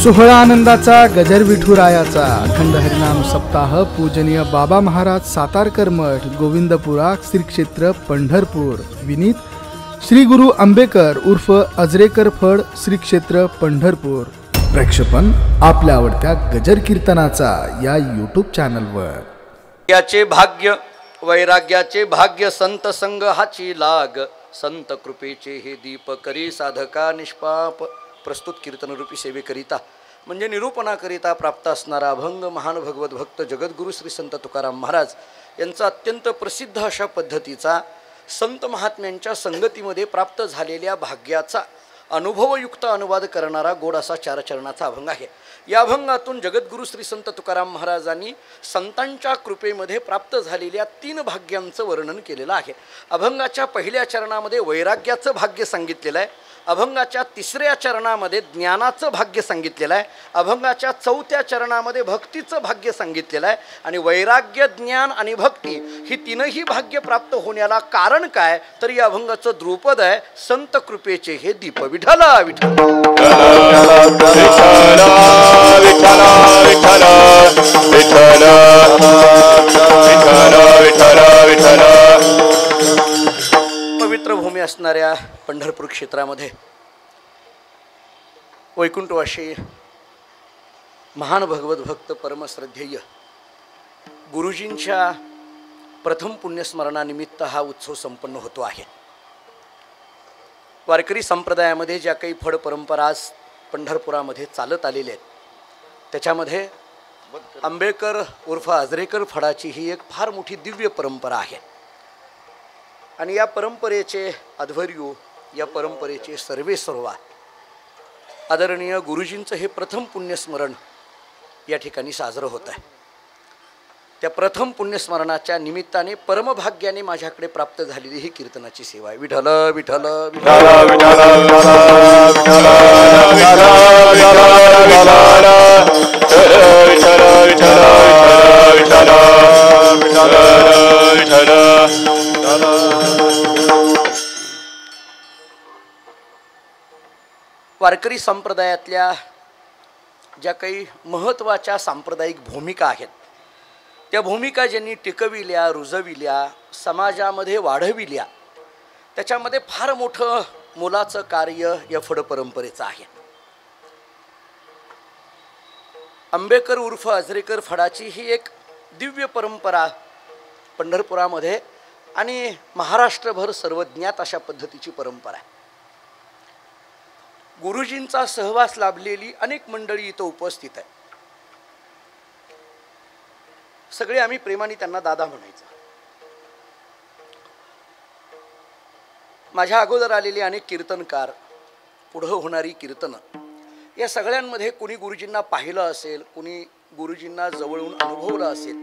सोहळा आनंदाचा गजर विठुरायाचा अखंड हरिनाम सप्ताह पूजनीय बाबा महाराज सातारकर मठ गोविंदपुरा श्री क्षेत्र पंढरपूर विनीत श्री गुरु आंबेकर उर्फ अजरेकर फड श्री क्षेत्र पंढरपूर प्रक्षेपण आपल्या आवडत्या गजर कीर्तनाचा या यूट्यूब चॅनलवर। याचे भाग्य वैराग्याचे भाग्य संत संग हाची लाग संत कृपेचे हे दीप करी साधका निष्पाप। प्रस्तुत कीर्तनरूपी सेवेकरिता म्हणजे निरूपणाकरिता प्राप्त असणारा अभंग महान भगवत भक्त जगद्गुरु श्री संत तुकाराम महाराज यांचा अत्यंत प्रसिद्ध अशा पद्धतीचा संत महात्म्यांच्या संगतीमध्ये प्राप्त झालेल्या भाग्याचा अनुभवयुक्त अनुवाद करणारा गोड असा चार चरणाचा अभंग आहे। या अभंगातून जगद्गुरु श्री संत तुकाराम महाराजांनी संतांच्या कृपेमध्ये प्राप्त झालेल्या तीन भाग्यांचं वर्णन केलेलं आहे। अभंगाच्या पहिल्या चरणामध्ये वैराग्याचं भाग्य सांगितलेलं आहे, अभंगाच्या तिसऱ्या चरणामध्ये ज्ञानाचं भाग्य सांगितलेलं आहे, अभंगाच्या चौथ्या चरणामध्ये भक्तीचं भाग्य सांगितलेलं आहे। आणि वैराग्य विज्ञान आणि भक्ती ही तीनही भाग्य प्राप्त होण्याला कारण काय तर या अभंगाचं द्रुपद आहे संत कृपेचे हे दीप। विठ्ठल पवित्र भूमी असणाऱ्या पंढरपूर क्षेत्रामध्ये वैकुंठवासी महान भगवत भक्त परमश्रद्धेय गुरुजींच्या प्रथम पुण्यस्मरणानिमित्त हा उत्सव संपन्न होतो आहे। वारकरी संप्रदायामध्ये ज्या काही फड परंपरा पंढरपुरामध्ये चालत आलेल्या आहेत त्याच्यामध्ये आंबेकर उर्फ अजरेकर फडाची ही एक फार मोठी दिव्य परंपरा आहे। आणि या परंपरेचे अध्वर्यू या परंपरेचे सर्वेसर्वा आदरणीय गुरुजींचं हे प्रथम पुण्यस्मरण या ठिकाणी साजरं होत आहे। त्या प्रथम पुण्यस्मरणाच्या निमित्ताने परमभाग्याने माझ्याकडे प्राप्त झालेली ही कीर्तनाची सेवा आहे। विठ्ठल विठ्ठल वारकरी संप्रदायातल्या ज्या काही महत्त्वाच्या सांप्रदायिक भूमिका आहेत त्या भूमिका ज्यांनी टिकविल्या रुजविल्या समाजामध्ये वाढविल्या त्याच्यामध्ये फार मोठं मोलाचं कार्य या फड परंपरेचं आहे। आंबेकर उर्फ अजरेकर फडाची ही एक दिव्य परंपरा पंढरपुरामध्ये आणि महाराष्ट्रभर सर्वज्ञात अशा पद्धतीची परंपरा आहे। गुरुजींचा सहवास लाभलेली अनेक मंडळी इथं उपस्थित आहे। सगळे आम्ही प्रेमाने त्यांना दादा म्हणायचं। माझ्या अगोदर आलेले अनेक कीर्तनकार पुढं होणारी कीर्तनं या सगळ्यांमध्ये कुणी गुरुजींना पाहिलं असेल, कुणी गुरुजींना जवळून अनुभवलं असेल,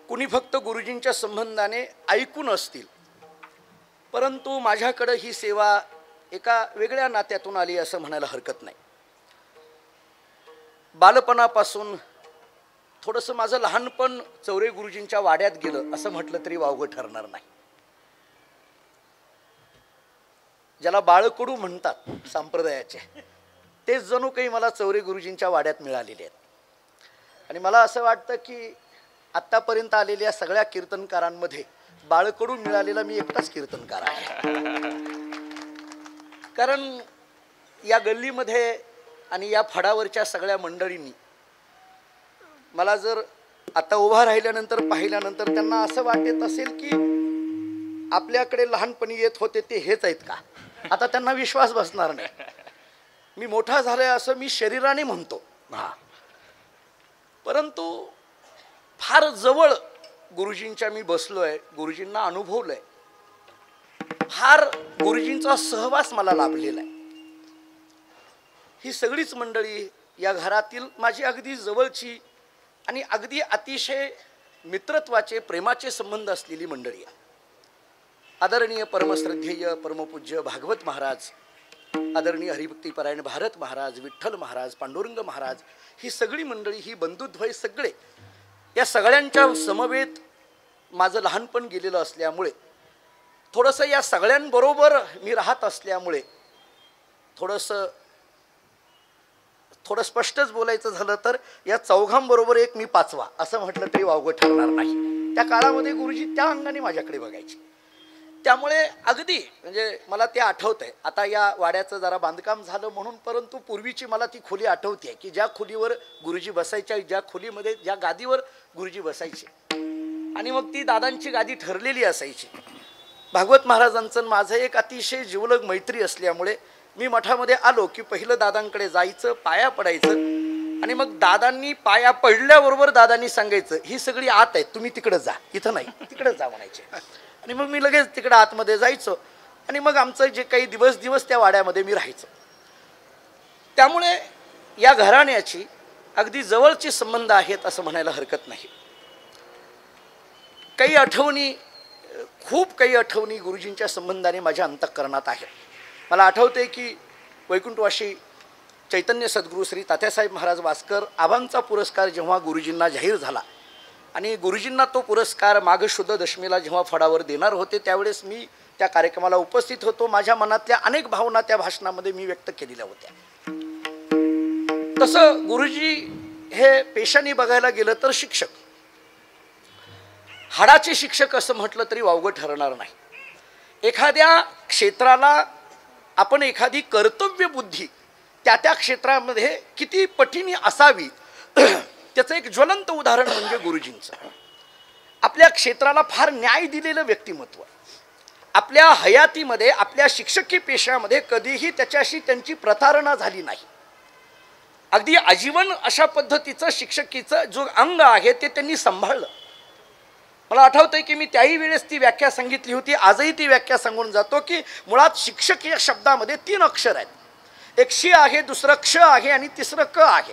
कुणी फक्त गुरुजींच्या संबंधाने ऐकून असतील, परंतु माझ्याकडे ही सेवा एका वेगळ्या नात्यातून आली असं म्हणायला हरकत नाही। बालपणापासून थोडंसं माझं लहानपण चौरे गुरुजींच्या वाड्यात गेलं असं म्हटलं तरी वावगं ठरणार नाही। ज्याला बाळकडू म्हणतात संप्रदायाचे तेच जणू काही मला चौरे गुरुजींच्या वाड्यात मिळालेले आहेत। आणि मला असं वाटतं की आत्तापर्यंत आलेल्या सगळ्या कीर्तनकारांमध्ये बाळकडू मिळालेला मी एकटाच कीर्तनकार आहे। कारण या गल्लीमध्ये आणि या फडावरच्या सगळ्या मंडळींनी मला जर आता उभा राहिल्यानंतर पाहिल्यानंतर त्यांना असं वाटत असेल की आपल्याकडे लहानपणी येत होते ते हेच आहेत का, आता त्यांना विश्वास बसणार नाही। मी मोठा झालोय असं मी शरीराने म्हणतो परंतु फार जवळ गुरुजींच्या मी बसलोय, गुरुजींना अनुभवलंय, फार गुरुजींचा सहवास मला लाभलेला आहे। ही सगळीच मंडळी या घरातील माझी अगदी जवळची आणि अगदी अतिशय मित्रत्वाचे प्रेमाचे संबंध असलेली मंडळी आहे। आदरणीय परमश्रद्धेय परमपूज्य भागवत महाराज, आदरणीय हरिभक्तीपरायण भारत महाराज, विठ्ठल महाराज, पांडुरंग महाराज, ही सगळी मंडळी, ही बंधुद्वय सगळे, या सगळ्यांच्या समवेत माझं लहानपण गेलेलं असल्यामुळे थोडंसं या सगळ्यांबरोबर मी राहत असल्यामुळे थोडंसं थोडं स्पष्टच बोलायचं झालं तर या चौघांबरोबर एक मी पाचवा असं म्हटलं तरी वावगं ठरणार नाही. त्या काळामध्ये गुरुजी त्या अंगाने माझ्याकडे बघायचे. त्यामुळे अगदी म्हणजे मला ते आठवत आहे. आता या वाड्याचं जरा बांधकाम झालं म्हणून, परंतु पूर्वीची मला ती खोली आठवते आहे की ज्या खोलीवर गुरुजी बसायच्या, ज्या खोलीमध्ये ज्या गादीवर गुरुजी बसायचे आणि मग ती दादांची गादी ठरलेली असायची. भागवत महाराजांचं माझं एक अतिशय जिवलग मैत्री असल्यामुळे मी मठामध्ये आलो की पहिलं दादांकडे जायचं, पाया पडायचं आणि मग दादांनी पाया पडल्याबरोबर दादांनी सांगायचं ही सगळी आत आहे, तुम्ही तिकडं जा, इथं नाही, तिकडं जा म्हणायचे. आणि मग मी लगेच तिकडं आतमध्ये जायचो आणि मग आमचं जे काही दिवस त्या वाड्यामध्ये मी राहायचो. त्यामुळे या घराण्याची अगदी जवळचे संबंध आहेत असं म्हणायला हरकत नाही. काही आठवणी, खूप काही आठवणी गुरुजींच्या संबंधाने माझ्या अंतःकरणात आहेत. मला आठवते की वैकुंठवासी चैतन्य सद्गुरू श्री तात्यासाहेब महाराज वास्कर आबांचा पुरस्कार जेव्हा गुरुजींना जाहीर झाला आणि गुरुजींना तो पुरस्कार माघ शुद्ध दशमीला जेव्हा फडावर देणार होते त्यावेळेस मी त्या कार्यक्रमाला उपस्थित होतो. माझ्या मनातल्या अनेक भावना त्या भाषणामध्ये मी व्यक्त केलेल्या होत्या. तसं गुरुजी हे पेशाने बघायला गेलं तर शिक्षक, हाडाचे शिक्षक असं म्हटलं तरी वावगं ठरणार नाही. एखाद्या क्षेत्राला आपण एखादी कर्तव्य बुद्धी त्या क्षेत्रामध्ये किती पटीने असावी त्याचं एक ज्वलंत उदाहरण म्हणजे गुरुजींचं. आपल्या क्षेत्राला फार न्याय दिलेलं व्यक्तिमत्व. आपल्या हयातीमध्ये, आपल्या शिक्षकी पेशामध्ये कधीही त्याच्याशी त्यांची प्रतारणा झाली नाही. अगदी आजीवन अशा पद्धतीचं शिक्षकीचं जो अंग आहे ते त्यांनी सांभाळलं. मला आठवतंय की मी त्याही वेळेस ती व्याख्या सांगितली होती, आजही ती व्याख्या सांगून जातो की मुळात शिक्षक या शब्दामध्ये 3 अक्षर आहेत. एक शी आहे, दुसरं क्ष आहे आणि तिसरं क आहे.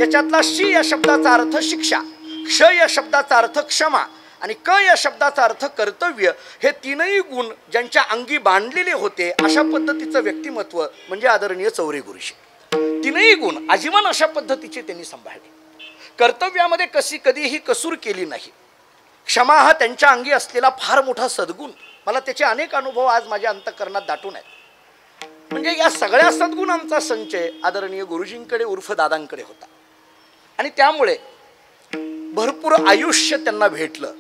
याच्यातला शी या शब्दाचा अर्थ शिक्षा, क्ष या शब्दाचा अर्थ क्षमा आणि क या शब्दाचा अर्थ कर्तव्य. हे 3ही गुण ज्यांच्या अंगी बांधलेले होते अशा पद्धतीचं व्यक्तिमत्व म्हणजे आदरणीय चौरे गुरुजी. 3ही गुण आजीवन अशा पद्धतीचे त्यांनी सांभाळले. कर्तव्यामध्ये कधीही कसूर केली नाही. क्षमा हा त्यांच्या अंगी असलेला फार मोठा सद्गुण. मला त्याचे अनेक अनुभव आज माझ्या अंतःकरणात दाटून आहेत. म्हणजे या सगळ्या सद्गुणांचा संचय आदरणीय गुरुजींकडे उर्फ दादांकडे होता आणि त्यामुळे भरपूर आयुष्य त्यांना भेटलं,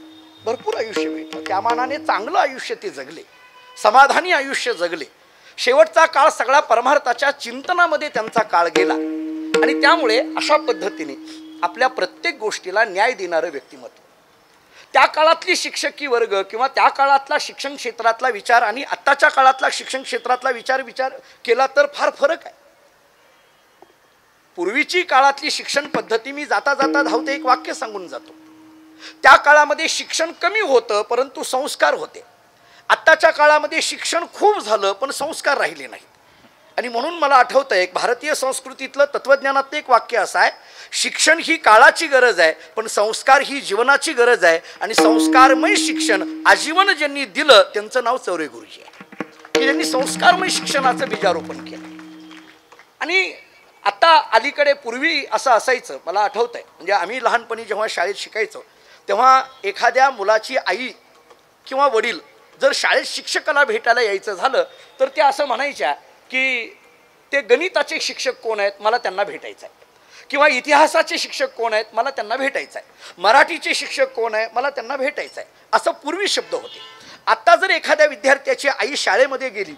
भरपूर आयुष्य भेटलं. त्या मानाने चांगलं आयुष्य ते जगले, समाधानी आयुष्य जगले. शेवटचा काळ सगळा परमार्थाच्या चिंतनामध्ये त्यांचा काळ गेला आणि त्यामुळे अशा पद्धतीने आपल्या प्रत्येक गोष्टीला न्याय देणारं व्यक्तिमत्व. त्या काळातली शिक्षकी वर्ग किंवा त्या काळातला शिक्षण क्षेत्रातला विचार आणि आत्ताच्या काळातला शिक्षण क्षेत्रातला विचार केला तर फार फरक आहे. पूर्वीची काळातली शिक्षण पद्धती, मी जाता जाता धावते एक वाक्य सांगून जातो, त्या काळामध्ये शिक्षण कमी होतं परंतु संस्कार होते. आत्ताच्या काळामध्ये शिक्षण खूप झालं पण संस्कार राहिले नाहीत. आणि म्हणून मला आठवतं एक भारतीय संस्कृतीतलं तत्वज्ञानातलं एक वाक्य असं आहे, शिक्षण ही काळाची गरज आहे पण संस्कार ही जीवनाची गरज आहे. आणि संस्कारमय शिक्षण आजीवन ज्यांनी दिलं त्यांचं नाव चौरे गुरुजी आहे की ज्यांनी संस्कारमय शिक्षणाचं बीजारोपण केलं. आणि आता अलीकडे पूर्वी असं असायचं, मला आठवतं आहे, म्हणजे आम्ही लहानपणी जेव्हा शाळेत शिकायचो तेव्हा एखाद्या मुलाची आई किंवा वडील जर शाळेत शिक्षकाला भेटायला यायचं झालं तर ते असं म्हणायच्या की ते गणिताचे शिक्षक कोण आहेत, मला त्यांना भेटायचं आहे. किंवा इतिहासाचे शिक्षक कोण आहेत, मला त्यांना भेटायचं आहे. मराठीचे शिक्षक कोण आहे, मला त्यांना भेटायचं आहे. असं पूर्वी शब्द होते. आत्ता जर एखाद्या विद्यार्थ्याची आई शाळेमध्ये गेली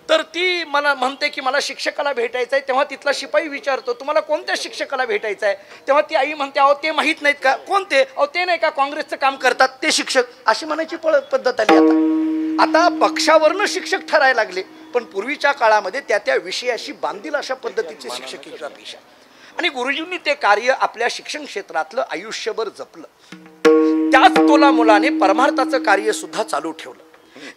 तर ती मला म्हणते की मला शिक्षकाला भेटायचं आहे. तेव्हा तिथला शिपाई विचारतो तुम्हाला कोणत्या शिक्षकाला भेटायचं आहे. तेव्हा ती आई म्हणते अहो ते माहीत नाहीत का. कोणते. अहो ते नाही का काँग्रेसचं काम करतात ते शिक्षक. अशी म्हणायची पद्धत आली. आता पक्षावरनं शिक्षक ठरायला लागले पण पूर्वीच्या काळामध्ये त्या विषयाशी बांधील अशा पद्धतीचे शिक्षकीचा पेशा. आणि गुरुजींनी ते कार्य आपल्या शिक्षण क्षेत्रातलं आयुष्यभर जपलं. त्याच तोलामोलाने परमार्थाचं कार्य सुद्धा चालू ठेवलं.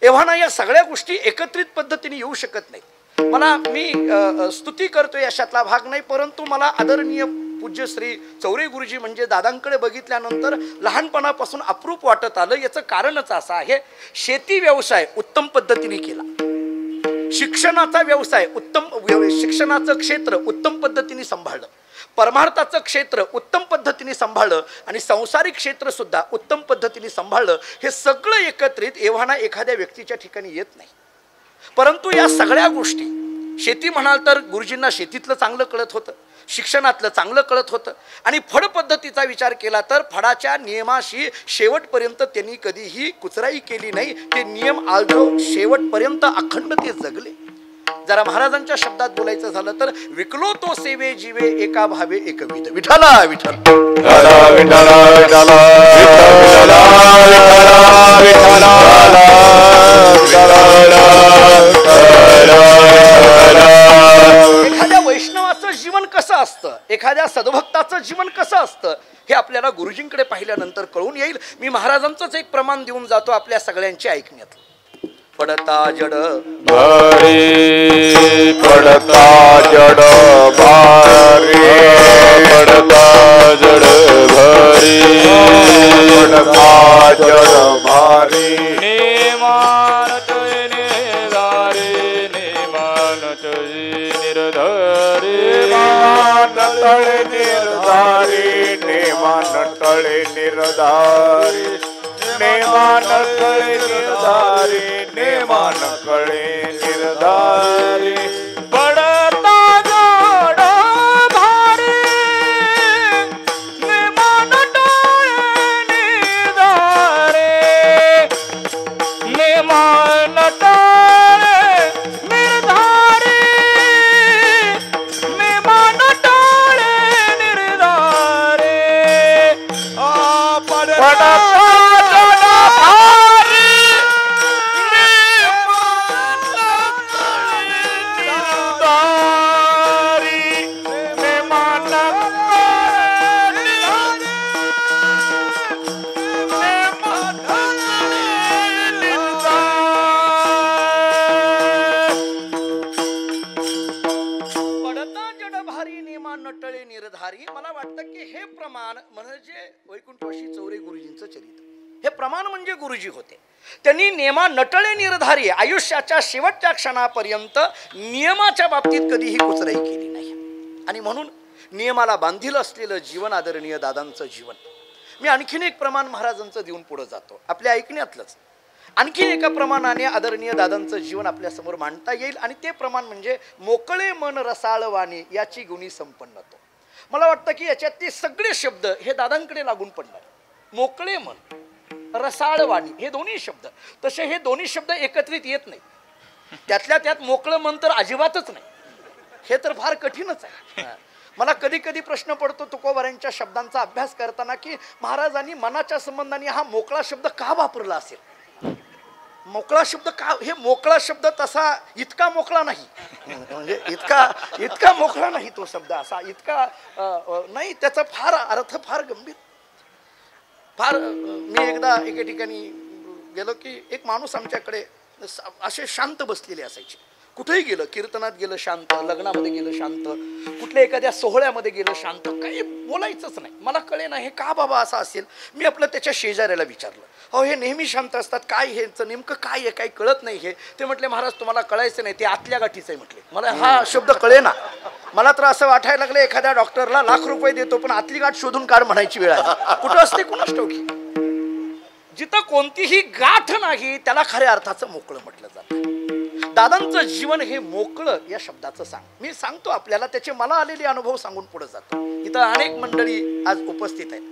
एव्हाना या सगळ्या गोष्टी एकत्रित पद्धतीने येऊ शकत नाहीत. मी स्तुती करतोय अशातला भाग नाही, परंतु मला आदरणीय पूज्य श्री चौरे गुरुजी म्हणजे दादांकडे बघितल्यानंतर लहानपणापासून अप्रूप वाटत आलं. याचं कारणच असं आहे, शेती व्यवसाय उत्तम पद्धतीने केला, शिक्षणाचा व्यवसाय शिक्षणाचं क्षेत्र उत्तम पद्धतीने सांभाळलं, परमार्थाचं क्षेत्र उत्तम पद्धतीने सांभाळलं आणि संसारिक क्षेत्र सुद्धा उत्तम पद्धतीने सांभाळलं. हे सगळं एकत्रित एव्हाना एखाद्या व्यक्तीच्या ठिकाणी येत नाही. परंतु या सगळ्या गोष्टी, शेती म्हणाल तर गुरुजींना शेतीतलं चांगलं कळत होतं, शिक्षणातलं चांगलं कळत होतं आणि फड पद्धतीचा विचार केला तर फडाच्या नियमाशी शेवटपर्यंत त्यांनी कधीही कुचराई केली नाही. ते नियम आजो शेवटपर्यंत अखंड ते जगले. जरा महाराजांच्या शब्दात बोलायचं झालं तर विकलो तो सेवे जीवे एका भावे एकविध. विठ्ठला विठ्ठल एखाद्या वैष्णवाचं जीवन कसं असतं, एखाद्या सद्भक्ताचं जीवन कसं असतं हे आपल्याला गुरुजींकडे पाहिल्यानंतर कळून येईल. मी महाराजांचंच एक प्रमाण देऊन जातो आपल्या सगळ्यांची ऐकण्यात. पडता जड भारी पडता जड भारी पडता जड भारी पडता जड भारी नेमान निर्धारी नेमान निर्धारी नेमान निर्धारी नेमान निर्धारी नेमान निर्धारी नेमान निर्धारी पडता जड भारी नेमान निर्धारी नेमान निर्धारी नेमान निर्धारी पडता नटळे निर्धारी. मला वाटतं की हे प्रमाण म्हणजे वैकुंठवासी चौरे गुरुजींचं चरित्र. हे प्रमाण म्हणजे गुरुजी होते. त्यांनी नेमा नटळे निर्धारी आयुष्याच्या शेवटच्या क्षणापर्यंत नियमाच्या बाबतीत कधीही कुचराई केली नाही. आणि म्हणून नियमाला बांधील असलेलं जीवन आदरणीय दादांचं जीवन. मी आणखीन एक प्रमाण महाराजांचं देऊन पुढे जातो आपल्या ऐकण्यातलंच. आणखी एका प्रमाणाने आदरणीय दादांचं जीवन आपल्या समोर मांडता येईल आणि ते प्रमाण म्हणजे मोकळे मन रसाळवाणी याची गुणी संपन्नतो. मला वाटतं की याच्यात ते सगळे शब्द हे दादांकडे लागून पडणार. मोकळे मन रसाळवाणी हे दोन्ही शब्द, तसे हे दोन्ही शब्द एकत्रित येत नाही. त्यातल्या त्यात मोकळं मन तर अजिबातच नाही. हे तर फार कठीणच आहे. मला कधी कधी प्रश्न पडतो तुकोबारांच्या शब्दांचा अभ्यास करताना की महाराजांनी मनाच्या संबंधाने हा मोकळा शब्द का वापरला असेल. मोकळा शब्द का, हे मोकळा शब्द तसा इतका मोकळा नाही, म्हणजे इतका मोकळा नाही तो शब्द, असा इतका नाही. त्याचा फार अर्थ फार गंभीर. फार मी एकदा एके ठिकाणी गेलो की एक माणूस आमच्याकडे असे शांत बसलेले असायचे. कुठेही गेलं, कीर्तनात गेलं शांत, लग्नामध्ये गेलं शांत, कुठल्या एखाद्या सोहळ्यामध्ये गेलं शांत, काही बोलायचंच नाही. मला कळे ना हे का बाबा असं असेल. मी आपलं त्याच्या शेजाऱ्याला विचारलं, अहो हे नेहमी शांत असतात, काय हेचं नेमकं काय आहे, काही कळत नाही हे. ते म्हटले महाराज तुम्हाला कळायचं नाही, ते आतल्या गाठीचं आहे म्हटले. मला हा शब्द कळे ना. मला तर असं वाटायला लागलं एखाद्या डॉक्टरला लाख रुपये देतो पण आतली गाठ शोधून काढ म्हणायची वेळ आली. कुठं असते कुणास ठाऊकी. जिथं कोणतीही गाठ नाही त्याला खऱ्या अर्थाचं मोकळं म्हटलं जातं. दादांचं जीवन हे मोकळं या शब्दाचं मी सांगतो आपल्याला, त्याचे मला आलेले अनुभव सांगून पुढे जातो. इथं अनेक मंडळी आज उपस्थित आहेत.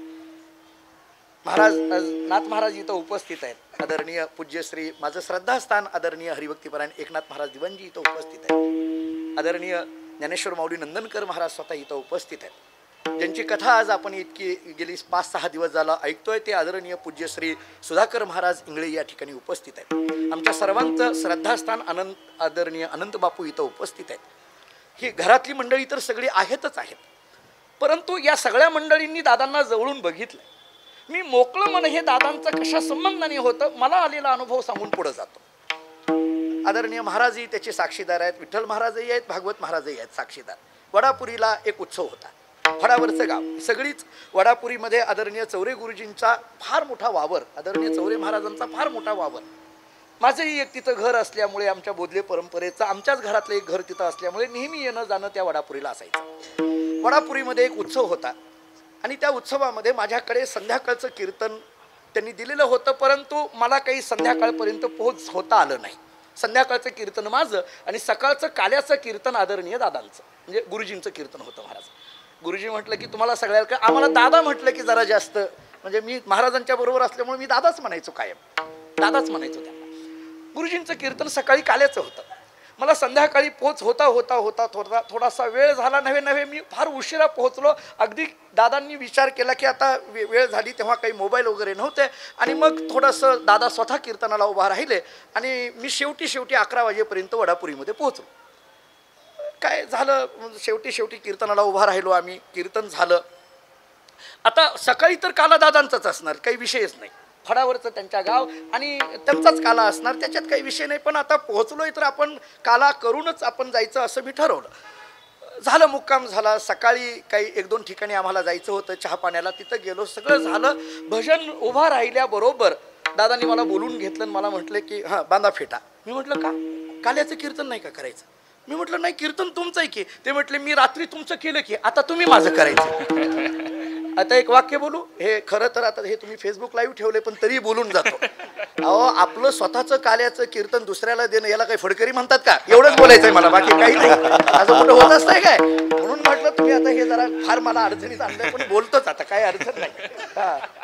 महाराज नाथ महाराज इथं उपस्थित आहेत. आदरणीय पूज्यश्री माझं श्रद्धास्थान आदरणीय हरिभक्तीपरायण एकनाथ महाराज दिवाणजी इथं उपस्थित आहेत. आदरणीय ज्ञानेश्वर माऊली नंदनकर महाराज स्वतः इथं उपस्थित आहेत. ज्यांची कथा आज आपण इतकी गेली 5-6 दिवस झाला ऐकतोय ते आदरणीय पूज्यश्री सुधाकर महाराज इंगळे या ठिकाणी उपस्थित आहेत. आमच्या सर्वांचं श्रद्धास्थान आदरणीय अनंत बापू इथं उपस्थित आहेत. ही घरातली मंडळी तर सगळी आहेतच आहेत, परंतु या सगळ्या मंडळींनी दादांना जवळून बघितलं. मी मोकळं मन हे दादांचं कशा संबंधाने होतं मला आलेला अनुभव सांगून पुढे जातो. आदरणीय महाराजही त्याचे साक्षीदार आहेत, विठ्ठल महाराजही आहेत, भागवत महाराजही आहेत साक्षीदार. वडापुरीला एक उत्सव होता. फडावरचं गाव सगळीच. वडापुरीमध्ये आदरणीय चौरे गुरुजींचा फार मोठा वावर, आदरणीय चौरे महाराजांचा फार मोठा वावर. माझंही एक तिथं घर असल्यामुळे आमच्या बोधले परंपरेचं आमच्याच घरातलं एक घर तिथं असल्यामुळे नेहमी येणं जाणं त्या वडापुरीला असायचं. वडापुरीमध्ये एक उत्सव होता आणि त्या उत्सवामध्ये माझ्याकडे संध्याकाळचं कीर्तन त्यांनी दिलेलं होतं, परंतु मला काही संध्याकाळपर्यंत होता आलं नाही. संध्याकाळचं कीर्तन माझं आणि सकाळचं काल्याचं कीर्तन आदरणीय दादांचं. म्हणजे गुरुजींचं कीर्तन होतं महाराज. गुरुजी म्हटलं की तुम्हाला सगळ्या आम्हाला दादा म्हटलं की जरा जास्त, म्हणजे मी महाराजांच्या बरोबर असल्यामुळे मी दादाच म्हणायचो, कायम दादाच म्हणायचो त्यांना. गुरुजींचं कीर्तन सकाळी काल्याचं होतं. मला संध्याकाळी पोच होता होता होता थोडासा वेळ झाला. नव्हे मी फार उशिरा पोहोचलो. अगदी दादांनी विचार केला की आता वेळ झाली, तेव्हा काही मोबाईल वगैरे नव्हते. आणि मग थोडंसं दादा स्वतः कीर्तनाला उभा राहिले आणि मी शेवटी 11 वाजेपर्यंत वडापुरीमध्ये पोहोचलो. काय झालं, शेवटी कीर्तनाला उभा राहिलो आम्ही. कीर्तन झालं. आता सकाळी तर काला दादांचाच असणार, काही विषयच नाही. फडावरचं त्यांच्या गाव आणि त्यांचाच काला असणार, त्याच्यात काही विषय नाही. पण आता पोहोचलोय तर आपण काला करूनच आपण जायचं असं मी ठरवलं. झालं, मुक्काम झाला. सकाळी काही 1-2 ठिकाणी आम्हाला जायचं होतं चहा पाण्याला, तिथं गेलो. सगळं झालं. भजन उभा राहिल्याबरोबर दादांनी मला बोलून घेतलं आणि मला म्हटलं की हां बांधा फेटा. मी म्हटलं का, काल्याचं कीर्तन नाही का करायचं? मी म्हटलं नाही, कीर्तन तुमचं आहे की. ते म्हटले मी रात्री तुमचं केलं की, आता तुम्ही माझं करायचं. आता एक वाक्य बोलू, हे खरं तर आता हे तुम्ही फेसबुक लाईव्ह ठेवले पण तरी बोलून जातो. अहो, आपलं स्वतःचं काल्याचं कीर्तन दुसऱ्याला देणं याला काही फडकरी म्हणतात का? एवढंच बोलायचंय मला, बाकी काही नाही. असं कुठं होत असतंय काय? म्हणून म्हटलं तुम्ही आता हे जरा फार मला अडचणीत आणलंय, पण बोलतोच आता, काही अडचण नाही.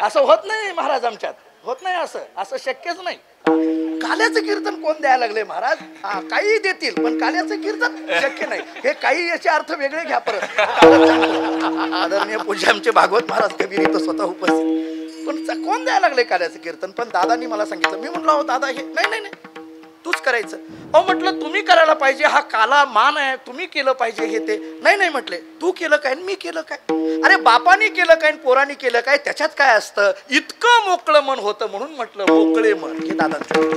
असं होत नाही महाराज, आमच्यात होत नाही असं शक्यच नाही. काल्याचं कीर्तन कोण द्यायला लागले महाराज? काही देतील पण काल्याचं कीर्तन शक्य नाही. हे काही याचे अर्थ वेगळे घ्या परत. आदरणीय पूज्य आमचे भागवत महाराज कबीर इथं स्वतः उपस्थित. पण कोण द्यायला लागले काल्याचं कीर्तन? पण दादांनी मला सांगितलं. मी म्हटलं हो दादा, हे नाही तूच करायचं. अहो म्हटलं तुम्ही करायला पाहिजे, हा काला मान आहे, तुम्ही केलं पाहिजे हे ते. नाही म्हटले, तू केलं काय मी केलं काय? अरे बापानी केलं काय पोरांनी केलं काय, त्याच्यात काय असतं? इतकं मोकळं मन होतं म्हणून म्हटलं मोकळे मन. हे दादांचं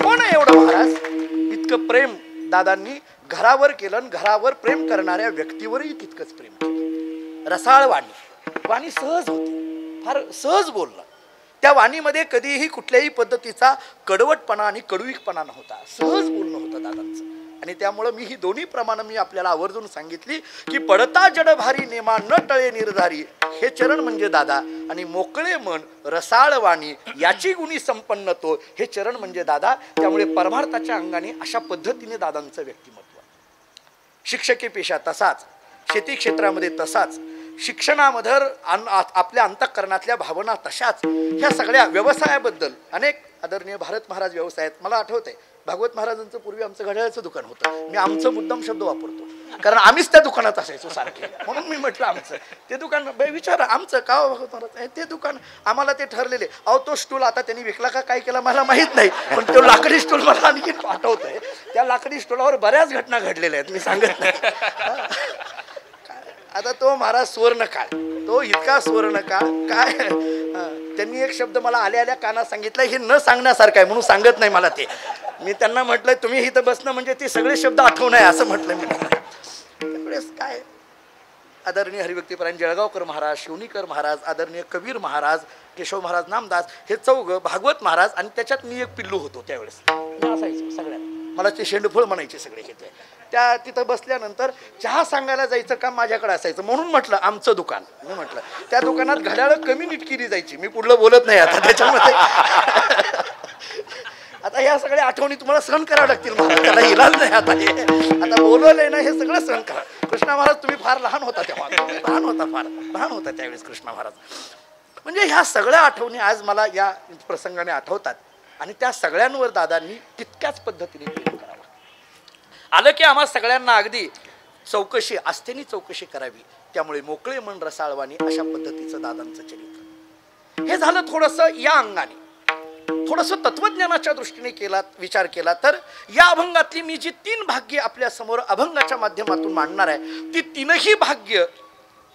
कोण आहे एवढं महाराज? इतकं प्रेम दादांनी घरावर केलं आणि घरावर प्रेम करणाऱ्या व्यक्तीवरही तितकंच प्रेम केलं. रसाळ वाणी सहज होती, फार सहज बोलणं. त्या वाणीमध्ये कधीही कुठल्याही पद्धतीचा कडवटपणा आणि कडवीकपणा नव्हता. सहज बोलणं होतं दादांचं. आणि त्यामुळं मी ही दोन्ही प्रमाणं मी आपल्याला आवर्जून सांगितली की पडता जड भारी नेमा न टळे निर्धारी, हे चरण म्हणजे दादा. आणि मोकळे मन रसाळ वाणी याची गुणी संपन्न तो, हे चरण म्हणजे दादा. त्यामुळे परमार्थाच्या अंगाने अशा पद्धतीने दादांचं व्यक्तिमत्व. शिक्षकी पेशा तसाच, शेती क्षेत्रामध्ये तसाच, शिक्षणामध्ये आपल्या अंतःकरणातल्या भावना तशाच. ह्या सगळ्या व्यवसायाबद्दल अनेक आदरणीय भारत महाराज व्यवसायात. मला आठवतंय भागवत महाराजांचं पूर्वी आमचं घड्याळाचं दुकान होतं. मी आमचं मुद्दाम शब्द वापरतो कारण आम्हीच त्या दुकानात असायचो सारखे, म्हणून मी म्हटलं आमचं ते दुकान. विचारा आमचं का भागवत महाराज ते दुकान आम्हाला ते ठरलेले. अहो तो स्टूल आता त्यांनी विकला का काय केला मला माहीत नाही, पण तो लाकडी स्टूल मला आणखी आठवतंय. त्या लाकडी स्टूलावर बऱ्याच घटना घडलेल्या आहेत, मी सांगत नाही. आता तो महाराज सुवर्ण काळ, तो इतका सुवर्ण काळ काय. त्यांनी एक शब्द मला आल्या कानात सांगितलं, हे न सांगण्यासारखं आहे म्हणून सांगत नाही मला ते. मी त्यांना म्हटलं तुम्ही इथं बसणं म्हणजे ते सगळे शब्द आठवण आहे असं म्हटलं मी. त्यावेळेस काय आदरणीय हरिभक्तीपरायण जळगावकर महाराज, शिवणीकर महाराज, आदरणीय कबीर महाराज, केशव महाराज नामदास, हे चौघ, भागवत महाराज आणि त्याच्यात मी एक पिल्लू होतो त्यावेळेस. असायचं सगळ्यात. मला ते शेंडफळ म्हणायचे सगळे हे. त्या तिथं बसल्यानंतर चहा सांगायला जायचं काम माझ्याकडे असायचं. म्हणून म्हटलं आमचं दुकान. मी म्हटलं त्या दुकानात घड्याळ कमी नीट केली जायची. मी पुढलं बोलत नाही आता त्याच्यामध्ये. आता ह्या सगळ्या आठवणी तुम्हाला सहन करावं लागतील महाराज, त्याला इलाज नाही. आता बोलवलंय ना, हे सगळं सहन करा. कृष्णा महाराज तुम्ही फार लहान होता तेव्हा, लहान होता, फार लहान होता त्यावेळेस कृष्णा महाराज. म्हणजे ह्या सगळ्या आठवणी आज मला या प्रसंगाने आठवतात. आणि त्या सगळ्यांवर दादांनी तितक्याच पद्धतीने प्रेम करावं. आलं की आम्हा सगळ्यांना अगदी चौकशी, आस्थेनी चौकशी करावी. त्यामुळे मोकळे मन रसाळवाणी अशा पद्धतीचं दादांचं चरित्र. हे झालं थोडंसं या अंगाने. थोडंसं तत्वज्ञानाच्या दृष्टीने विचार केला तर या अभंगातली मी जी 3 भाग्ये आपल्या समोर अभंगाच्या माध्यमातून मांडणार आहे, ती 3ही भाग्य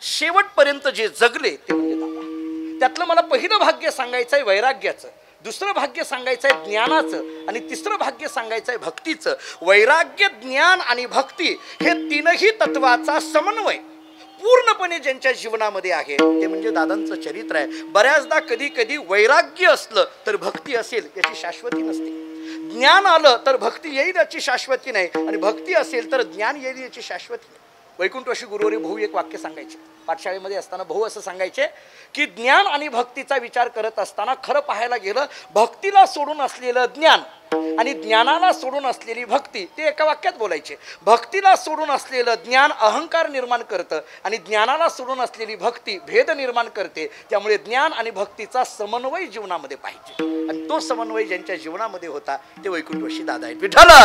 शेवटपर्यंत जे जगले ते म्हणजे दादा. त्यातलं मला पहिलं भाग्य सांगायचं आहे वैराग्याचं, दुसरं भाग्य सांगायचं आहे ज्ञानाचं आणि तिसरं भाग्य सांगायचं आहे भक्तीचं. वैराग्य, ज्ञान आणि भक्ती हे 3ही तत्वाचा समन्वय पूर्णपणे ज्यांच्या जीवनामध्ये आहे ते म्हणजे दादांचं चरित्र आहे. बऱ्याचदा कधी वैराग्य असलं तर भक्ती असेल याची शाश्वती नसते. ज्ञान आलं तर भक्ती येईल याची शाश्वती नाही, आणि भक्ती असेल तर ज्ञान येईल याची शाश्वती नाही. वैकुंठवासी गुरुवरी भाऊ एक वाक्य सांगायचे पाठशाळेमध्ये असताना. भाऊ असं सांगायचे की ज्ञान आणि भक्तीचा विचार करत असताना खरं पाहायला गेलं भक्तीला सोडून असलेलं ज्ञान आणि ज्ञानाला सोडून असलेली भक्ती, ते एका वाक्यात बोलायचे. भक्तीला सोडून असलेलं ज्ञान अहंकार निर्माण करतं आणि ज्ञानाला सोडून असलेली भक्ती भेद निर्माण करते. त्यामुळे ज्ञान आणि भक्तीचा समन्वय जीवनामध्ये पाहिजे आणि तो समन्वय ज्यांच्या जीवनामध्ये होता ते वैकुंठवासी दादा आहेत. विठ्ठला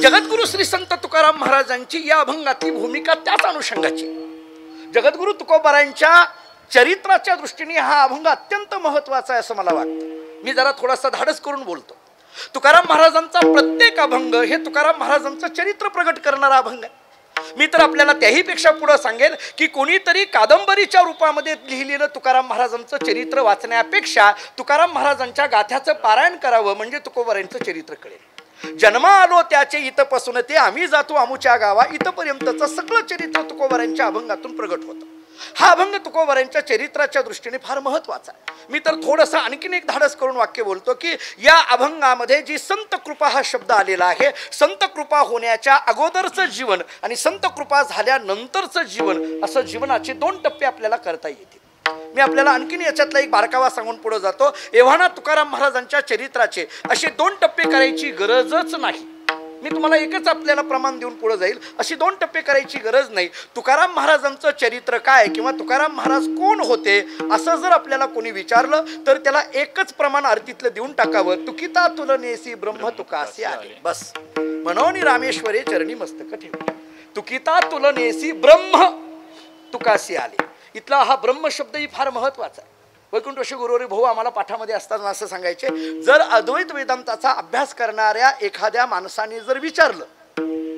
जगद्गुरु श्री संत तुकाराम महाराजांची या अभंगातली भूमिका त्याच अनुषंगाची. जगद्गुरु तुकोबारायांच्या चरित्राच्या दृष्टीने हा अभंग अत्यंत महत्वाचा आहे असं मला वाटतं. मी जरा थोडासा धाडस करून बोलतो. तुकाराम महाराजांचा प्रत्येक अभंग हे तुकाराम महाराजांचं चरित्र प्रगट करणारा अभंग आहे. मी तर आपल्याला त्याही पेक्षा पुढे सांगेल की कोणीतरी कादंबरीच्या रूपामध्ये लिहिलेलं तुकाराम महाराजांचं चरित्र वाचण्यापेक्षा तुकाराम महाराजांच्या गाथ्याचं पारायण करावं म्हणजे तुकोबारायांचं चरित्र कळेल. जन्मा आलो त्याचे इथपासून ते आम्ही जातो आमुच्या गावा इथपर्यंतचं सगळं चरित्र तुकोबारायांच्या अभंगातून प्रगट होतं. हा अभंग तुकोबारायांच्या चरित्राच्या दृष्टीने फार महत्वाचा आहे. मी तर थोडंसं आणखीन एक धाडस करून वाक्य बोलतो की या अभंगामध्ये जी संत कृपा हा शब्द आलेला आहे, संत कृपा होण्याच्या अगोदरचं जीवन आणि संत कृपा झाल्यानंतरचं जीवन, असं जीवनाचे 2 टप्पे आपल्याला करता येतील. मी आपल्याला आणखीन याच्यातला एक बारकावा सांगून पुढे जातो. एव्हाना तुकाराम महाराजांच्या चरित्राचे असे 2 टप्पे करायची गरजच नाही. मी तुम्हाला एकच आपल्याला प्रमाण देऊन पुढे जाईल. अशी 2 टप्पे करायची गरज नाही. तुकाराम महाराजांचं चरित्र काय किंवा तुकाराम महाराज कोण होते असं जर आपल्याला कोणी विचारलं तर त्याला एकच प्रमाण आरतीतलं देऊन टाकावं. तुकिता तुलनेसी ब्रह्म तुकासी आले, बस. म्हणून रामेश्वरे चरणी मस्तक ठेव. तुकिता तुलनेसी ब्रह्म तुकासी आले. इथला हा ब्रह्म शब्दही फार महत्वाचा आहे. वैकुंठवासी गुरुवरी भाऊ आम्हाला पाठामध्ये असताना असं सांगायचे, जर अद्वैत वेदांताचा अभ्यास करणाऱ्या एखाद्या माणसाने जर विचारलं,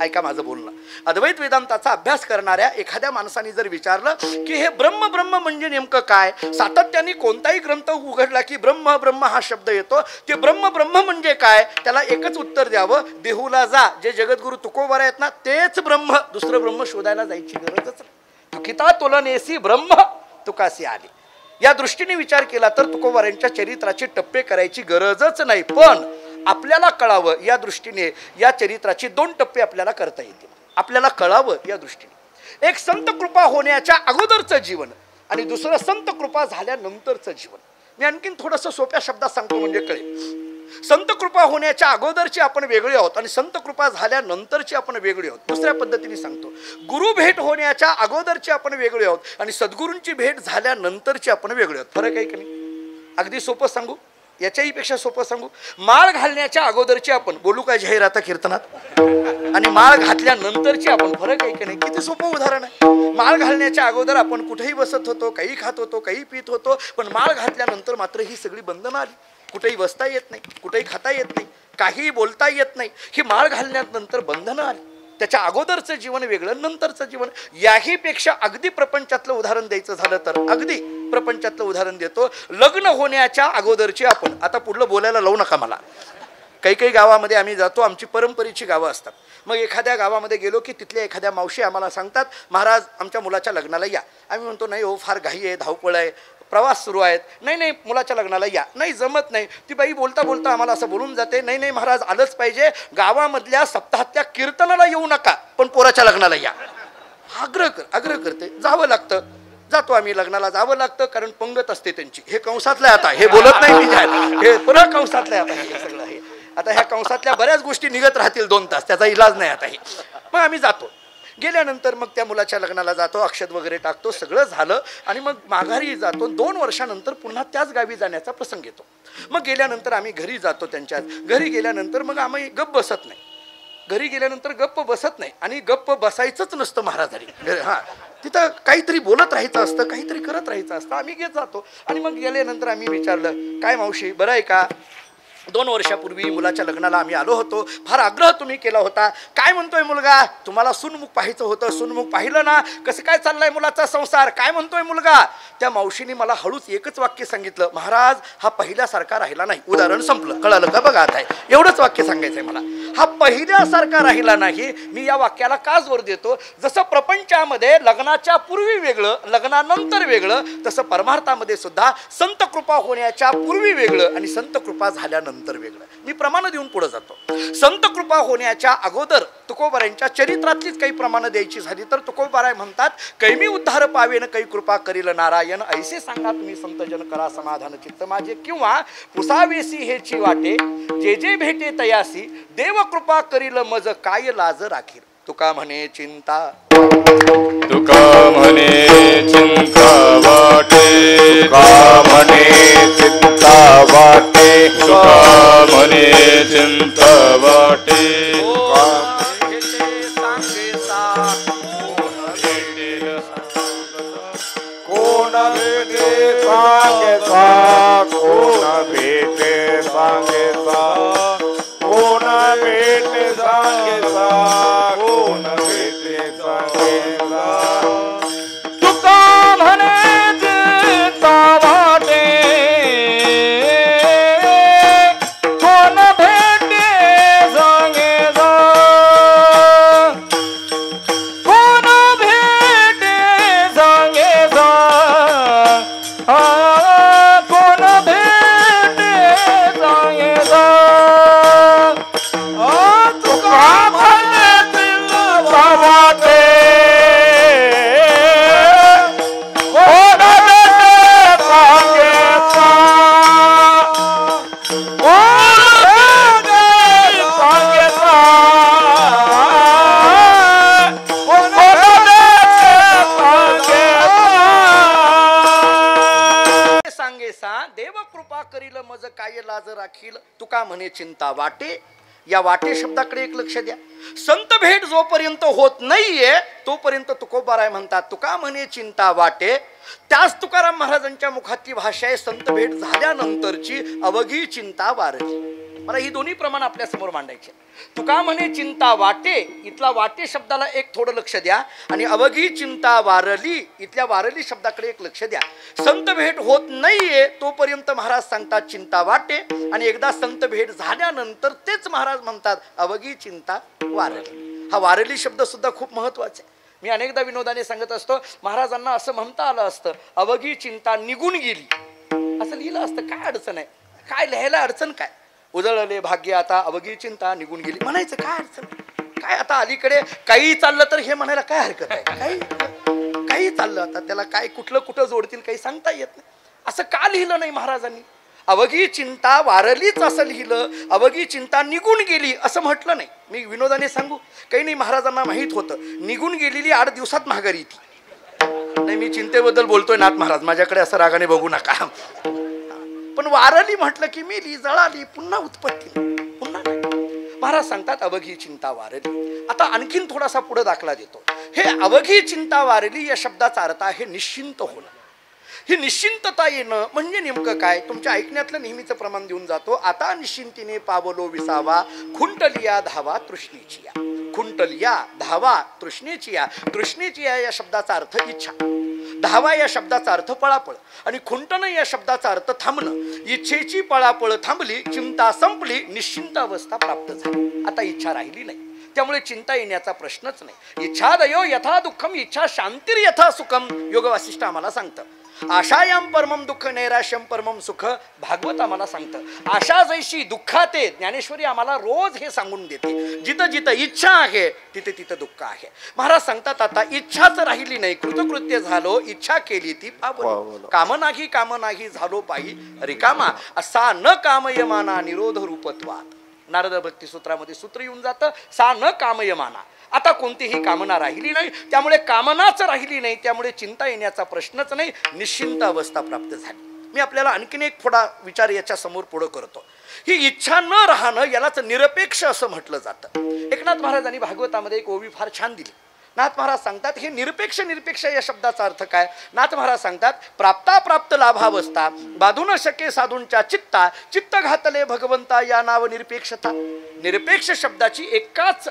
ऐका माझं बोलणं, अद्वैत वेदांताचा अभ्यास करणाऱ्या एखाद्या माणसाने जर विचारलं की हे ब्रह्म ब्रह्म म्हणजे नेमकं काय, सातत्याने कोणताही ग्रंथ उघडला की ब्रह्म ब्रह्म हा शब्द येतो, ते ब्रह्म ब्रह्म म्हणजे काय, त्याला एकच उत्तर द्यावं, देहूला जा, जे जगद्गुरु तुकोबार आहेत ना तेच ब्रह्म, दुसरं ब्रह्म शोधायला जायची गरजच नाही. तुकिता तुलनेसी ब्रह्म तुकासी आले. या दृष्टीने विचार केला तर तुकोबारायांच्या चरित्राचे टप्पे करायची गरजच नाही. पण आपल्याला कळावं या दृष्टीने या चरित्राचे 2 टप्पे आपल्याला करता येतील. आपल्याला कळावं या दृष्टीने एक संत कृपा होण्याच्या अगोदरचं जीवन आणि दुसरं संत कृपा झाल्यानंतरचं जीवन. मी आणखीन थोडंसं सोप्या शब्दात सांगतो म्हणजे कळेल. संत कृपा होण्याच्या अगोदरची आपण वेगळे आहोत आणि संत कृपा झाल्यानंतरची आपण वेगळे आहोत. दुसऱ्या पद्धतीने सांगतो, गुरु भेट होण्याच्या अगोदरची आपण वेगळे आहोत आणि सद्गुरूंची भेट झाल्यानंतरची आपण वेगळे आहोत. फरक आहे की नाही? अगदी सोपं सांगू, याच्याही पेक्षा सोपं सांगू. माळ घालण्याच्या अगोदरची आपण बोलू काय जाहिरात कीर्तनात, आणि माळ घातल्यानंतरची आपण, फरक आहे की नाही? किती सोपं उदाहरण आहे. माळ घालण्याच्या अगोदर आपण कुठेही बसत होतो, काही खात होतो, काही पित होतो, पण माळ घातल्यानंतर मात्र ही सगळी बंधनं आली. कुठेही बसता येत नाही, कुठेही खाता येत नाही, काहीही बोलता येत नाही. ही माळ घालण्यानंतर बंधनं आली. त्याच्या अगोदरचं जीवन वेगळं, नंतरचं जीवन. याही पेक्षा अगदी प्रपंचातलं उदाहरण द्यायचं झालं तर अगदी प्रपंचातलं उदाहरण देतो. लग्न होण्याच्या अगोदरची आपण, आता पुढलं बोलायला लावू नका मला. काही काही गावामध्ये आम्ही जातो, आमची परंपरेची गावं असतात. मग एखाद्या गावामध्ये गेलो की तिथल्या एखाद्या मावशी आम्हाला सांगतात, महाराज आमच्या मुलाच्या लग्नाला या. आम्ही म्हणतो नाही हो, फार घाई आहे, धावपळ आहे, प्रवास सुरू आहेत. नाही नाही, मुलाच्या लग्नाला या. नाही जमत नाही. ती बाई बोलता बोलता आम्हाला असं बोलून जाते, नाही नाही महाराज आलंच पाहिजे, गावामधल्या सप्ताहातल्या कीर्तनाला येऊ नका, पण पोराच्या लग्नाला या. आग्रह करते, जावं लागतं. जातो आम्ही, लग्नाला जावं लागतं, कारण पंगत असते त्यांची. हे कंसातलं आता, हे बोलत नाही मी, हे पुन्हा कंसातलं आता, हे सगळं आहे. आता ह्या कंसातल्या बऱ्याच गोष्टी निघत राहतील 2 तास, त्याचा इलाज नाही आता. हे मग आम्ही जातो. गेल्यानंतर मग त्या मुलाच्या लग्नाला जातो, अक्षत वगैरे टाकतो, सगळं झालं आणि मग माघारी जातो. 2 वर्षानंतर पुन्हा त्याच गावी जाण्याचा प्रसंग येतो. मग गेल्यानंतर आम्ही घरी जातो. त्यांच्यात घरी गेल्यानंतर मग आम्ही गप्प बसत नाही. घरी गेल्यानंतर गप्प बसत नाही आणि गप्प बसायचंच नसतं महाराजांनी. हां, तिथं काहीतरी बोलत राहायचं असतं, काहीतरी करत राहायचं असतं. आम्ही घेत जातो आणि मग गेल्यानंतर आम्ही विचारलं, काय मावशी बरं आहे का? 2 वर्षापूर्वी मुलाच्या लग्नाला आम्ही आलो होतो, फार आग्रह तुम्ही केला होता, काय म्हणतोय मुलगा? तुम्हाला सुनमुख पाहायचं होतं, सुनमुख पाहिलं ना? कसं काय चाललाय मुलाचा संसार? काय म्हणतोय मुलगा? त्या मावशीने मला हळूच एकच वाक्य सांगितलं, महाराज हा पहिल्यासारखा राहिला नाही. उदाहरण संपलं. कळालं का? बघा आता एवढंच वाक्य सांगायचंय मला. हा पहिल्यासारखा राहिला नाही. मी या वाक्याला का जोर देतो? जसं प्रपंचामध्ये लग्नाच्या पूर्वी वेगळं, लग्नानंतर वेगळं, तसं परमार्थामध्ये सुद्धा संत कृपा होण्याच्या पूर्वी वेगळं आणि संत कृपा झाल्यानंतर नंतर वेगळं. मी प्रमाण देऊन पुढे जातो. संत कृपा होण्याच्या अगोदर तुकोबारायांच्या चरित्रातलीच काही प्रमाणं द्यायची झाली तर तुकोबाराय म्हणतात, कैमी उद्धार पावेन कै कृपा करील नारायण, ऐसे सांगा तुम्ही संतजन करा समाधान चित्त माझे, किंवा पुसावेसी हेची वाटे जे जे भेटे तयासी, देव कृपा करील मज काय लाज राखील. तुका म्हणे चिंता, तुका म्हणे चिंता वाटे, तुका म्हणे चिंता वाटे, तुका म्हणे चिंता वाटे. कोण भेटे सांगे सा, कोण भेटे सांगे सा, कोण भेटे सांगे सा, कोण भेटे सांगे सा. तुका म्हणे चिंता वाटे, कोण भेटे सांगे सा, कोण भेटे सांगे सा, कोण भेटे सांगे सा. तुका म्हणे चिंता वाटे, कोण भेटे सांगे सा, कोण भेटे सांगे सा, कोण भेटे सांगे सा. सांगे सा, देव कृपा करील मज काय लाज राखील. तुका म्हणे चिंता वाटे. या वाटे शब्दाकडे एक लक्ष द्या. संत भेट जोपर्यंत होत नाहीये तोपर्यंत तुकोबाराय म्हणतात तुका म्हणे चिंता वाटे. त्याच तुकाराम महाराजांच्या मुखातली भाषा आहे संत भेट झाल्यानंतरची अवघी चिंता वारली. मला ही दोन्ही प्रमाण आपल्या समोर मांडायचे. तुका म्हणे चिंता वाटे, इथला वाटे शब्दाला एक थोडं लक्ष द्या, आणि अवघी चिंता वारली, इथल्या वारली शब्दाकडे एक लक्ष द्या. संत भेट होत नाहीये तोपर्यंत महाराज सांगतात चिंता वाटे, आणि एकदा संत भेट झाल्यानंतर तेच महाराज म्हणतात अवघी चिंता वारली. हा वारली शब्द सुद्धा खूप महत्वाचा आहे. मी अनेकदा विनोदाने सांगत असतो, महाराजांना असं म्हणता आलं असतं अवघी चिंता निघून गेली, असं लिहिलं असतं. काय अडचण आहे, काय लिहायला अडचण काय. उजळले भाग्य आता अवघी चिंता निघून गेली म्हणायचं काय अडचण. काय आता अलीकडे काही चाललं तर हे म्हणायला काय हरकत आहे. काही चाललं आता त्याला काय कुठं जोडतील काही सांगता येत नाही. असं का लिहिलं नाही महाराजांनी. अवघी चिंता वारलीच असं लिहिलं, अवघी चिंता निघून गेली असं म्हटलं नाही. मी विनोदाने सांगू, काही नाही, महाराजांना माहीत होतं निघून गेलेली 8 दिवसात माघारी ती. नाही, मी चिंतेबद्दल बोलतोय नाथ महाराज, माझ्याकडे असं रागाने बघू नका. पण वारली म्हटलं की मेली, जळाली, पुन्हा उत्पत्ती पुन्हा नाही. महाराज सांगतात अवघी चिंता वारली. आता आणखीन थोडासा पुढे दाखला देतो. हे अवघी चिंता वारली या शब्दाचा अर्थ आहे निश्चिंत होणं. ही निश्चिंतता येणं म्हणजे नेमकं काय. तुमच्या ऐकण्यातलं नेहमीचं प्रमाण देऊन जातो. आता निश्चिंतीने पावलो विसावा, खुंटलिया धावा तृष्णेची या. खुंटलिया धावा तृष्णेची या. तृष्णेची या शब्दाचा अर्थ इच्छा, धावा या शब्दाचा अर्थ पळापळ, आणि खुंटणं या शब्दाचा अर्थ थांबणं. इच्छेची पळापळ थांबली, चिंता संपली, निश्चिंत अवस्था प्राप्त झाली. आता इच्छा राहिली नाही, त्यामुळे चिंता येण्याचा प्रश्नच नाही. इच्छादयो यथा दुःखम, इच्छा शांतिर यथा सुखम. योग वासिष्ठ आम्हाला सांगतं. आशायाम परमम दुःख नैराश्यम परमम सुख. भागवत आम्हाला सांगतं आशा जैशी दुःखाते. ज्ञानेश्वरी आम्हाला रोज हे सांगून देते, जिथं जिथं इच्छा आहे तिथे तिथं दुःख आहे. महाराज सांगतात आता इच्छाच राहिली नाही, कृतकृत्य झालो, इच्छा केली ती पावलो. काम नाही झालो पायी रिकामा, असा न कामयमाना निरोध रूपत्वात. नारद भक्ती सूत्रामध्ये सूत्र येऊन जातं सा न कामयमाना. आता कोणतीही कामना राहिली नाही, त्यामुळे कामनाच राहिली नाही, त्यामुळे चिंता येण्याचा प्रश्नच नाही, निश्चिंत अवस्था प्राप्त झाली. मी आपल्याला आणखीन एक थोडा विचार याच्या समोर पुढे करतो. ही इच्छा न राहणं यालाच निरपेक्ष असं म्हटलं जातं. एकनाथ महाराजांनी भागवतामध्ये एक ओवी फार छान दिली. नाथ महाराज सांगतात हे निरपेक्ष या शब्दाचा अर्थ काय. नाथ महाराज सांगतात प्राप्त लाभावस्था बाधून शके साधूंच्या चित्ता, चित्त घातले भगवंता या नाव निरपेक्षता. निरपेक्ष शब्दाची एकाच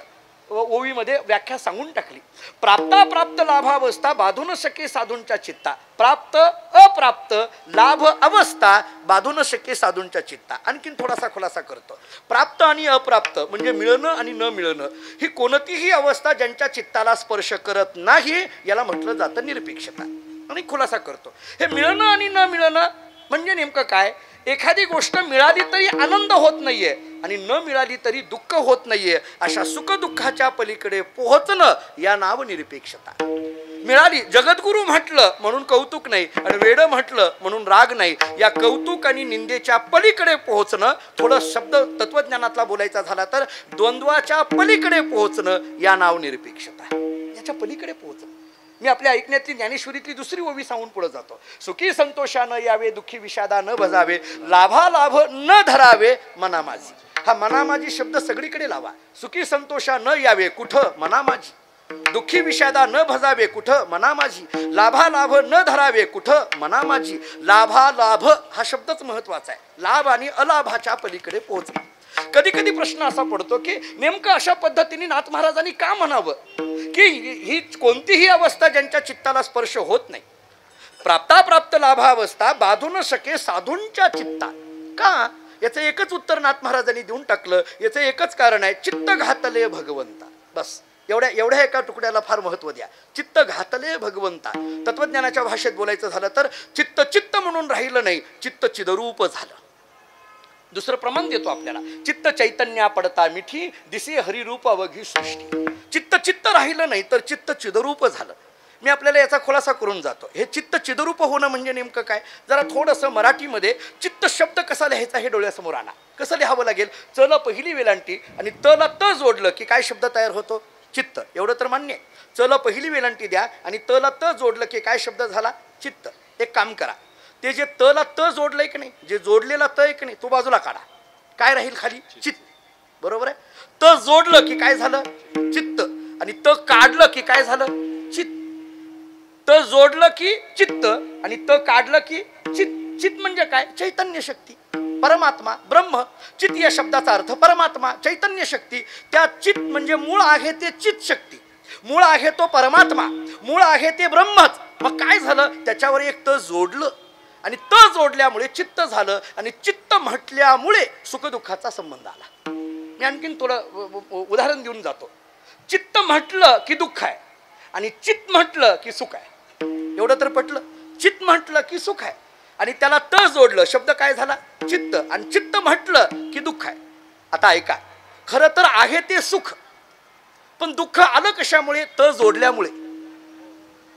ओवीमध्ये व्याख्या सांगून टाकली. प्राप्त लाभावस्था बाधून शके साधूंच्या चित्ता. प्राप्त अप्राप्त लाभ अवस्था बाधून शके साधूंच्या चित्ता. आणखीन थोडासा खुलासा करतो. प्राप्त आणि अप्राप्त म्हणजे मिळणं आणि न मिळणं, ही कोणतीही अवस्था ज्यांच्या चित्ताला स्पर्श करत नाही याला म्हटलं जातं निरपेक्षता. आणि खुलासा करतो हे मिळणं आणि न मिळणं म्हणजे नेमकं काय एखादी गोष्ट मिळाली तरी आनंद होत नाहीये आणि न मिळाली तरी दुःख होत नाहीये, अशा सुख दुःखाच्या पलीकडे पोहोचणं या नाव निरपेक्षता. मिळाली, जगद्गुरु म्हटलं म्हणून कौतुक नाही आणि वेड म्हटलं म्हणून राग नाही. या कौतुक आणि निंदेच्या पलीकडे पोहोचणं, थोडं शब्द तत्वज्ञानातला बोलायचा झाला तर द्वंद्वाच्या पलीकडे पोहोचणं या नाव निरपेक्षता. याच्या पलीकडे पोहोचणं. मी आपल्या ऐकण्यातली ज्ञानेश्वरीतली दुसरी ओवी सांगून पुढे जातो. सुखी संतोषानं यावे, दुःखी विषादा न भजावे, लाभालाभ न धरावे मना माझी. हा मना माझी शब्द सगळीकडे लावा. सुखी संतोषा न यावे, कुठं? मना माझी. दुःखी विषादा न भजावे, कुठं? मना माझी. लाभालाभ न धरावे, कुठं? मना माझी. लाभालाभ हा शब्दच महत्वाचा आहे. लाभ आणि अलाभाच्या पलीकडे पोहोचणं. कधी कधी प्रश्न असा पडतो की नेमकं अशा पद्धतीने नाथ महाराजांनी का म्हणावं की ही कोणतीही अवस्था ज्यांच्या चित्ताला स्पर्श होत नाही, प्राप्ताप्राप्त लाभावस्था बाधू न शके साधूंच्या चित्ता. का? याचं एकच उत्तर नाथ महाराजांनी देऊन टाकलं. याचं एकच कारण आहे, चित्त घातले भगवंता. बस एवढ्या एका तुकड्याला फार महत्व द्या. चित्त घातले भगवंता. तत्वज्ञानाच्या भाषेत बोलायचं झालं तर चित्त चित्त म्हणून राहिलं नाही, चित्त चिदरूप झालं. दुसरं प्रमाण देतो आपल्याला, चित्त चैतन्या पडता मिठी दिसे हरिरूप अवघी सृष्टी. चित्त चित्त राहिलं नाही तर चित्त चिदरूप झालं. मी आपल्याला याचा खुलासा करून जातो. हे चित्त चिदरूप होणं म्हणजे नेमकं काय? जरा थोडंसं मराठीमध्ये चित्त शब्द कसा लिहायचा हे डोळ्यासमोर आणा. कसं लिहावं लागेल? चल पहिली वेलांटी आणि तला त जोडलं की काय शब्द तयार होतो? चित्त. एवढं तर मान्य आहे. चल पहिली वेलांटी द्या आणि तला त जोडलं की काय शब्द झाला? चित्त. एक काम करा, ते जे तला त जोडलंय की नाही, जे जोडलेला त आहे की नाही, तो बाजूला काढा. काय राहील खाली? चित्त. बरोबर आहे. त जोडलं की काय झालं? चित्त. आणि त काढलं की काय झालं? चित्त. त जोडलं की चित्त आणि त काढलं की चित्त. चित्त म्हणजे काय? चैतन्य शक्ती, परमात्मा, ब्रह्म. चित्त या शब्दाचा अर्थ परमात्मा, चैतन्य शक्ती. त्या चित्त म्हणजे मूळ आहे ते चित्त शक्ती, मूळ आहे तो परमात्मा, मूळ आहे ते ब्रह्मच. मग काय झालं? त्याच्यावर एक त जोडलं आणि त जोडल्यामुळे चित्त झालं आणि चित्त म्हटल्यामुळे सुखदुःखाचा संबंध आला. मी आणखीन थोडं उदाहरण देऊन जातो. चित्त म्हटलं की दुःख आहे आणि चित्त म्हटलं की सुख आहे. एवढं तर पटलं. चित्त म्हटलं की सुख आहे आणि त्याला त जोडलं, शब्द काय झाला? चित्त. आणि चित्त म्हटलं की दुःख आहे. आता ऐका, खरं तर आहे ते सुख, पण दुःख आलं कशामुळे? त जोडल्यामुळे.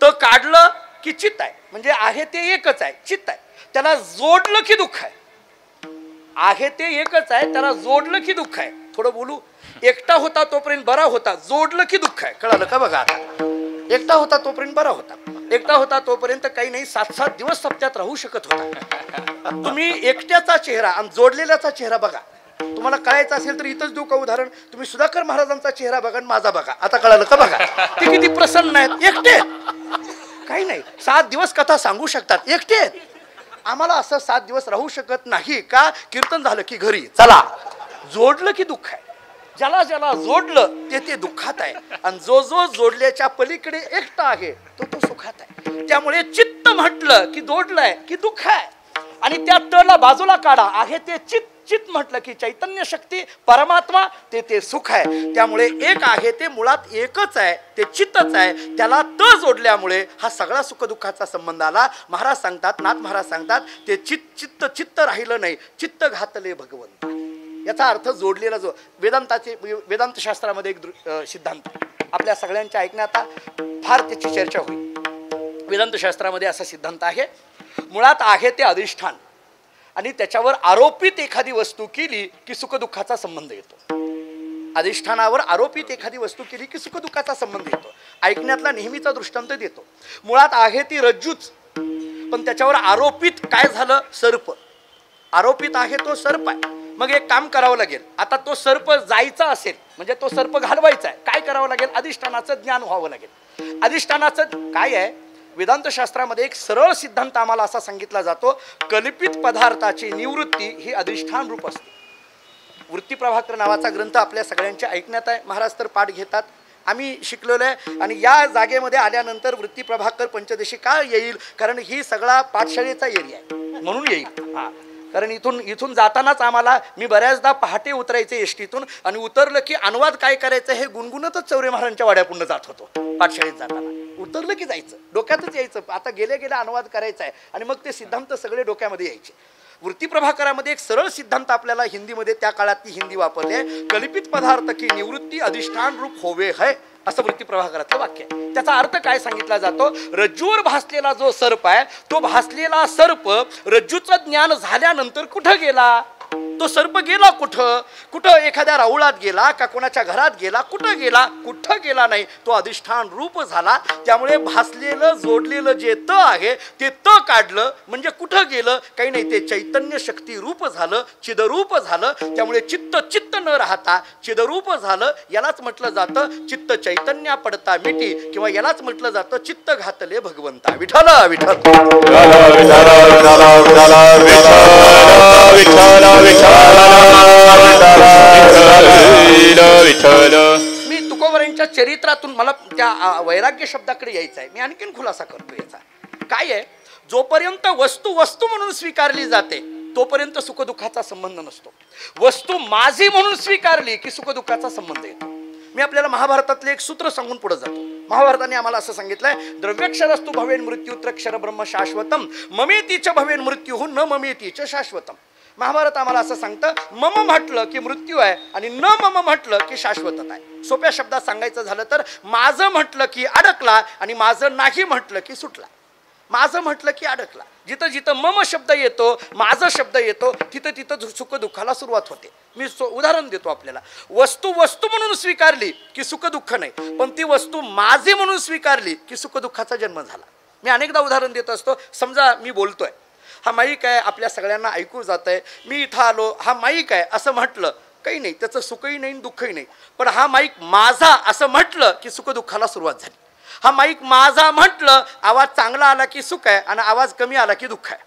त काढलं की चित्त आहे, म्हणजे आहे ते एकच आहे, चित्त आहे. त्याला जोडलं की दुःख आहे. आहे ते एकच आहे, त्याला जोडलं की दुःख आहे. थोडं बोलू. एकटा होता तोपर्यंत बरा होता, जोडलं की दुःख आहे. कळालं का? बघा आता, एकटा होता तोपर्यंत बरा होता, एकटा होता तोपर्यंत काही नाही 7-7 दिवस सप्त्यात राहू शकत होता. तुम्ही एकट्याचा चेहरा आणि जोडलेल्याचा चेहरा बघा. तुम्हाला कळायचं असेल तर इथंच देऊ का उदाहरण? तुम्ही सुधाकर महाराजांचा चेहरा बघा आणि माझा बघा. आता कळालं का? बघा ते किती प्रसन्न आहेत. एकटे काही नाही, 7 दिवस कथा सांगू शकतात, एकटे आहेत. आम्हाला असं 7 दिवस राहू शकत नाही का? कीर्तन झालं की घरी चला. जोडलं की दुःख आहे. ज्याला ज्याला जोडलं ते ते दुःखात आहे आणि जो जो जोडल्याच्या पलीकडे एकटा आहे तो तो सुखात आहे. त्यामुळे चित्त म्हटलं की जोडलंय की दुःख आहे आणि त्या तला बाजूला काढा. आहे ते चित्त. चित्त म्हटलं की चैतन्य शक्ती, परमात्मा, ते ते सुख आहे. त्यामुळे एक आहे ते मुळात एकच आहे, ते चित्तच आहे. त्याला त जोडल्यामुळे हा सगळा सुखदुःखाचा संबंध आला. महाराज सांगतात, नाथ महाराज सांगतात, ते चित्त चित्त चित्त राहिलं नाही, चित्त घातले भगवंता. याचा अर्थ जोडलेला जो वेदांत शास्त्रामध्ये एक सिद्धांत आपल्या सगळ्यांच्या ऐकण्यात फार त्याची चर्चा होईल. वेदांत शास्त्रामध्ये असा सिद्धांत आहे, मुळात आहे ते अधिष्ठान आणि त्याच्यावर आरोपित एखादी वस्तू केली की सुखदुःखाचा संबंध येतो. अधिष्ठानावर आरोपित एखादी वस्तू केली की सुखदुःखाचा संबंध येतो. ऐकण्यातला नेहमीचा दृष्टांत देतो. मुळात आहे ती रज्जूच, पण त्याच्यावर आरोपित काय झालं? सर्प. आरोपित आहे तो सर्प आहे. मग एक काम करावं लागेल. आता तो सर्प जायचा असेल म्हणजे तो सर्प घालवायचा आहे, काय करावं लागेल? अधिष्ठानाचं ज्ञान व्हावं लागेल. अधिष्ठानाचं काय आहे? वेदांत शास्त्रामध्ये एक सरळ सिद्धांत आम्हाला असा सांगितला जातो, कल्पित पदार्थाची निवृत्ती ही अधिष्ठान रूप असते. वृत्ती प्रभाकर नावाचा ग्रंथ आपल्या सगळ्यांच्या ऐकण्यात आहे. महाराज तर पाठ घेतात, आम्ही शिकलेलो आहे. आणि या जागेमध्ये आल्यानंतर वृत्ती प्रभाकर पंचदशी का येईल? कारण ही सगळा पाठशाळेचा एरिया आहे म्हणून येईल. हा, कारण इथून जातानाच आम्हाला, मी बऱ्याचदा पहाटे उतरायचे एसटीतून आणि उतरलं की अनुवाद काय करायचं हे गुणगुणतच चौरे महाराजांच्या वाड्यापुढं जात होतो. पाठशाळेत जाताना उतरलं की जायचं, डोक्यातच यायचं, आता गेल्या गेल्या अनुवाद करायचा आहे आणि मग ते सिद्धांत सगळे डोक्यामध्ये यायचे. वृत्ती प्रभाकरामध्ये एक सरळ सिद्धांत आपल्याला हिंदीमध्ये त्या काळातली हिंदी वापरली आहे, कल्पित पदार्थ की निवृत्ती अधिष्ठान रूप होवे है, असं वृत्ती प्रभाकरातलं वाक्य आहे. त्याचा अर्थ काय सांगितला जातो, रज्जूवर भासलेला जो सर्प आहे तो भासलेला सर्प रज्जूचं ज्ञान झाल्यानंतर कुठं गेला, तो सर्प गेला कुठं, कुठं एखाद्या राऊळात गेला का कोणाच्या घरात गेला, कुठं गेला, कुठं गेला नाही, तो अधिष्ठान रूप झाला. त्यामुळे भासलेलं जोडलेलं जे त आहे ते त काढलं म्हणजे कुठं गेलं, काही नाही, ते चैतन्य शक्ती रूप झालं, चिदरूप झालं. त्यामुळे चित्त चित्त न राहता चिदरूप झालं. यालाच म्हटलं जातं चित्त चैतन्य पडता मिटी, किंवा यालाच म्हटलं जातं चित्त घातले भगवंता. विठ्ठल विठ्ठल मी तुकोबरांच्या चरित्रातून मला त्या वैराग्य शब्दाकडे यायचं आहे. मी आणखीन खुलासा करतो याचा. काय आहे, जोपर्यंत वस्तू वस्तू म्हणून स्वीकारली जाते तोपर्यंत सुखदुःखाचा संबंध नसतो. वस्तू माझी म्हणून स्वीकारली की सुखदुःखाचा संबंध येतो. मी आपल्याला महाभारतातले एक सूत्र सांगून पुढे जातो. महाभारताने आम्हाला असं सांगितलंय, द्रव्यक्षरस्तु भवेन मृत्यूत्रक्षर ब्रह्म शाश्वतम ममेतीच भवेन मृत्यू न ममेतीच शाश्वतम. महाभारत आम्हाला असं सांगतं, मम म्हटलं की मृत्यू आहे आणि न मम म्हटलं की शाश्वतता आहे. सोप्या शब्दात सांगायचं झालं तर माझं म्हटलं की अडकला आणि माझं नाही म्हटलं की सुटला. माझं म्हटलं की अडकला. जिथं जिथं मम शब्द येतो, माझं शब्द येतो, तिथं तिथं सुख दुःखाला सुरुवात होते. मी उदाहरण देतो आपल्याला. वस्तू वस्तू म्हणून स्वीकारली की सुख दुःख नाही, पण ती वस्तू माझी म्हणून स्वीकारली की सुख दुःखाचा जन्म झाला. मी अनेकदा उदाहरण देत असतो. समजा मी बोलतोय, हा माईक आहे, आपल्या सगळ्यांना ऐकू जात आहे, मी इथं आलो, हा माईक आहे असं म्हटलं, काही नाही, त्याचं सुखही नाही दुःखही नाही. पण हा माईक माझा असं म्हटलं की सुख दुःखाला सुरुवात झाली. हा माईक माझा म्हटलं, आवाज चांगला आला की सुख आहे आणि आवाज कमी आला की दुःख आहे.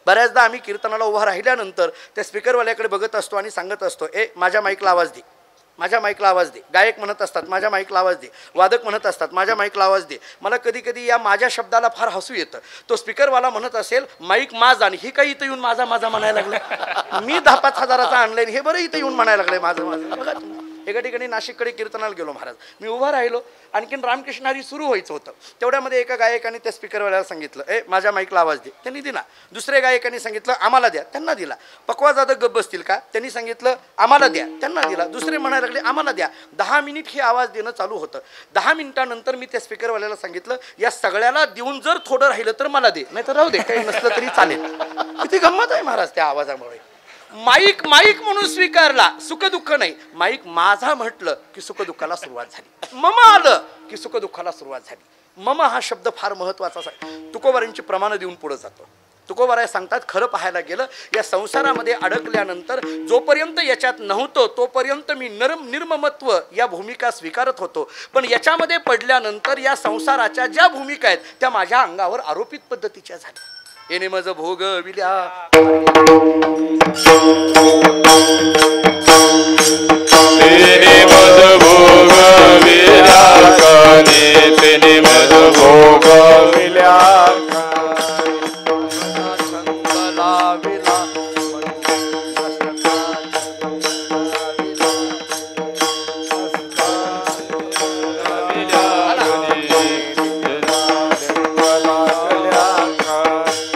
बऱ्याचदा आम्ही कीर्तनाला उभा राहिल्यानंतर त्या स्पीकरवाल्याकडे बघत असतो आणि सांगत असतो, माझ्या माईकला आवाज दे, माझ्या माईकला आवाज दे. गायक म्हणत असतात माझ्या माईकला आवाज दे, वादक म्हणत असतात माझ्या माईकला आवाज दे. मला कधी कधी या माझ्या शब्दाला फार हसू येतं. तो स्पीकरवाला म्हणत असेल माईक माझा आणि ही काही इथं येऊन माझा माझा म्हणायला लागलाय. मी 10-5 हजाराचा आणलाय, हे बरं इथं येऊन म्हणायला लागलंय माझं माझं. बघा एका ठिकाणी नाशिककडे कीर्तनाला गेलो महाराज, मी उभा राहिलो, आणखीन रामकृष्ण हरी सुरू व्हायचं होतं. तेवढ्यामध्ये एका गायकाने त्या स्पीकरवाल्याला सांगितलं, माझ्या माईकला आवाज दे. त्यांनी दिला. दुसऱ्या गायकाने सांगितलं आम्हाला द्या, त्यांना दिला. पकवा जादा गप्प बसतील का, त्यांनी सांगितलं आम्हाला द्या, त्यांना दिला. दुसरे म्हणायला लागले आम्हाला द्या. 10 मिनिट हे आवाज देणं चालू होतं. 10 मिनिटानंतर मी त्या स्पीकरवाल्याला सांगितलं, या सगळ्याला देऊन जर थोडं राहिलं तर मला दे, नाही तर राहू दे, काही नसलं तरी चालेल. किती गंमत आहे महाराज त्या आवाजामुळे. माईक माईक म्हणून स्वीकारला, सुख दुःख नाही. माईक माझा म्हटलं की सुख दुःखाला सुरुवात झाली. मम आलं की सुख दुःखाला सुरुवात झाली. मम हा शब्द फार महत्वाचा आहे. तुकोबारांची प्रमाण देऊन पुढे जातो. तुकोबाराय सांगतात, खरं पाहायला गेलं या संसारामध्ये अडकल्यानंतर जोपर्यंत याच्यात नव्हतो तोपर्यंत मी निर्ममत्व या भूमिका स्वीकारत होतो. पण याच्यामध्ये पडल्यानंतर या संसाराच्या ज्या भूमिका आहेत त्या माझ्या अंगावर आरोपित पद्धतीच्या झाल्या. येणे मज भोग विल्या तेने मज भोग विल्या काने, तेने मज भोग विल्या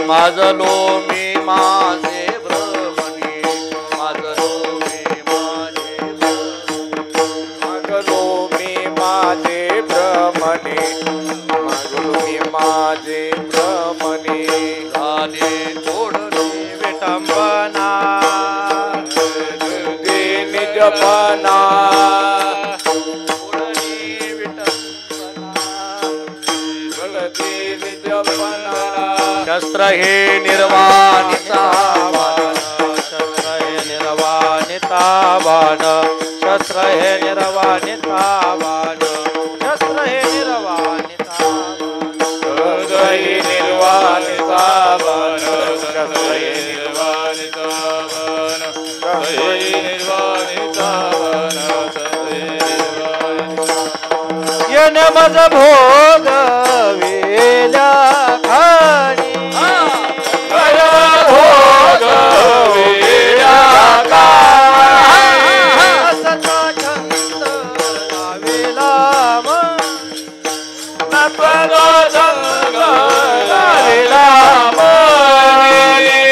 माझलो मी माझे भ्रमणे, माझलो मी माझे मागलो मी माझे भ्रमणे, मागलो मी माझे भ्रमणे. झाले थोडे विटंबना, दे निजपणा, थोडे विटंबना, दे निजपणा. शस्त्र हे निर्वाणिता बाण, शस्त्र हे निर्वाणिता बाण, शस्त्र हे निर्वाणिता बाण, शस्त्र हे निर्वाणिता बाण, शस्त्र हे निर्वाणिता बाण, शस्त्र हे निर्वाणिता बाण, शस्त्र हे निर्वाणिता बाण. येन मज भोग वेल्या खाणी, भोग वेल्या खाणी, सता छंद लावेला मन, नत्वनो संग लावेला मनी.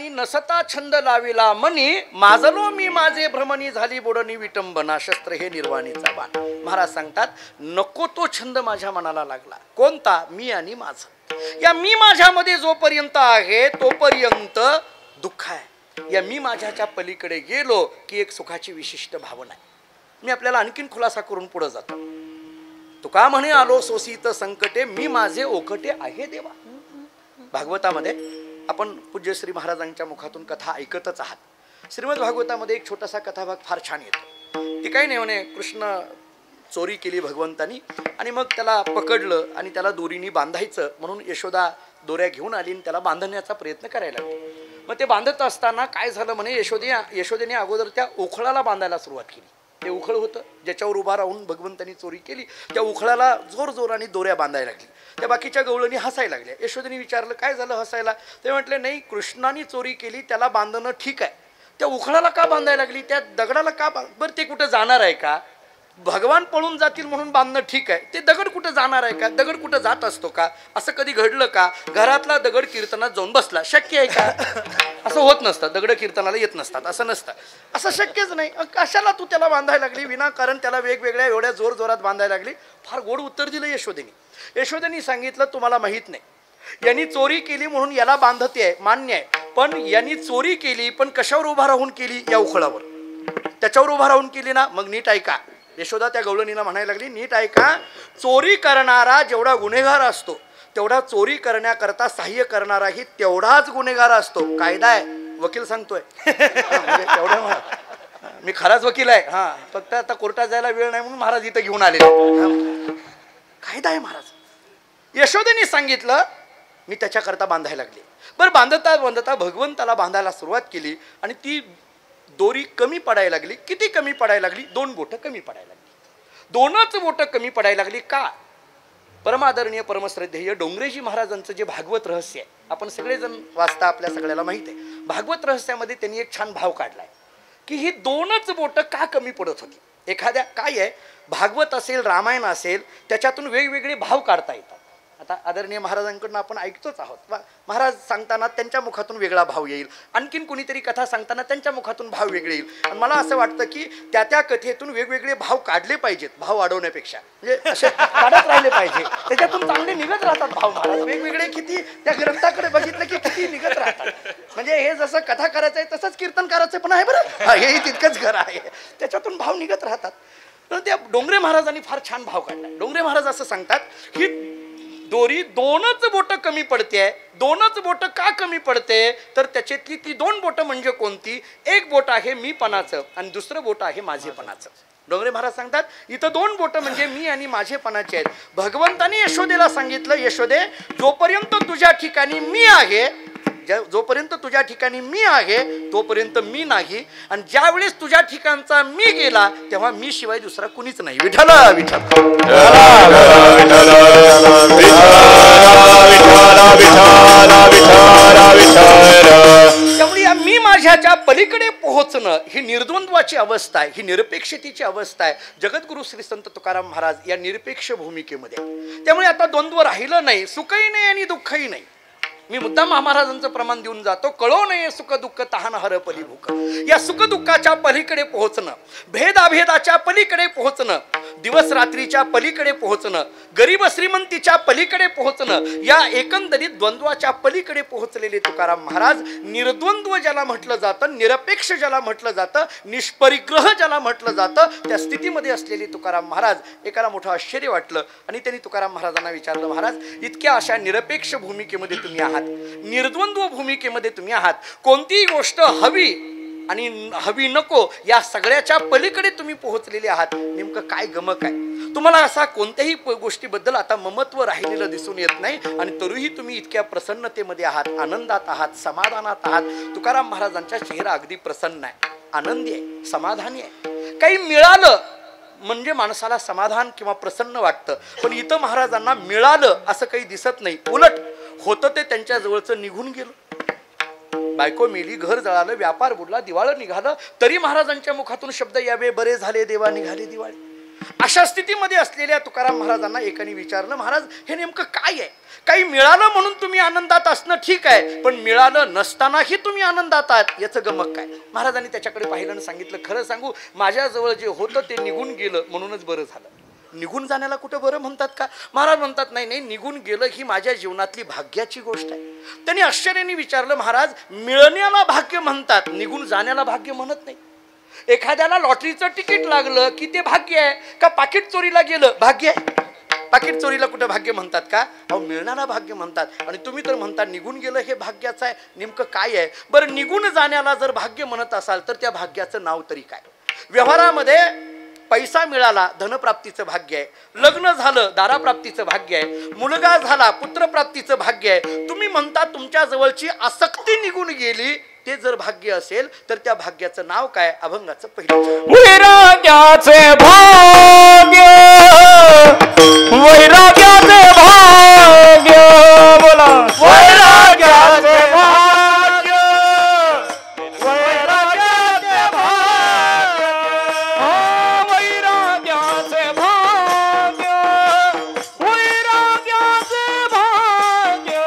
आणि नसता छंद लाविला मनी, माजलो मी माझे भ्रमणी झाली बोडणी विटंबना, शस्त्र हे निर्वाणीचा बाण. महाराज सांगतात नको तो छंद माझ्या मनाला लागला. कोणता? मी आणि माझं. या मी माझ्यामध्ये जोपर्यंत आहे तोपर्यंत दुःख आहे. या मी माझ्याच्या पलीकडे गेलो की एक सुखाची विशिष्ट भावना आहे. मी आपल्याला आणखीन खुलासा करून पुढे जातो. तुका म्हणे आलो सोसित संकटे, मी माझे ओकटे आहे देवा. भागवतामध्ये आपण पूज्य श्री महाराजांच्या मुखातून कथा ऐकतच आहात. श्रीमद भागवतामध्ये एक छोटासा कथाभाग फार छान येतो. ती काही नाही म्हणे कृष्ण चोरी केली भगवंतानी आणि मग त्याला पकडलं आणि त्याला दोरीनी बांधायचं म्हणून यशोदा दोऱ्या घेऊन आली आणि त्याला बांधण्याचा प्रयत्न करायला लागली. मग ते बांधत असताना काय झालं म्हणे, यशोदेने अगोदर त्या उखळाला बांधायला सुरुवात केली. ते उखळ होतं ज्याच्यावर उभा राहून भगवंतानी चोरी केली, त्या उखळाला जोरजोराने दोऱ्या बांधायला लागली. त्या बाकीच्या गवळणी हसायला लागल्या. यशोदेने विचारलं काय झालं हसायला? ते म्हटले नाही, कृष्णाने चोरी केली त्याला बांधणं ठीक आहे, त्या उखळाला का बांधायला लागली, त्या दगडाला का बरं ते कुठं जाणार आहे का? भगवान पळून जातील म्हणून बांधणं ठीक आहे, ते दगड कुठं जाणार आहे का? दगड कुठं जात असतो का? असं कधी घडलं का? घरातला दगड कीर्तनात जाऊन बसला, शक्य आहे का? असं होत नसतं. दगड कीर्तनाला येत नसतात, असं नसतं. असं शक्यच नाही. कशाला तू त्याला बांधायला लागली विनाकारण? त्याला वेगवेगळ्या एवढ्या जोर जोरात बांधायला लागली. फार गोड उत्तर दिलं यशोदेनी. यशोदेनी सांगितलं तुम्हाला माहित नाही, यांनी चोरी केली म्हणून याला बांधते आहे, मान्य आहे, पण यांनी चोरी केली पण कशावर उभा राहून केली? या उखळावर. त्याच्यावर उभा राहून केली ना, मग नीट ऐका. यशोदा त्या गवळणीला म्हणायला लागली नीट ऐका, चोरी करणारा जेवढा गुन्हेगार असतो तेवढा चोरी करण्याकरता सहाय्य करणाराही तेवढाच गुन्हेगार असतो. कायदा आहे, वकील सांगतोय. म्हणजे तेवढ्या मी खराच वकील आहे. हा, फक्त आता कोर्टात जायला वेळ नाही म्हणून महाराज इथं घेऊन आले. कायदा आहे महाराज. यशोदेने सांगितलं मी त्याच्याकरता बांधायला लागली. बरं बांधता बांधता भगवंताला बांधायला सुरुवात केली आणि ती दोरी कमी पडायला लागली. किती कमी पडायला लागली? 2 बोटं कमी पडायला लागली. 2च बोटं कमी पडायला लागली. का? परमादरणीय परमश्रद्धेय डोंगरेजी महाराजांचं जे भागवत रहस्य आहे आपण सगळेजण वाचता, आपल्या सगळ्याला माहित आहे. भागवत रहस्यामध्ये त्यांनी एक छान भाव काढलाय की ही 2च बोटं का कमी पडत होती. एखाद्या काय आहे, भागवत असेल रामायण असेल त्याच्यातून वेगवेगळे भाव काढता येतात. आता आदरणीय महाराजांकडून आपण ऐकतोच आहोत. महाराज सांगताना त्यांच्या मुखातून वेगळा भाव येईल, आणखीन कुणीतरी कथा सांगताना त्यांच्या मुखातून भाव वेगळे येईल. आणि मला असं वाटतं की त्या कथेतून वेगवेगळे भाव काढले पाहिजेत, भाव वाढवण्यापेक्षा. म्हणजे असे काढत राहिले पाहिजे, त्याच्यातून चांगले निघत राहतात भाव. महाराज वेगवेगळे किती त्या ग्रंथाकडे बघितलं की किती निघत राहतात. म्हणजे हे जसं कथा करायचं आहे तसंच कीर्तन करायचं पण आहे बरं, हेही तितकंच खरं आहे. त्याच्यातून भाव निघत राहतात. तर त्या डोंगरे महाराजांनी फार छान भाव काढला. डोंगरे महाराज असं सांगतात की दोरी 2च बोटं कमी पडते. 2च बोटं का कमी पडते? तर त्याच्यातली ती 2 बोटं म्हणजे कोणती? एक बोट आहे मीपणाचं आणि दुसरं बोट आहे माझेपणाचं. डोंगरे महाराज सांगतात इथं 2 बोटं म्हणजे मी आणि माझेपणाचे आहेत. भगवंताने यशोदेला सांगितलं यशोदे जोपर्यंत तुझ्या ठिकाणी मी आहे, जोपर्यंत तुझ्या ठिकाणी मी आहे तोपर्यंत मी नाही, आणि ज्या वेळेस तुझ्या ठिकाणचा मी गेला तेव्हा मी शिवाय दुसरा कुणीच नाही. विठ्ठल विठ्ठल त्यामुळे मी माझ्याच्या पलीकडे पोहोचणं ही निर्द्वंद्वाची अवस्था आहे, ही निरपेक्षतेची अवस्था आहे. जगद्गुरु श्री संत तुकाराम महाराज या निरपेक्ष भूमिकेमध्ये. त्यामुळे आता द्वंद्व राहिलं नाही, सुखही नाही आणि दुःखही नाही. मी मुद्दाम महाराजांचं प्रमाण देऊन जातो. कळो नये सुख दुःख तहान हर पली भूक. या सुख दुःखाच्या पलीकडे पोहोचणं, भेदाभेदाच्या पलीकडे पोहोचणं, दिवस रात्रीच्या पलीकडे पोहोचणं, गरीब श्रीमंतीच्या पलीकडे पोहोचणं, या एकंदरीत द्वंद्वाच्या पलीकडे पोहोचलेले तुकाराम महाराज निर्द्वंद्व ज्याला म्हटलं जातं, निरपेक्ष ज्याला म्हटलं जातं, निष्परिग्रह ज्याला म्हटलं जातं, त्या स्थितीमध्ये असलेले तुकाराम महाराज. एकाला मोठं आश्चर्य वाटलं आणि त्यांनी तुकाराम महाराजांना विचारलं महाराज इतक्या अशा निरपेक्ष भूमिकेमध्ये तुम्ही आहात, निर्द्वंद्व भूमिकेमध्ये तुम्ही आहात, कोणतीही गोष्ट हवी आणि हवी नको या सगळ्याच्या पलीकडे तुम्ही पोहोचलेले आहात, नेमकं काय गमक आहे? तुम्हाला असा कोणत्याही गोष्टीबद्दल आता ममत्व राहिलेलं दिसून येत नाही आणि तरीही तुम्ही इतक्या प्रसन्नतेमध्ये आहात, आनंदात आहात, समाधानात आहात. तुकाराम महाराजांचा चेहरा अगदी प्रसन्न आहे, आनंदी आहे, समाधानी आहे. काही मिळालं म्हणजे माणसाला समाधान किंवा प्रसन्न वाटतं, पण इथं महाराजांना मिळालं असं काही दिसत नाही. उलट होतं ते त्यांच्या जवळचं निघून गेलं. बायको मेली, घर जळालं, व्यापार बुडला, दिवाळं निघालं, तरी महाराजांच्या मुखातून शब्द यावे बरे झाले देवा निघाले दिवाळी. अशा स्थितीमध्ये असलेल्या तुकाराम महाराजांना एकाने विचारलं, महाराज हे नेमकं काय आहे? काही मिळालं म्हणून तुम्ही आनंदात असणं ठीक आहे, पण मिळालं नसतानाही तुम्ही आनंदात आहात, याचं गमक काय? महाराजांनी त्याच्याकडे पाहिलं आणि सांगितलं, खरं सांगू, माझ्याजवळ जे होतं ते निघून गेलं म्हणूनच बरं झालं. निघून जाण्याला कुठं बरं म्हणतात का? महाराज म्हणतात, नाही नाही, निघून गेलं ही माझ्या जीवनातली भाग्याची गोष्ट आहे. त्यांनी आश्चर्याने विचारलं, महाराज मिळण्याला भाग्य म्हणतात, निघून जाण्याला भाग्य म्हणत नाही. एखाद्याला लॉटरीचं तिकीट लागलं की ते भाग्य आहे का? पाकिट चोरीला गेलं भाग्य आहे? पाकिट चोरीला कुठं भाग्य म्हणतात का? अहो, मिळण्याला भाग्य म्हणतात. आणि तुम्ही तर म्हणता निघून गेलं हे भाग्याचं आहे. नेमकं काय आहे बरं? निघून जाण्याला जर भाग्य म्हणत असाल तर त्या भाग्याचं नाव तरी काय? व्यवहारामध्ये पैसा मिळाला धनप्राप्तीचं भाग्य आहे, लग्न झालं दाराप्राप्तीचं भाग्य आहे, मुलगा झाला पुत्रप्राप्तीचं भाग्य आहे. तुम्ही म्हणता तुमच्या जवळची आसक्ती निघून गेली, ते जर भाग्य असेल तर त्या भाग्याचं नाव काय? अभंगाचं पहिलं वैराग्याचे भाग्य, वैराग्याचे भाग्य, बोला वैराग्याचे भाग्य, वैराग्याचे भाग्य, वैराग्याचे भाग्य, वैराग्याचे भाग्य,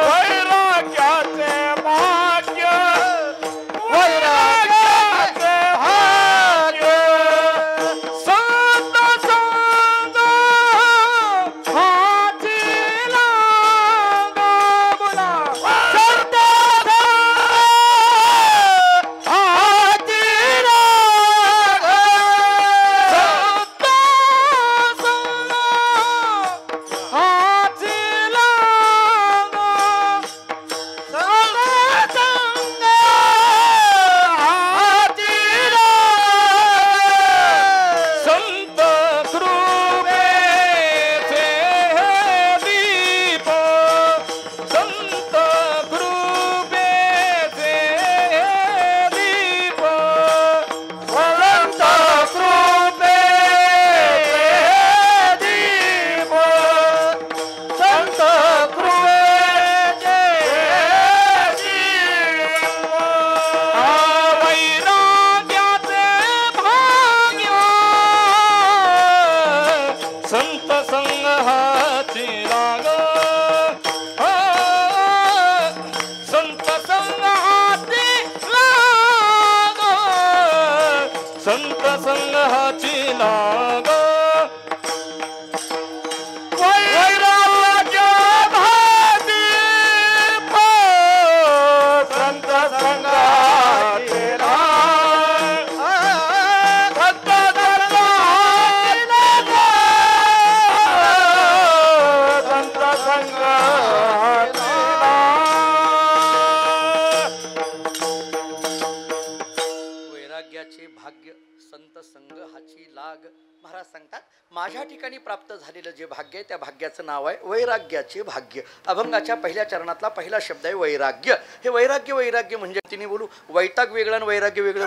वैराग्याचे भाग्य, वैराग्याचे भाग्य. संत संग हाती लाग, बोला संत संग हाती लाग, संत संग हाती लाग, संत संग हाती लाग. संत कृपेचे दीप, संत कृपेचे दीप, संत कृपेचे दीप, संत कृपेचे दीप. वैराग्याचे भाग्य, संत संग हाती लाग, संत संग हाती लाग, संत संग हाती लाग. वैराग्य भादीप, संत संग हाती लाग, संत संग हाती लाग, संत संग हाती लाग. वैराग्याचे भाग्य, संत संग हाची लाग. महाराज सांगतात, माझ्या ठिकाणी प्राप्त झालेलं जे भाग्य आहे त्या भाग्याचं नाव आहे वैराग्याचे भाग्य. अभंगाच्या पहिल्या चरणातला पहिला शब्द आहे वैराग्य. हे वैराग्य, वैराग्य म्हणजे तिने बोलू वैताग वेगळं आणि वैराग्य वेगळं.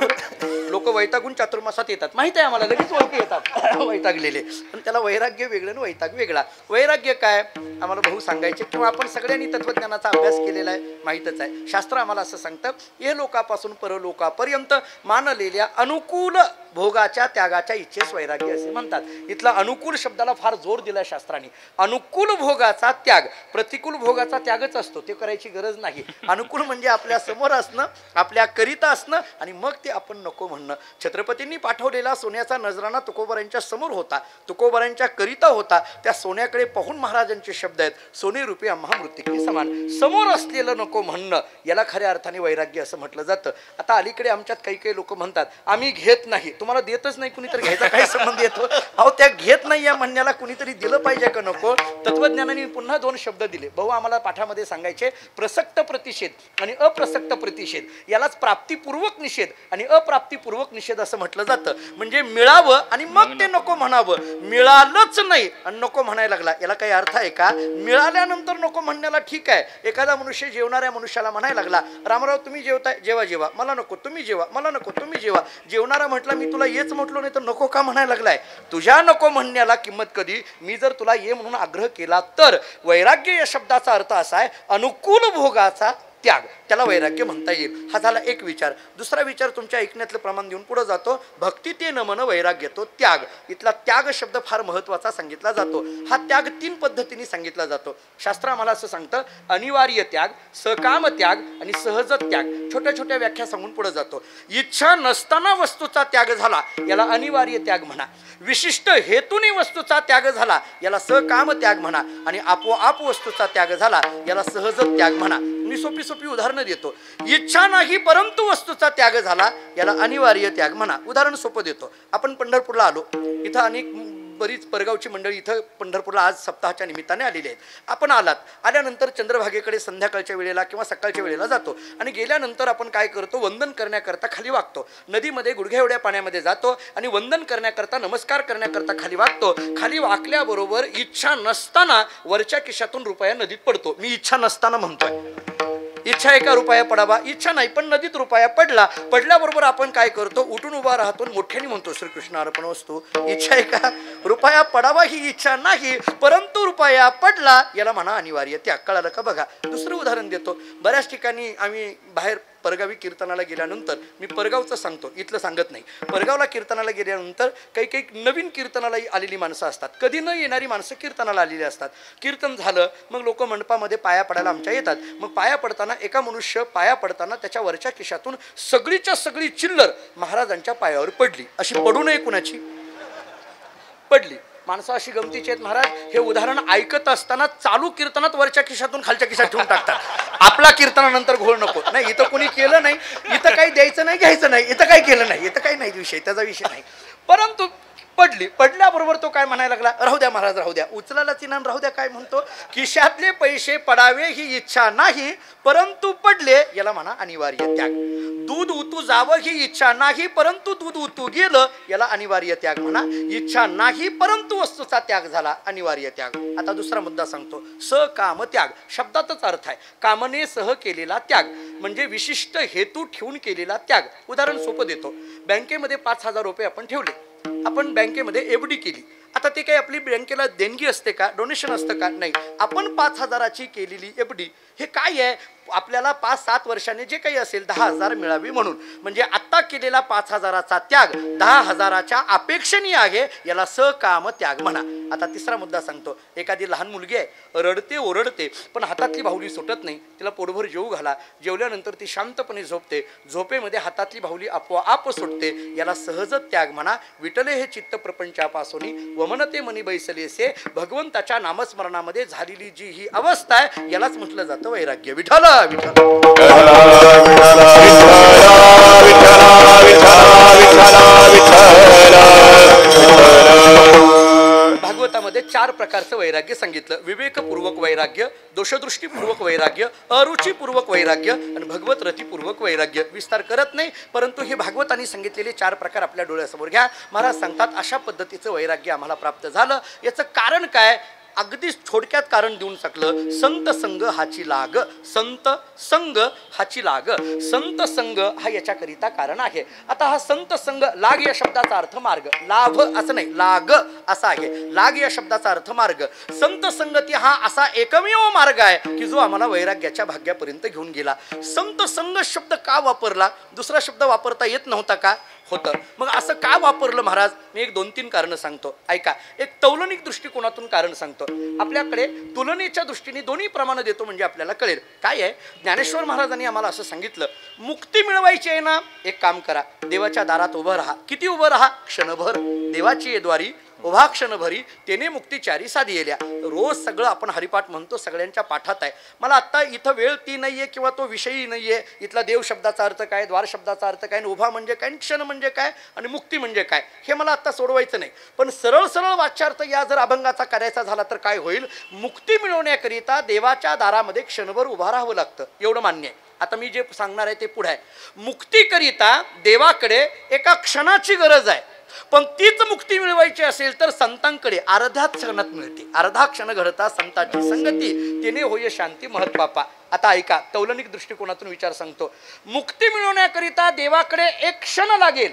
लोक वैतागून चातुर्मासात येतात, माहिती आहे आम्हाला, लगेच ओळखी येतात वैतागलेले, पण त्याला वैराग्य वेगळं आणि वैताग वेगळा. वैराग्य काय आम्हाला भाऊ सांगायचे, किंवा आपण सगळ्यांनी तत्वज्ञानाचा अभ्यास केलेला आहे, माहीतच आहे. शास्त्र आम्हाला असं सांगतं, हे लोकापासून परलोकापर्यंत मानलेल्या अनुकूल भोगाच्या त्यागाच्या इच्छेस वैराग्य असे म्हणतात. इथला अनुकूल शब्दाला फार जोर दिला शास्त्राने. अनुकूल भोगाचा त्याग, प्रतिकूल भोगाचा त्यागच असतो, ते करायची गरज नाही. अनुकूल म्हणजे आपल्या समोर असणं, आपल्या करिता असणं, आणि मग ते आपण नको म्हणणं. छत्रपतींनी पाठवलेला सोन्याचा नजराणा तुकोबारांच्या समोर होता, तुकोबारांच्या करिता होता. त्या सोन्याकडे पाहून महाराजांचे शब्द आहेत, सोने रूपी आम्हा मृत्तिके समान. समोर असलेलं नको म्हणणं, याला खऱ्या अर्थाने वैराग्य असं म्हटलं जातं. आता अलीकडे आमच्यात काही काही लोक म्हणतात, आम्ही घेत नाही. तुम्हाला देतच नाही कुणीतरी, घ्यायचा काही संबंध येतो? अहो, त्या घेत नाही या म्हणण्याला कुणीतरी दिलं पाहिजे का नको? तत्वज्ञानाने पुन्हा दोन शब्द दिले. भाऊ आम्हाला पाठामध्ये सांगायचे, प्रसक्त प्रतिषेध आणि अप्रसक्त प्रतिषेध. यालाच प्राप्तिपूर्वक निषेध आणि अप्राप्तिपूर्वक निषेध असं म्हटलं जातं. म्हणजे मिळावं आणि मग ते नको म्हणावं, मिळालंच नाही आणि नको म्हणायला लागला, याला काही अर्थ आहे का? मिळाल्यानंतर नको म्हणण्याला ठीक आहे. एखादा मनुष्य जेवणाऱ्या मनुष्याला म्हणायला लागला, रामराव तुम्ही जेवताय, जेवा जेवा, मला नको, तुम्ही जेवा, मला नको, तुम्ही जेवा. जेवणारा म्हटला, मी तुला येच म्हटलो नाही तर नको का म्हणायला लागलाय? तुझ्या नको म्हणण्याला किंमत कधी? मी जर तुला ये म्हणून आग्रह केला तर. वैराग्य या शब्दाचा अर्थ असा आहे, अनुकूल भोगाचा त्याग, त्याला वैराग्य म्हणता येईल. हा झाला एक विचार. दुसरा विचार तुमच्या ऐकण्यातलं प्रमाण देऊन पुढे जातो. भक्ती ते न मन वैराग्य तो त्याग. इथला त्याग शब्द फार महत्त्वाचा सांगितला जातो. हा त्याग 3 पद्धतीने सांगितला जातो. शास्त्र आम्हाला असं सांगतं, अनिवार्य त्याग, सकाम त्याग आणि सहज त्याग. छोट्या छोट्या व्याख्या सांगून पुढे जातो. इच्छा नसताना वस्तूचा त्याग झाला याला अनिवार्य त्याग म्हणा. विशिष्ट हेतूने वस्तूचा त्याग झाला याला सकाम त्याग म्हणा. आणि आपोआप वस्तूचा त्याग झाला याला सहज त्याग म्हणा. मी सोपी सोपी उदाहरणं देतो. इच्छा नाही परंतु वस्तूचा त्याग झाला याला अनिवार्य त्याग म्हणा. उदाहरण सोपं देतो. आपण पंढरपूरला आलो. इथं अनेक बरीच परगावची मंडळी इथं पंढरपूरला आज सप्ताहाच्या निमित्ताने आलेली आहेत. आपण आल्यानंतर चंद्रभागेकडे संध्याकाळच्या वेळेला किंवा सकाळच्या वेळेला जातो आणि गेल्यानंतर आपण काय करतो, वंदन करण्याकरता खाली वागतो. नदीमध्ये गुडघ्या एवढ्या पाण्यामध्ये जातो आणि वंदन करण्याकरता, नमस्कार करण्याकरता खाली वागतो. खाली वाकल्याबरोबर इच्छा नसताना वरच्या खिशातून रुपया नदीत पडतो. मी इच्छा नसताना म्हणतोय. इच्छा आहे का रुपया पडावा? इच्छा नाही, पण नदीत रुपया पडल्याबरोबर आपण काय करतो, उठून उभा राहतो, मोठ्याने म्हणतो श्रीकृष्ण अर्पण वस्तू. इच्छा आहे का रुपया पडावा? ही इच्छा नाही, परंतु रुपया पडला याला म्हणा अनिवार्य त्याग. कळालं का? बघा, दुसरं उदाहरण देतो. बऱ्याच ठिकाणी आम्ही बाहेर परगावी कीर्तनाला गेल्यानंतर, मी परगावचं सांगतो, इथलं सांगत नाही. परगावला कीर्तनाला गेल्यानंतर काही काही नवीन कीर्तनाला आलेली माणसं असतात. कधी न येणारी माणसं कीर्तनाला आलेली असतात. कीर्तन झालं मग लोक मंडपामध्ये पाया पडायला आमच्या येतात. मग पाया पडताना एका मनुष्य पाया पडताना त्याच्या वरच्या खिशातून सगळीच्या सगळी चिल्लर महाराजांच्या पायावर पडली. अशी पडू नये कुणाची, पडली. माणसं अशी गमतीची आहेत महाराज. हे उदाहरण ऐकत असताना चालू कीर्तनात वरच्या खिशातून खालच्या खिशात ठेवून टाकतात. आपला कीर्तनानंतर घोळ नको. नाही, इथं कोणी केलं नाही, इथं काही द्यायचं नाही, घ्यायचं नाही, इथं काही केलं नाही, इथं काही नाही विषय, त्याचा विषय नाही. परंतु पडल्याबरोबर तो काय म्हणायला लागला, राहू द्या महाराज, राहू द्या. उचलायला चिन्ह राहू द्या. काय म्हणतो, खिशातले पैसे पडावे ही इच्छा नाही, परंतु पडले याला म्हणा अनिवार्य त्याग. दूध उतू जावं ही इच्छा नाही, परंतु दूध उतू गेलं याला अनिवार्य त्याग म्हणा. इच्छा नाही परंतु वस्तूचा त्याग झाला अनिवार्य त्याग. आता दुसरा मुद्दा सांगतो. सकाम त्याग शब्दातच अर्थ आहे कामने सह केलेला त्याग, म्हणजे विशिष्ट हेतू ठेवून केलेला त्याग. उदाहरण सोपं देतो. बँकेमध्ये 5,000 रुपये आपण ठेवले. आपण बँकेमध्ये एफडी केली. आता ते काही आपली बँकेला देणगी असते का, डोनेशन असतं का? नाही. आपण 5,000ची केलेली एफडी हे काय आहे, आपल्याला 5-7 वर्षांनी जे काही असेल 10,000 मिळावी म्हणून. म्हणजे आत्ता केलेला 5,000चा त्याग 10,000च्या अपेक्षेने आहे, याला सकाम त्याग म्हणा. आता तिसरा मुद्दा सांगतो. एखादी लहान मुलगी आहे, रडते ओरडते, पण हातातली बाहुली सुटत नाही. तिला पोटभर जेवू घाला. जेवल्यानंतर ती शांतपणे झोपते. झोपेमध्ये हातातली बाहुली आपोआप सुटते, याला सहज त्याग म्हणा. विटले हे चित्त प्रपंचापासून वमनते मनी बैसलेसे. भगवंताच्या नामस्मरणामध्ये झालेली जी ही अवस्था आहे यालाच म्हटलं जातं वैराग्य. विठ्ठल भागवतामध्ये 4 प्रकारचं वैराग्य सांगितलं. विवेकपूर्वक वैराग्य, दोषदृष्टीपूर्वक वैराग्य, अरुचीपूर्वक वैराग्य आणि भगवत रतीपूर्वक वैराग्य. विस्तार करत नाही, परंतु हे भागवतांनी सांगितलेले 4 प्रकार आपल्या डोळ्यासमोर घ्या. महाराज सांगतात अशा पद्धतीचं वैराग्य आम्हाला प्राप्त झालं. याचं कारण काय, अगदी थोडक्यात कारण देऊन टाकलं. संत संग हाची लाग. संत संग हाची लाग. संत संग हा याच्याकरिता कारण आहे. आता हा संत संग, लाग या शब्दाचा अर्थ मार्ग, लाभ असं नाही, लाग असा आहे. लाग या शब्दाचा अर्थ मार्ग. संत संगती हा असा एकमेव मार्ग आहे की जो आम्हाला वैराग्याच्या भाग्यापर्यंत घेऊन गेला. संत संग शब्द का वापरला? दुसरा शब्द वापरता येत नव्हता का? होतं. मग असं का वापरलं महाराज? मी 1-2-3 कारणं सांगतो, ऐका. एक तौलनिक दृष्टिकोनातून कारण सांगतो. आपल्याकडे तुलनेच्या दृष्टीने दोन्ही प्रमाण देतो म्हणजे आपल्याला कळेल. काय आहे, ज्ञानेश्वर महाराजांनी आम्हाला असं सांगितलं, मुक्ती मिळवायची आहे ना, एक काम करा, देवाच्या दारात उभं राहा. किती उभं राहा? क्षणभर. देवाची ये द्वारी उभा क्षणभरी तेने मुक्तीचारी साधियल्या. रोज सगळं आपण हरिपाठ म्हणतो, सगळ्यांच्या पाठात आहे. मला आत्ता इथं वेळ ती नाही आहे किंवा तो विषयही नाही आहे. इथला देव शब्दाचा अर्थ काय, द्वार शब्दाचा अर्थ काय, उभा म्हणजे काय, क्षण म्हणजे काय आणि मुक्ती म्हणजे काय, हे मला आत्ता सोडवायचं नाही. पण सरळ सरळ वाच्यार्थ या जर अभंगाचा करायचा झाला तर काय होईल, मुक्ती मिळवण्याकरिता देवाच्या दारामध्ये क्षणभर उभा राहावं लागतं, एवढं मान्य आहे. आता मी जे सांगणार आहे ते पुढे आहे. मुक्तीकरिता देवाकडे एका क्षणाची गरज आहे, पण तीच मुक्ती मिळवायची असेल तर संतांकडे अर्ध्या क्षणात मिळते. अर्धा क्षण घडता संतांची संगती, तिने होय शांती महत्पापा. आता ऐका, तौलनिक दृष्टिकोनातून विचार सांगतो. मुक्ती मिळवण्याकरिता देवाकडे एक क्षण लागेल,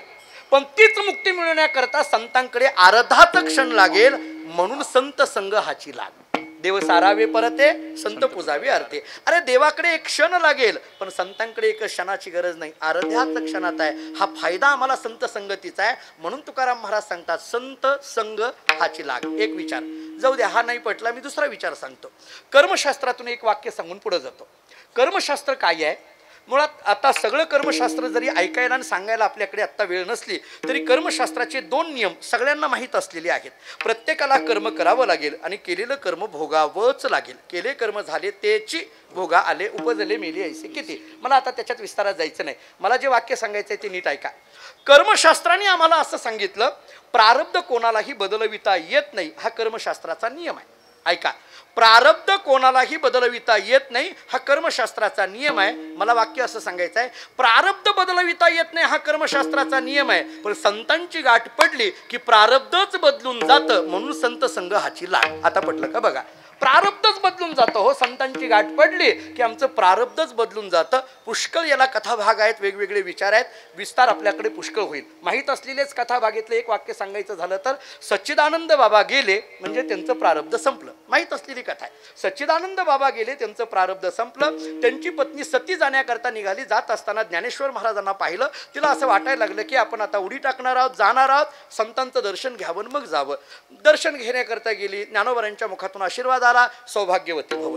पण तीच मुक्ती मिळवण्याकरता संतांकडे अर्धाच क्षण लागेल. म्हणून संत संग हाची लाग. देव सारावे परते, संत पूजावे अर्थे. अरे देवाकडे एक क्षण लागेल, पण संतांकडे एक क्षणाची गरज नाही, अर्ध्याच क्षणात आहे. हा फायदा आम्हाला संत संगतीचा आहे. म्हणून तुकाराम महाराज सांगतात, संत संग हाची लाग. एक विचार जाऊ द्या, हा नाही पटला, मी दुसरा विचार सांगतो. कर्मशास्त्रातून एक वाक्य सांगून पुढे जातो. कर्मशास्त्र काय आहे? मुळात आता सगळं कर्मशास्त्र जरी ऐकायला आणि सांगायला आपल्याकडे आत्ता वेळ नसली तरी कर्मशास्त्राचे 2 नियम सगळ्यांना माहीत असलेले आहेत. प्रत्येकाला कर्म करावं लागेल आणि केलेलं कर्म भोगावंच लागेल. केले कर्म झाले तेची भोगा आले, उपजले मेले ऐसे किती. मला आता त्याच्यात विस्तारात जायचं नाही. मला जे वाक्य सांगायचं आहे ते नीट ऐका. कर्मशास्त्राने आम्हाला असं सांगितलं, प्रारब्ध कोणालाही बदलविता येत नाही, हा कर्मशास्त्राचा नियम आहे. ऐका, प्रारब्ध कोणालाही बदलविता येत नाही, हा कर्मशास्त्राचा नियम आहे. मला वाक्य असं सांगायचं आहे, प्रारब्ध बदलविता येत नाही हा कर्मशास्त्राचा नियम आहे, पण संतांची गाठ पडली की प्रारब्धच बदलून जातं, म्हणून संत संघ हाची लाग. आता पटलं का बघा, प्रारब्धच बदलून जातं हो. संतांची गाठ पडली की आमचं प्रारब्धच बदलून जातं. पुष्कळ याला कथाभाग आहेत, वेगवेगळे विचार आहेत, विस्तार आपल्याकडे पुष्कळ होईल. माहीत असलेलेच कथाभागेतलं एक वाक्य सांगायचं झालं तर, सच्चिदानंद बाबा गेले म्हणजे त्यांचं प्रारब्ध संपलं. माहीत असलेली कथा आहे. सच्चिदानंद बाबा गेले, त्यांचं प्रारब्ध संपलं. त्यांची पत्नी सती जाण्याकरता निघाली. जात असताना ज्ञानेश्वर महाराजांना पाहिलं. तिला असं वाटायला लागलं की आपण आता उडी टाकणार आहोत, जाणार आहोत, संतांचं दर्शन घ्यावं मग जावं. दर्शन घेण्याकरता गेली. ज्ञानोबारांच्या मुखातून आशीर्वाद, सौभाग्यवती भव.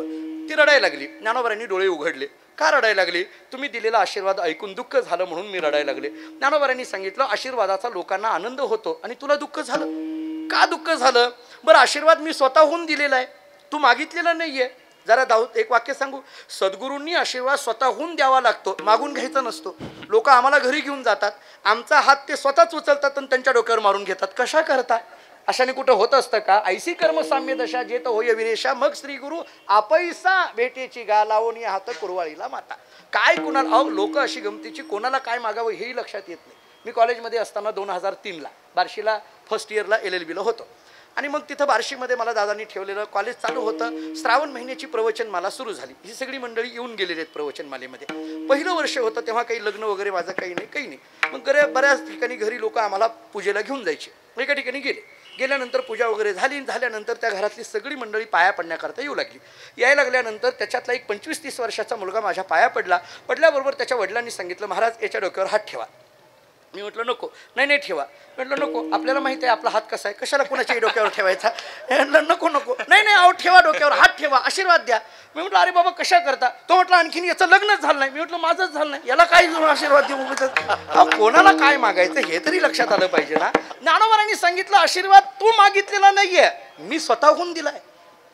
ती रडायला लागली. ज्ञानोबारांनी डोळे उघडले. का रडायला लागली? तुम्ही दिलेला आशीर्वाद ऐकून दुःख झालं म्हणून मी रडायला लागले. ज्ञानोबारांनी सांगितलं, आशीर्वादाचा लोकांना आनंद होतो आणि तुला दुःख झालं. का दुःख झालं? बरं, आशीर्वाद मी स्वतःहून दिलेला आहे, तू मागितलेला नाहीये. जरा एक वाक्य सांगू, सद्गुरूंनी आशीर्वाद स्वतःहून द्यावा लागतो, मागून घ्यायचा नसतो. लोक आम्हाला घरी घेऊन जातात, आमचा हात ते स्वतःच उचलतात आणि त्यांच्या डोक्यावर मारून घेतात. कशा करता? अशाने कुठं होत असतं का? ऐसी कर्म साम्य दशा जेत होय विरेशा, मग श्री गुरु आपैसा भेटेची गा लावून हात कुरवाळीला माता. काय कुणाला लोक अशी गमतीची, कोणाला काय मागावं हेही लक्षात येत नाही. मी कॉलेजमध्ये असताना 2003ला बार्शीला फर्स्ट इयरला LLBला होतो आणि मग तिथं बार्शीमध्ये मला दादांनी ठेवलेलं. कॉलेज चालू होतं, श्रावण महिन्याची प्रवचनमाला सुरू झाली. ही सगळी मंडळी येऊन गेलेली आहेत प्रवचनमालेमध्ये. पहिलं वर्ष होतं तेव्हा काही लग्न वगैरे माझं काही नाही. मग बऱ्याच ठिकाणी घरी लोक आम्हाला पूजेला घेऊन जायचे. एका ठिकाणी गेल्यानंतर पूजा वगैरे झाल्यानंतर त्या घरातली सगळी मंडळी पाया पडण्याकरता येऊ लागली. यायला लागल्यानंतर त्याच्यातला एक 25-30 वर्षाचा मुलगा माझ्या पाया पडल्याबरोबर त्याच्या वडिलांनी सांगितलं, महाराज याच्या डोक्यावर हात ठेवा. मी म्हटलं नको. नाही ठेवा. म्हटलं नको, आपल्याला माहिती आहे आपला हात कसा आहे, कशाला कोणाच्याही डोक्यावर ठेवायचा. म्हटलं नको. नाही अहो ठेवा, डोक्यावर हात ठेवा, आशीर्वाद द्या. मी म्हटलं अरे बाबा कशा करता? तो म्हटलं आणखीन याचं लग्नच झालं नाही. मी म्हटलं माझंच झालं नाही, याला काय आशीर्वाद देऊ? कोणाला काय मागायचं हे तरी लक्षात आलं पाहिजे ना. ज्ञानोबारांनी सांगितलं, आशीर्वाद तू मागितलेला नाहीये, मी स्वतःहून दिलाय.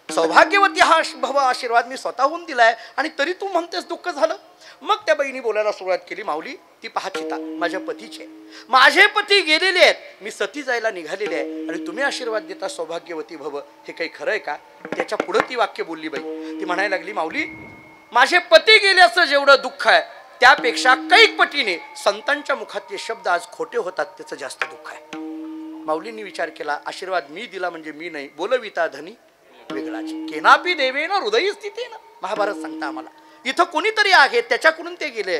सौभाग्यवती हा भव आशीर्वाद मी स्वतःहून दिलाय आणि तरी तू म्हणतेस दुःख झालं. मग त्या बहिणी बोलायला सुरुवात केली, माऊली ती पहा चिता माझ्या पतीचे, माझे पती गेलेले आहेत, मी सती जायला निघालेले आहे आणि तुम्ही आशीर्वाद देता सौभाग्यवती भव, हे काही खरं आहे का? त्याच्या पुढे ती वाक्य बोलली बाई. ती म्हणायला लागली, माऊली माझे पती गेल्याचं जेवढं दुःख आहे त्यापेक्षा कैक पटीने संतांच्या मुखातले शब्द आज खोटे होतात त्याचं जास्त दुःख आहे. माऊलींनी विचार केला, आशीर्वाद मी दिला म्हणजे मी नाही, बोलविता धनी वेगळाची, केनापी देवेना हृदय स्थितीनं. महाभारत सांगता आम्हाला. इथं कोणीतरी आहे त्याच्याकडून ते गेले.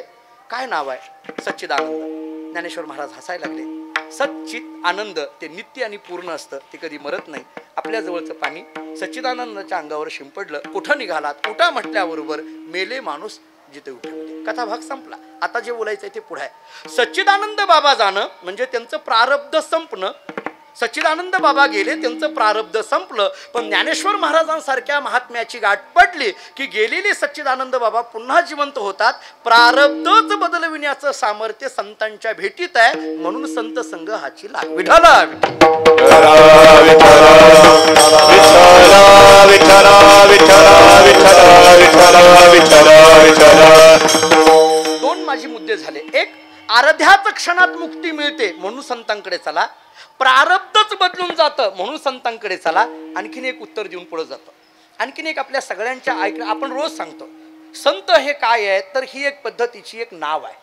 काय नाव आहे? सच्चिदानंद. ज्ञानेश्वर महाराज हसायला लागले. सच्चित आनंद ते नित्य आणि पूर्ण असतं, ते कधी मरत नाही. आपल्या जवळचं पाणी सच्चिदानंदाच्या अंगावर शिंपडलं. कुठं निघालात? उठा म्हटल्याबरोबर मेले माणूस जिथे उठवले. कथा भाग संपला. आता जे बोलायचं आहे ते पुढे आहे. सच्चिदानंद बाबा जाणं म्हणजे त्यांचं प्रारब्ध संपणं. सच्चिदानंद बाबा गेले, त्यांचं प्रारब्ध संपलं. पण ज्ञानेश्वर महाराजांसारख्या महात्म्याची गाठ पडली की गेलेले सच्चिदानंद बाबा पुन्हा जिवंत होतात. प्रारब्धच बदलविण्याचं सामर्थ्य संतांच्या भेटीत आहे, म्हणून संत संघ हाची लाग. विठाला दोन माझे मुद्दे झाले. एक, अर्ध्याच क्षणात मुक्ती मिळते म्हणून संतांकडे चला. प्रारब्धच बदलून जातं म्हणून संतांकडे चला. आणखीन एक उत्तर देऊन पुढे जातो. आणखीन एक आपल्या सगळ्यांच्या आपण रोज सांगतो, संत हे काय आहे तर ही एक पद्धतीची एक नाव आहे.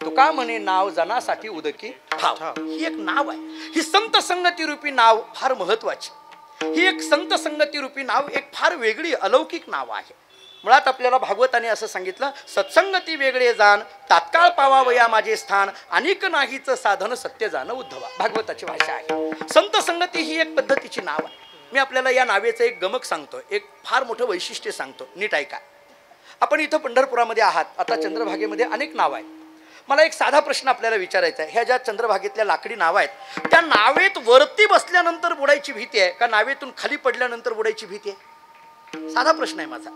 तुका म्हणे नाव जनासाठी उदकी ठाव, ही एक नाव आहे. ही संत संगती रूपी नाव फार महत्वाची. ही एक संत संगती रूपी नाव एक फार वेगळी अलौकिक नाव आहे. मुळात आपल्याला भागवताने असं सांगितलं, सत्संगती वेगळे जाण तात्काळ पावावया माझे स्थान, अनेक नाहीच साधन सत्य जाण उद्धवा. भागवताची भाषा आहे. संत संगती ही एक पद्धतीची नाव आहे. मी आपल्याला या नावेचं एक गमक सांगतो, एक फार मोठं वैशिष्ट्य सांगतो, नीट ऐका. आपण इथं पंढरपुरामध्ये आहात. आता चंद्रभागेमध्ये अनेक नावं आहेत. मला एक साधा प्रश्न आपल्याला विचारायचा आहे. ह्या ज्या चंद्रभागेतल्या लाकडी नावं आहेत, त्या नावेत वरती बसल्यानंतर बुडायची भीती आहे का नावेतून खाली पडल्यानंतर बुडायची भीती आहे? साधा प्रश्न आहे माझा.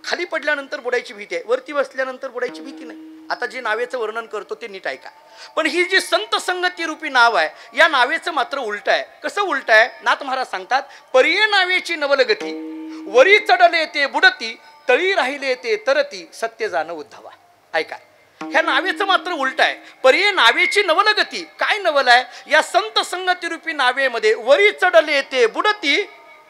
खाली पडल्यानंतर बुडायची भीती आहे, वरती बसल्यानंतर बुडायची भीती नाही. आता जे नावेचं वर्णन करतो ते नीट ऐका. पण ही जी संत संगती रूपी नाव आहे, या नावेचं मात्र उलट आहे. कसं उलट आहे? नाथ महाराज सांगतात, परिये नावेची नवलगती, वरी चढले ते बुडती, तळी राहिले ते तरती, सत्य जाण उद्धवा. ऐका, ह्या नावेचं मात्र उलट आहे. परिये नावेची नवलगती. काय नवल आहे? या संत संगती रूपी नावेमध्ये वरी चढले ते बुडती,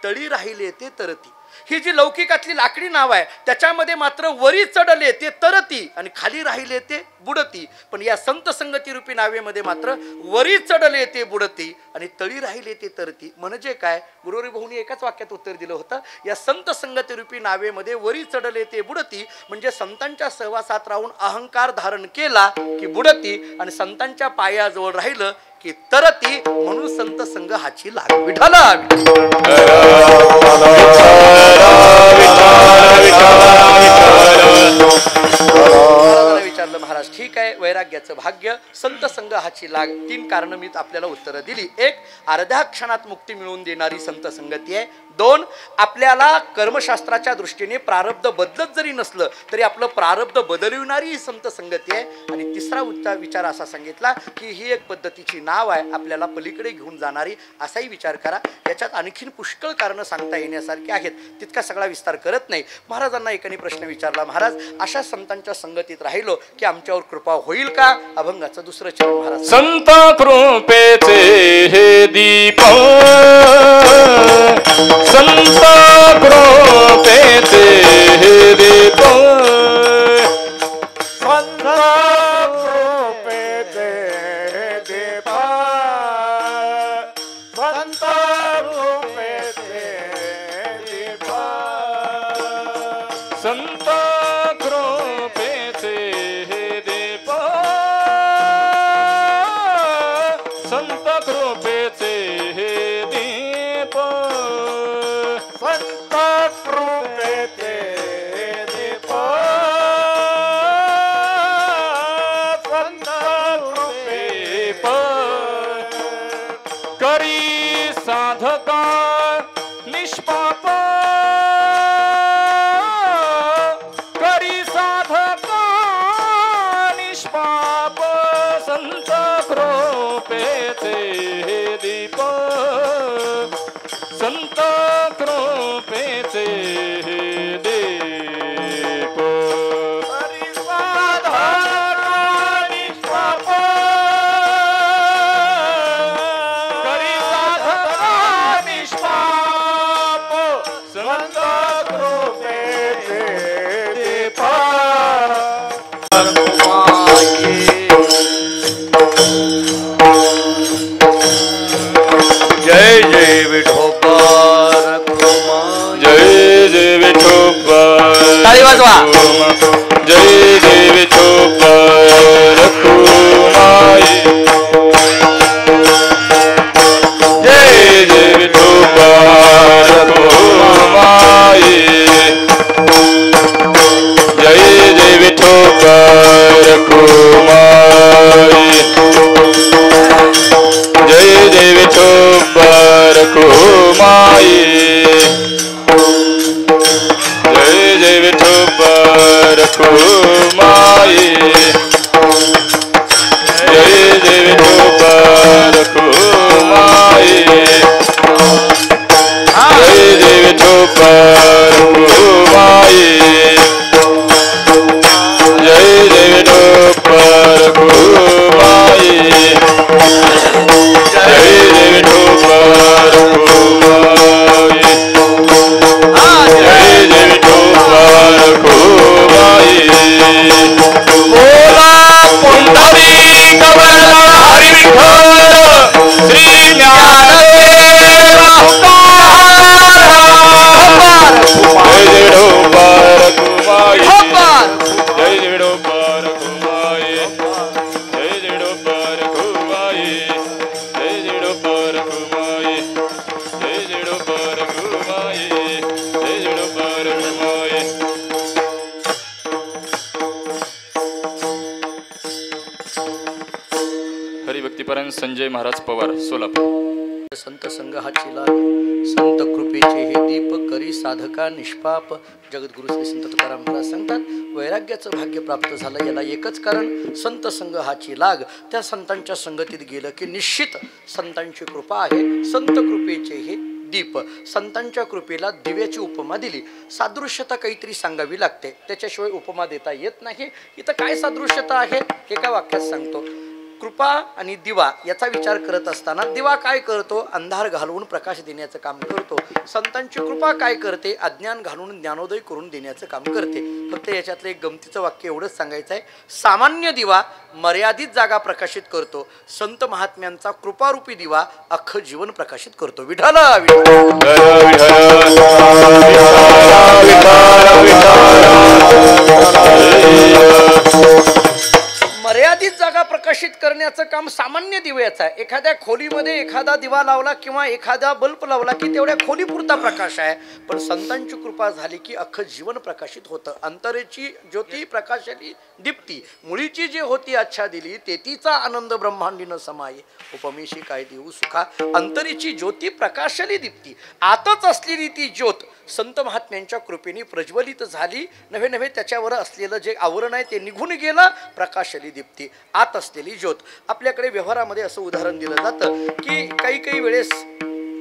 तळी राहिले ते तरती. ही जी लौकिकातली लाकडी नाव आहे, त्याच्यामध्ये मात्र वरी चढले ते तरती आणि खाली राहिले ते बुडती. पण या संत संगती रूपी नावेमध्ये मात्र वरी चढले ते बुडती आणि तळी राहिले ते तरती. म्हणजे काय? गुरुहरी भाऊनी एकाच वाक्यात उत्तर दिलं होतं. या संत संगती रूपी नावेमध्ये वरी चढले ते बुडती म्हणजे संतांच्या सहवासात राहून अहंकार धारण केला की बुडती, आणि संतांच्या पायाजवळ राहिलं की तरती. म्हणून संत संघ हाची लाग. विठाला विचारलं महाराज, ठीक आहे, वैराग्याचं भाग्य, संत संघ हाची लाग. 3 कारणं मी आपल्याला उत्तरं दिली. 1, अर्ध्या क्षणात मुक्ती मिळवून देणारी संत संगती आहे. 2, आपल्याला कर्मशास्त्राच्या दृष्टीने प्रारब्ध बदलत जरी नसलं तरी आपलं प्रारब्ध बदलविणारी ही संत संगती आहे. आणि 3रा विचार असा सांगितला की ही एक पद्धतीची नाव आहे, आपल्याला पलीकडे घेऊन जाणारी, असाही विचार करा. याच्यात आणखीन पुष्कळ कारणं सांगता येण्यासारखी आहेत, तितका सगळा विस्तार करत नाही. महाराजांना एकाने प्रश्न विचारला, महाराज अशा संतांच्या संगतीत राहिलो की आमच्यावर कृपा होईल का? अभंगाचं 2रं चरण महाराज. संत कृपेचे हे दीप, संत कृपेचे हे दीप, संत कृपेचे दीप, संत कृपेचे दीप, संत कृपेचे हे दीप, संत कृपेचे हे दीप, संत कृपेचे दीप, संत कृपेप करी साधका निष्पाप, करी साधका निष्पाप, संत कृपेचे दीप, संत कृपेचे दीप, करी साधका निष्पाप, करी साधका निष्पाप, संत कृपेचे दीप. जय जय विठोबा, जय जय विठोबा, ताली वाजवा. जय जय विठोबा रखुमाई, जय जय विठोबा रखुमाई, जय जय विठोबा रखुमाई, जय जय विठोबा रखुमाई, जय जय विठोबा संजय महाराज पवार सोलापूर. संत संग हाची लाग संत कृपेचे हे दीप करी साधका निष्पाप. जगद्गुरु श्री संत तुकाराम महाराज सांगतात वैराग्याचं भाग्य प्राप्त झालं याला एकच कारण संत संग हाची लाग. त्या संतांच्या संगतीत गेलं की निश्चित संतांची कृपा आहे. संत कृपेचे हे दीप. संतांच्या कृपेला दिव्याची उपमा दिली. सादृश्यता काहीतरी सांगावी लागते, त्याच्याशिवाय उपमा देता येत नाही. इथं काय सादृश्यता आहे एका वाक्यात सांगतो. कृपा आणि दिवा याचा विचार करत असताना दिवा काय करतो? अंधार घालवून प्रकाश देण्याचं काम करतो. संतांची कृपा काय करते? अज्ञान घालवून ज्ञानोदय करून देण्याचं काम करते. फक्त याच्यातलं एक गमतीचं वाक्य एवढंच सांगायचं आहे. सामान्य दिवा मर्यादित जागा प्रकाशित करतो. संत महात्म्यांचा कृपारूपी दिवा अख्खं जीवन प्रकाशित करतो. विठ्ठल मर्यादित जागा प्रकाशित करण्याचं काम सामान्य दिव्याचं आहे. एखाद्या खोलीमध्ये एखादा दिवा लावला किंवा एखादा बल्ब लावला की तेवढ्या खोलीपुरता प्रकाश आहे. पण संतांची कृपा झाली की अख्खं जीवन प्रकाशित होतं. अंतरेची ज्योती प्रकाशली दीप्ती मुळीची जी होती अच्छा दिली तेतीचा आनंद ब्रह्मांडीनं समाये उपमेशी काय देऊ सुखा. अंतरीची ज्योती प्रकाशली दीप्ती. आतच असलेली ती ज्योत संत महात्म्यांच्या कृपेने प्रज्वलित झाली. नव्हे नव्हे त्याच्यावर असलेलं जे आवरण आहे ते निघून गेलं. प्रकाशली दीप्ती आत असलेली ज्योत. आपल्याकडे व्यवहारामध्ये असं उदाहरण दिलं जातं की काही वेळेस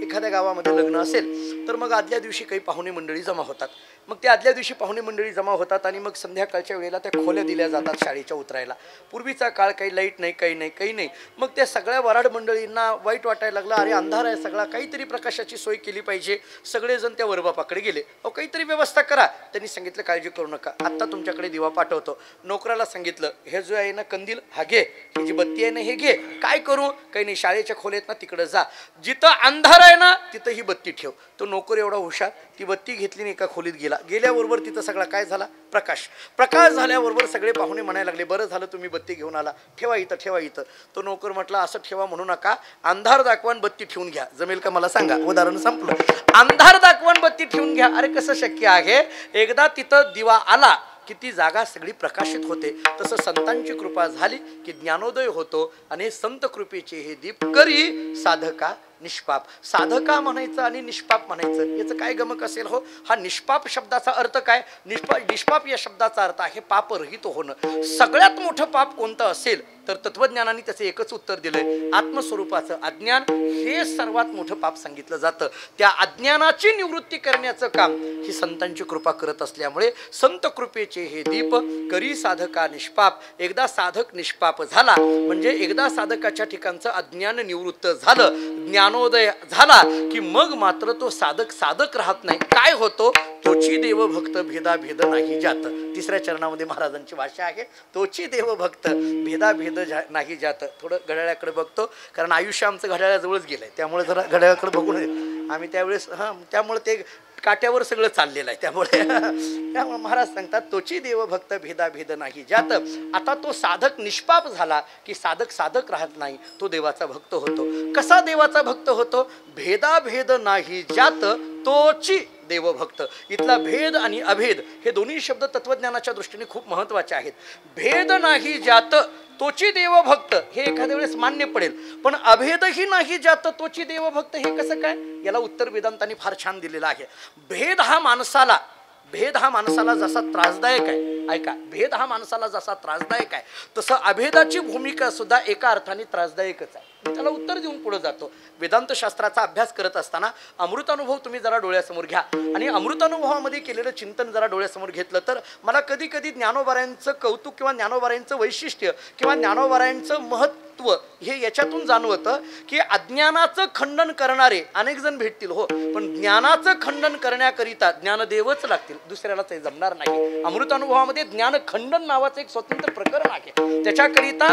एखाद्या गावामध्ये लग्न असेल तर मग आदल्या दिवशी काही पाहुणे मंडळी जमा होतात. मग त्या आदल्या दिवशी पाहुणे मंडळी जमा होतात आणि मग संध्याकाळच्या वेळेला त्या खोल्या दिल्या जातात शाळेच्या उतरायला. पूर्वीचा काळ काही लाईट नाही काही नाही. मग त्या सगळ्या वराड मंडळींना वाईट वाटायला लागलं. अरे अंधार आहे सगळा, काहीतरी प्रकाशाची सोय केली पाहिजे. सगळेजण त्या वरबापाकडे गेले. अहो काहीतरी व्यवस्था करा. त्यांनी सांगितलं काळजी करू नका, आत्ता तुमच्याकडे दिवा पाठवतो. नोकराला सांगितलं हे जो आहे ना कंदील हा घे, ही जी बत्ती आहे ना हे घे. काय करू? काही नाही, शाळेच्या खोलीत ना तिकडे जा, जिथं अंधार आहे ना तिथं ही बत्ती ठेव. तो नोकर एवढा हुशार, ती बत्ती घेतली आणि एका खोलीत गेला. गेल्याबरोबर तिथं सगळा काय झाला? प्रकाश. प्रकाश झाल्याबरोबर सगळे पाहुणे म्हणायला लागले बरं झालं तुम्ही बत्ती घेऊन आला, ठेवा इथं. तो नोकर म्हटला असं ठेवा म्हणू नका, अंधार दाखवान बत्ती ठेवून घ्या. जमेल का मला सांगा? उदाहरण संपलं. अंधार दाखवान बत्ती ठेवून घ्या. अरे कसं शक्य आहे? एकदा तिथं दिवा आला की ती जागा सगळी प्रकाशित होते. तसं संतांची कृपा झाली की ज्ञानोदय होतो. आणि संत कृपेचे हे दीप करी साधका निष्पाप. साधका म्हणायचं आणि निष्पाप म्हणायचं याचं काय गमक असेल हो? हा निष्पाप शब्दाचा अर्थ काय? निष्पाप या शब्दाचा अर्थ आहे पापरहित होणं. सगळ्यात मोठं पाप कोणतं असेल तर तत्वज्ञानाने त्याचं एकच उत्तर दिलंय, आत्मस्वरूपाचं अज्ञान हे सर्वात मोठं पाप सांगितलं जातं. त्या अज्ञानाची निवृत्ती करण्याचं काम ही संतांची कृपा करत असल्यामुळे संत कृपेचे हे दीप करी साधका निष्पाप. एकदा साधक निष्पाप झाला म्हणजे एकदा साधकाच्या ठिकाणचं अज्ञान निवृत्त झालं, ज्ञानोदय झाला की मग मात्र तो साधक राहत नाही. काय होतो? तोची देव भक्त भेदा भेद नाही जात. तिसऱ्या चरणामध्ये महाराजांची भाषा आहे, तोची देव भक्त भेदा भेद नाही जात. थोडं घड्याळाकडे बघतो कारण आयुष्य आमचं घड्याळाजवळच गेलंय, त्यामुळे जरा घड्याळाकडे बघून आम्ही त्यावेळेस त्यामुळे ते काट्यावर सगळं चाललेलं आहे. त्यामुळे महाराज सांगतात तोची देव भक्त भेदा भेद नाही जात. आता तो साधक निष्पाप झाला की साधक राहत नाही, तो देवाचा भक्त होतो. कसा देवाचा भक्त होतो? भेदा भेद नाही जात तोची देवभक्त. इथला भेद आणि अभेद हे दोन्ही शब्द तत्वज्ञानाच्या दृष्टीने खूप महत्त्वाचे आहेत. भेद नाही जात तोची देवभक्त हे एखाद्या वेळेस मान्य पडेल, पण अभेदही नाही जात तोची देवभक्त हे कसं काय? याला उत्तर वेदांतांनी फार छान दिलेलं आहे. भेद हा माणसाला जसा त्रासदायक आहे, ऐका, भेद हा माणसाला जसा त्रासदायक आहे तसं अभेदाची भूमिका सुद्धा एका अर्थाने त्रासदायकच आहे. त्याला उत्तर देऊन पुढे जातो. वेदांत शास्त्राचा अभ्यास करत असताना अमृतानुभव तुम्ही जरा डोळ्यासमोर घ्या आणि अमृतानुभवामध्ये केलेलं चिंतन जरा डोळ्यासमोर घेतलं तर मला कधी कधी ज्ञानोबारायांचं कौतुक किंवा ज्ञानोबारायांचं वैशिष्ट्य किंवा ज्ञानोबारायांचं महत्त्व हे याच्यातून जाणवतं की अज्ञानाचं खंडन करणारे अनेक जण भेटतील हो, पण ज्ञानाचं खंडन करण्याकरिता ज्ञानदेवच लागतील, दुसऱ्यालाच जमणार नाही. अमृतानुभवामध्ये ज्ञानखंडन नावाचं एक स्वतंत्र प्रकरण आहे. त्याच्याकरिता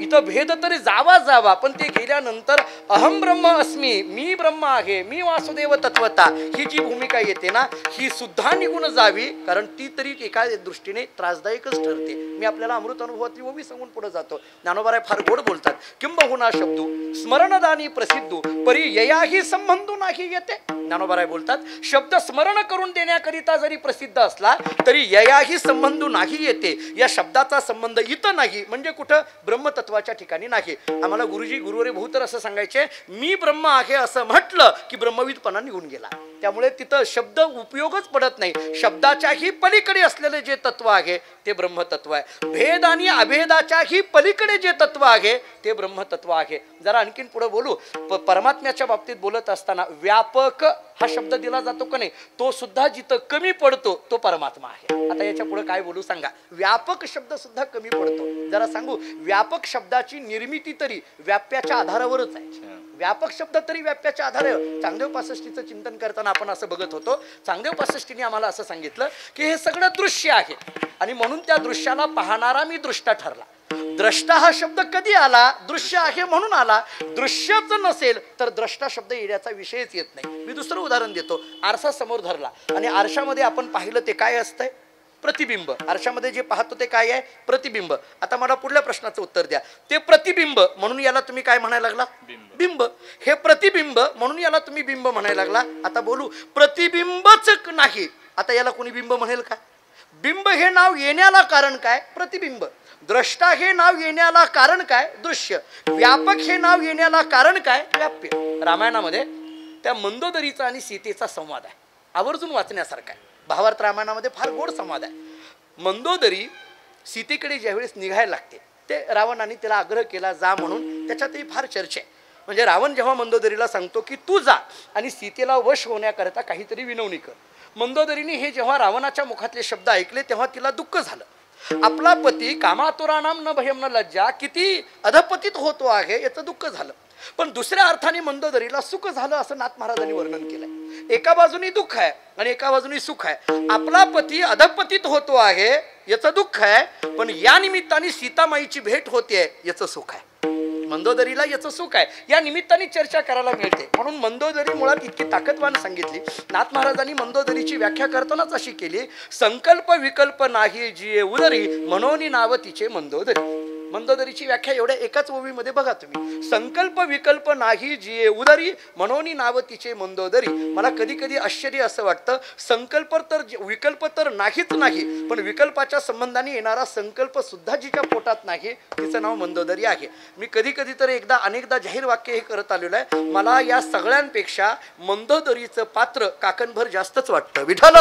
इथं भेद तरी जावा पण ते गेल्यानंतर अहम ब्रह्म अस्मी, मी ब्रह्म आहे, मी वासुदेव तत्वता, ही जी भूमिका येते ना ही सुद्धा निघून जावी, कारण ती तरी एका दृष्टीने त्रासदायकच ठरते. मी आपल्याला अमृतानुभवातली ओवी सांगून पुढे जातो. ज्ञानोबाराय फार गोड बोलतात. किंबहुना शब्दू स्मरणदानी प्रसिद्धू परी ययाही संबंधू नाही येते. ज्ञानोबाराय बोलतात शब्द स्मरण करून देण्याकरिता जरी प्रसिद्ध असला तरी ययाही संबंधू नाही येते. या शब्दाचा संबंध इथं नाही म्हणजे कुठं? ब्रह्मतत्वाच्या ठिकाणी नाही. आम्हाला गुरुजी गुरुवरे बहुतर असं सांगायचे, मी ब्रह्म आहे असं म्हटलं की ब्रह्मविदपणा निघून गेला. त्यामुळे तिथं शब्द उपयोगच पडत नाही. शब्दाच्याही पलीकडे असलेले जे तत्व आहे ते ब्रह्मतत्व आहे. भेद आणि अभेदाच्याही पलीकडे जे तत्व आहे ते ब्रह्मतत्व आहे. जरा आणखीन पुढे बोलू. परमात्म्याच्या बाबतीत बोलत असताना व्यापक हा शब्द दिला जातो का नाही, तो सुद्धा जिथं कमी पडतो तो परमात्मा आहे. आता याच्या पुढे काय बोलू सांगा. व्यापक शब्द सुद्धा कमी पडतो. जरा सांगू, व्यापक शब्दाची निर्मिती तरी व्याप्याच्या आधारावरच आहे. व्यापक शब्द तरी व्याप्याच्या आधारावर. चांगदेव पासष्टीचं चिंतन करताना आपण असं बघत होतो. चांगदेव पासष्टीने आम्हाला असं सांगितलं की हे सगळं दृश्य आहे आणि म्हणून त्या दृश्याला पाहणारा मी दृष्टा ठरला. द्रष्टा हा शब्द कधी आला? दृश्य आहे म्हणून आला. दृश्यच नसेल तर द्रष्टा शब्द येण्याचा विषयच येत नाही. मी दुसरं उदाहरण देतो. आरसा समोर धरला आणि आरशामध्ये आपण पाहिलं ते काय असतंय? प्रतिबिंब. आरशामध्ये जे पाहतो ते काय आहे? प्रतिबिंब. आता मला पुढल्या प्रश्नाचं उत्तर द्या. ते प्रतिबिंब म्हणून याला तुम्ही काय म्हणायला लागला? बिंब. हे प्रतिबिंब म्हणून याला तुम्ही बिंब म्हणायला लागला. आता बोलू, प्रतिबिंबच नाही, आता याला कोणी बिंब म्हणेल का? बिंब हे नाव येण्याला कारण काय? प्रतिबिंब. द्रष्टा हे नाव येण्याला कारण काय? दृश्य. व्यापक हे नाव येण्याला कारण काय? व्याप्य. रामायणामध्ये त्या मंदोदरीचा आणि सीतेचा संवाद आहे, आवर्जून वाचण्यासारखा आहे. भावार्थ रामायणामध्ये फार गोड संवाद आहे. मंदोदरी सीतेकडे ज्यावेळेस निघायला लागते, ते रावणाने तिला आग्रह केला जा म्हणून, त्याच्यातही फार चर्चा आहे. म्हणजे रावण जेव्हा मंदोदरीला सांगतो की तू जा आणि सीतेला वश होण्याकरता काहीतरी विनवणी कर, मंदोदरीने हे जेव्हा रावणाच्या मुखातले शब्द ऐकले तेव्हा तिला दुःख झालं. आपला पती कामातुराणाम न भयम न लज्जा किती अधपतित होतो आहे याचं दुःख झालं. पण दुसऱ्या अर्थाने मंदोदरीला सुख झालं असं नाथ महाराजांनी वर्णन केलंय. एका बाजूनी दुःख आहे आणि एका बाजूनी सुख आहे. आपला पती अधपतित होतो आहे याचं दुःख आहे, पण या निमित्ताने सीतामाईची भेट होते याचं सुख आहे. मंदोदरीला याचं सुख आहे, या निमित्ताने चर्चा करायला मिळते. म्हणून मंदोदरी मुळात इतकी ताकदवान सांगितली. नाथ महाराजांनी मंदोदरीची व्याख्या करतानाच अशी केली, संकल्प विकल्प नाही जिये उदरी म्हणून नाव तिचे मंदोदरी. मंदोदरीची व्याख्या एवढ्या एकाच ओवीमध्ये बघा तुम्ही. संकल्प विकल्प नाही जिये उदरी म्हणून नाव तिचे मंदोदरी. मला कधी कधी आश्चर्य असं वाटतं, संकल्प तर विकल्प तर नाहीच नाही, पण विकल्पाच्या संबंधाने येणारा संकल्प सुद्धा जिच्या पोटात नाही तिचं नाव मंदोदरी आहे. मी कधी कधी तर अनेकदा जाहीर वाक्य हे करत आलेलं आहे, मला या सगळ्यांपेक्षा मंदोदरीचं पात्र काकणभर जास्तच वाटतं. विठ्ठल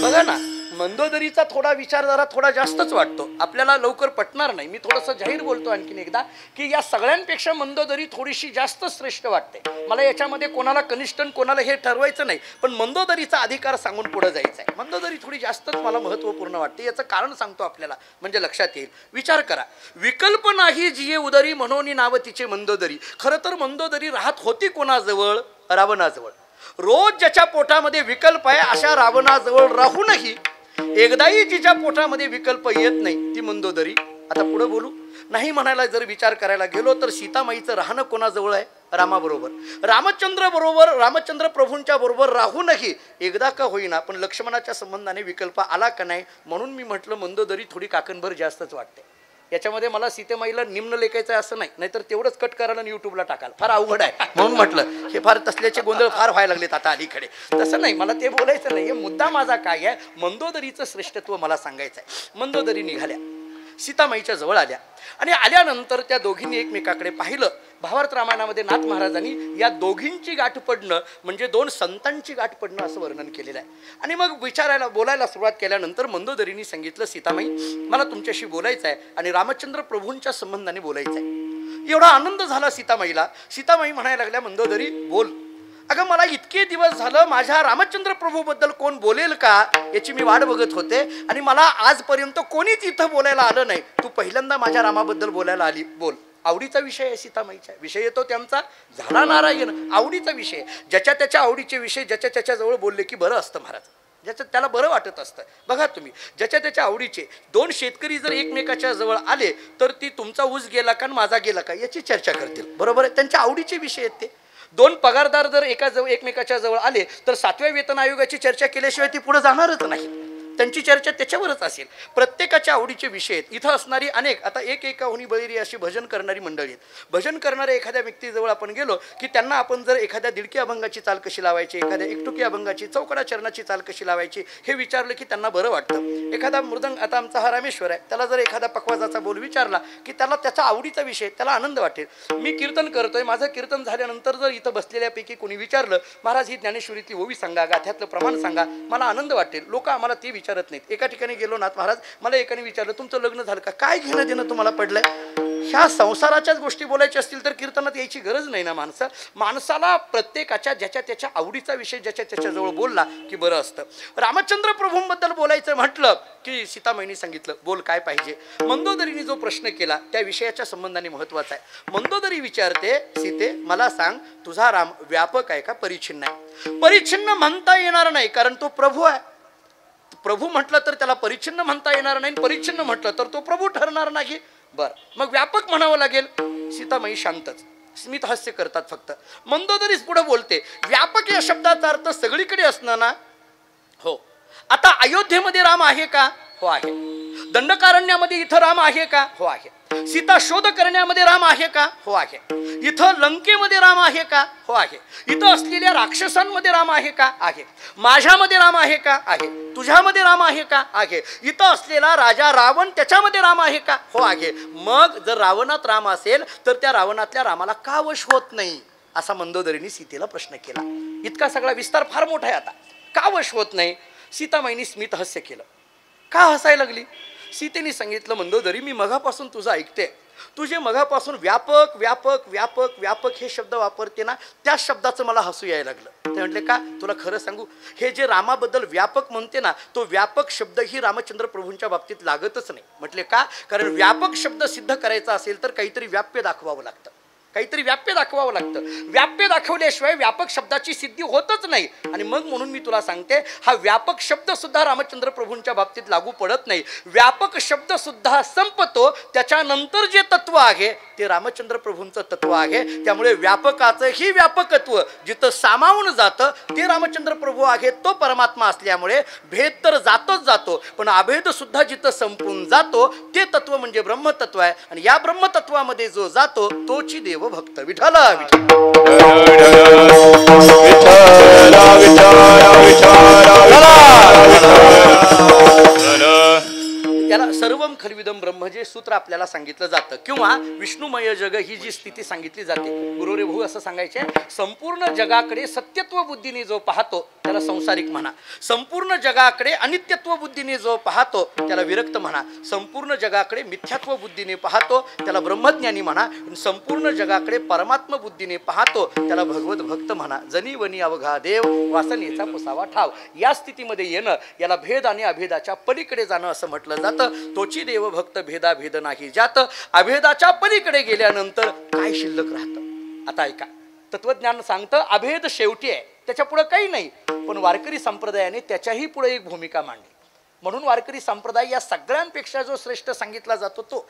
बघा ना, मंदोदरीचा थोडा जास्तच वाटतो. आपल्याला लवकर पटणार नाही. मी थोडंसं जाहीर बोलतो आणखीन एकदा की या सगळ्यांपेक्षा मंदोदरी थोडीशी जास्त श्रेष्ठ वाटते मला. याच्यामध्ये कोणाला कनिष्ठ कोणाला हे ठरवायचं नाही, पण मंदोदरीचा अधिकार सांगून पुढे जायचं आहे. मंदोदरी थोडी जास्तच मला महत्त्वपूर्ण वाटते. याचं कारण सांगतो आपल्याला म्हणजे लक्षात येईल. विचार करा, विकल्प नाही जिये उदरी म्हणून नाव तिचे मंदोदरी. खरं तर मंदोदरी राहत होती कोणाजवळ? रावणाजवळ. रोज ज्याच्या पोटामध्ये विकल्प आहे अशा रावणाजवळ राहूनही एकदाही जिच्या पोटामध्ये विकल्प येत नाही ती मंदोदरी. आता पुढे बोलू. नाही म्हणायला जर विचार करायला गेलो तर सीतामाईचं राहणं कोणाजवळ आहे? रामाबरोबर. रामचंद्र प्रभूंच्या बरोबर राहूनही एकदा का होईना पण लक्ष्मणाच्या संबंधाने विकल्प आला का नाही, म्हणून मी म्हटलं मंदोदरी थोडी काकणभर जास्तच वाटते. याच्यामध्ये मला सीतेमाईला निम्न लेखायचं आहे असं नाही, नाहीतर तेवढंच कट करायला आणि युट्यूबला टाकायला फार अवघड आहे. म्हणून म्हटलं हे फार तसल्याचे गोंधळ फार व्हायला लागलेत आता अलीकडे. तसं नाही, मला ते बोलायचं नाही. मुद्दा माझा काय आहे, मंदोदरीचं श्रेष्ठत्व मला सांगायचं आहे. मंदोदरी निघाल्या, सीतामाईच्या जवळ आल्या आणि आल्यानंतर त्या दोघींनी एकमेकाकडे पाहिलं. भावार्थ रामायणामध्ये नाथ महाराजांनी या दोघींची गाठ पडणं म्हणजे दोन संतांची गाठ पडणं असं वर्णन केलेलं आहे. आणि मग बोलायला सुरुवात केल्यानंतर मंदोदरींनी सांगितलं, सीतामाई मला तुमच्याशी बोलायचं आहे आणि रामचंद्र प्रभूंच्या संबंधाने बोलायचं आहे. एवढा आनंद झाला सीतामाईला. सीतामाई म्हणायला लागल्या, मंदोदरी बोल. अगं मला इतके दिवस झालं माझ्या रामचंद्र प्रभूबद्दल कोण बोलेल का याची मी वाट बघत होते आणि मला आजपर्यंत कोणीच इथं बोलायला आलं नाही. तू पहिल्यांदा माझ्या रामाबद्दल बोलायला आली. बोल. आवडीचा विषय आहे सीतामाईचा. विषय येतो त्यांचा झाला नारायण. आवडीचा विषय, ज्याच्या त्याच्या आवडीचे विषय ज्याच्या त्याच्याजवळ बोलले की बरं असतं महाराज. ज्याच्यात त्याला बरं वाटत असतं. बघा तुम्ही, ज्याच्या त्याच्या आवडीचे दोन शेतकरी जर एकमेकाच्या जवळ आले तर ती तुमचा ऊस गेला का माझा गेला का याची चर्चा करतील. बरोबर आहे, त्यांच्या आवडीचे विषय आहेत ते. दोन पगारदार जर एकमेकाच्या जवळ आले तर 7व्या वेतन आयोगाची चर्चा केल्याशिवाय ती पुढे जाणारच नाही. त्यांची चर्चा त्याच्यावरच असेल. प्रत्येकाच्या आवडीचे विषय आहेत. इथं असणारी अनेक आता एकाहुनी बळीरी अशी भजन करणारी मंडळी आहेत. भजन करणाऱ्या एखाद्या व्यक्तीजवळ आपण गेलो की त्यांना आपण जर एखाद्या दिडकी अभंगाची चाल कशी लावायची, एखाद्या एकटुकी अभंगाची चौकडा चरणाची चाल कशी लावायची हे विचारलं की त्यांना बरं वाटतं. एखादा मृदंग, आता आमचा हा रामेश्वर आहे, त्याला जर एखादा पखवाजाचा बोल विचारला की त्याला त्याचा आवडीचा विषय, त्याला आनंद वाटेल. मी कीर्तन करतोय, माझं कीर्तन झाल्यानंतर जर इथं बसलेल्यापैकी कोणी विचारलं महाराज ही ज्ञानेश्वरीतली ओवी सांगा, गाथ्यातलं प्रमाण सांगा, मला आनंद वाटेल. लोक आम्हाला ते विचारत नाहीत. एका ठिकाणी गेलो नाथ महाराज, मला एकाने विचारलं तुमचं लग्न झालं का, काय घेणं देणं तुम्हाला पडलंय. ह्या संसाराच्याच गोष्टी बोलायच्या असतील तर कीर्तनात यायची गरज नाही ना. माणसाला प्रत्येकाच्या ज्याच्या त्याच्या आवडीचा विषय ज्याच्या त्याच्याजवळ बोलला की बरं असतं. रामचंद्र प्रभूंबद्दल बोलायचं म्हटलं की सीतामाईंनी सांगितलं बोल काय पाहिजे. मंदोदरीने जो प्रश्न केला त्या विषयाच्या संबंधाने महत्वाचा आहे. मंदोदरी विचारते, सीते मला सांग तुझा राम व्यापक आहे का परिच्छिन्न आहे. परिच्छिन्न म्हणता येणार नाही कारण तो प्रभू आहे. प्रभू म्हटलं तर त्याला परिच्छिन्न म्हणता येणार नाही, परिच्छिन्न म्हटलं तर तो प्रभू ठरणार नाही. बरं मग व्यापक म्हणावं लागेल. सीतामाई शांतच, स्मित हास्य करतात फक्त. मंदोदरीच पुढे बोलते, व्यापक या शब्दाचा अर्थ सगळीकडे असणं ना. हो. आता अयोध्येमध्ये राम आहे का, हो आहे. दंडकारण्यामध्ये इथं राम आहे का, हो आहे. सीता शोध करण्यामध्ये राम आहे का, हो आहे. इथं लंकेमध्ये राम आहे का, हो आहे. इथं असलेल्या राक्षसांमध्ये राम आहे का, आहे. माझ्यामध्ये राम आहे का, आहे. तुझ्यामध्ये राम आहे का, आहे. इथं असलेला राजा रावण त्याच्यामध्ये राम आहे का, हो आहे. मग जर रावणात राम असेल तर त्या रावणातल्या रामाला का वश होत नाही असा मंदोदरीने सीतेला प्रश्न केला. इतका सगळा विस्तार फार मोठा आहे. आता का वश होत नाही. सीतामाईंनी स्मित हास्य केलं. का हसायला लागली. सीतेने सांगितलं मंदोदरी मी मगापासून तुझं ऐकते, तुझे मगापासून व्यापक व्यापक व्यापक व्यापक हे शब्द वापरते ना, त्या शब्दाचं मला हसू यायला लागलं. ते म्हटले का, तुला खरं सांगू हे जे रामाबद्दल व्यापक म्हणते ना तो व्यापक शब्द ही रामचंद्र प्रभूंच्या बाबतीत लागतच नाही. म्हटले का, कारण व्यापक शब्द सिद्ध करायचा असेल तर काहीतरी व्याप्य दाखवावं लागतं, काहीतरी व्याप्य दाखवावं लागतं. व्याप्य दाखवल्याशिवाय व्यापक शब्दाची सिद्धी होतच नाही. आणि मग म्हणून मी तुला सांगते हा व्यापक शब्द सुद्धा रामचंद्र प्रभूंच्या बाबतीत लागू पडत नाही. व्यापक शब्द सुद्धा संपतो, त्याच्यानंतर जे तत्व आहे ते रामचंद्र प्रभूंचं तत्व आहे. त्यामुळे व्यापकाचं ही व्यापकत्व जिथं सामावून जातं ते रामचंद्र प्रभू आहे, तो परमात्मा असल्यामुळे भेद तर जातोच जातो, पण अभेद सुद्धा जिथं संपून जातो ते तत्व म्हणजे ब्रह्मतत्व आहे. आणि या ब्रह्मतत्वामध्ये जो जातो तोची देव भक्त. विठ्ठल याला सर्वम खलविदम ब्रह्म जे सूत्र आपल्याला सांगितलं जातं किंवा विष्णुमय जग ही जी स्थिती सांगितली जाते. गुरुरे भाऊ असं सांगायचे, संपूर्ण जगाकडे सत्यत्व बुद्धीने जो पाहतो त्याला संसारिक म्हणा, संपूर्ण जगाकडे अनित्यत्व बुद्धीने जो पाहतो त्याला विरक्त म्हणा, संपूर्ण जगाकडे मिथ्यात्व बुद्धीने पाहतो त्याला ब्रह्मज्ञानी म्हणा, संपूर्ण जगाकडे परमात्म बुद्धीने पाहतो त्याला भगवत भक्त म्हणा. जनी वनी अवघा देव वासनेचा पुसावा ठाव. या स्थितीमध्ये येणं याला भेद आणि अभेदाच्या पलीकडे जाणं असं म्हटलं जातं. तोची देव भक्त भेदा भेद नाही जात. अभेदाच्या पलीकडे गेल्यानंतर काय शिल्लक राहतं. आता ऐका, तत्वज्ञान सांगतं अभेद शेवटी आहे, त्याच्या पुढे काही नाही. पण वारकरी संप्रदायाने त्याच्याही पुढे एक भूमिका मांडली. म्हणून वारकरी संप्रदाय या सगळ्यांपेक्षा जो श्रेष्ठ सांगितला जातो तो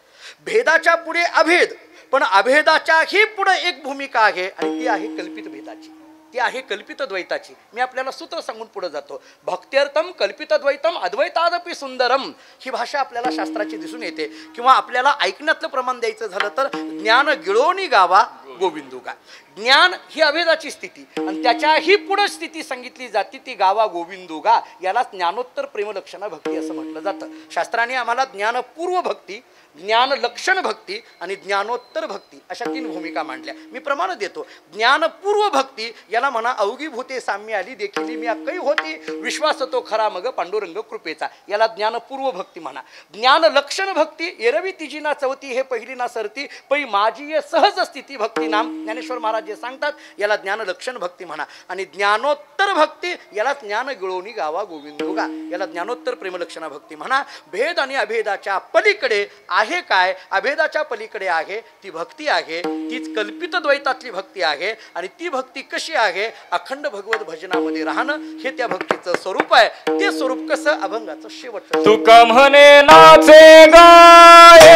भेदाच्या पुढे अभेद, पण अभेदाच्याही पुढे एक भूमिका आहे आणि ती आहे कल्पित भेदाची, ती आहे कल्पित द्वैताची. मी आपल्याला सूत्र सांगून पुढे जातो. भक्त्यर्थम कल्पित द्वैतम अद्वैतादपि सुंदरम ही भाषा आपल्याला शास्त्राची दिसून येते. किंवा आपल्याला ऐकण्यातलं प्रमाण द्यायचं झालं तर ज्ञान गिळोनी गावा गोविंदुगा. ज्ञान ही अभेदाची स्थिती आणि त्याच्याही पुढे स्थिती सांगितली जाते ती गावा गोविंदुगा. याला ज्ञानोत्तर प्रेमलक्षण भक्ती असं म्हटलं जातं. शास्त्राने आम्हाला ज्ञानपूर्व भक्ती, ज्ञान लक्षण भक्ती आणि ज्ञानोत्तर भक्ती अशा 3 भूमिका मांडल्या. मी प्रमाण देतो. ज्ञानपूर्व भक्ती याला म्हणा अवघी भूते साम्य आली देखील मी अक्कई होती, विश्वास तो खरा मग पांडुरंग कृपेचा. याला ज्ञानपूर्व भक्ती म्हणा. ज्ञान लक्षण भक्ती एरवी तिजी ना चवती हे पहिली ना सरती पै माझी सहज स्थिती भक्ती नाम ज्ञानेश्वर महाराज जे सांगतात याला ज्ञान लक्षण भक्ती म्हणा. आणि ज्ञानोत्तर भक्ती याला ज्ञान गिळोनी गावा गोविंदोगा याला ज्ञानोत्तर प्रेमलक्षणा भक्ती म्हणा. भेद आणि अभेदाच्या पलीकडे आहे काय, अभेदाच्या पलीकडे आहे ती भक्ती आहे, तीच कल्पित द्वैतातली भक्ती आहे. आणि ती भक्ती कशी आहे, अखंड भगवत भजनामध्ये राहणं हे त्या भक्तीचं स्वरूप आहे. ते स्वरूप कसं, अभंगाचं शेवटचं. तुका म्हणे नाचे गाये,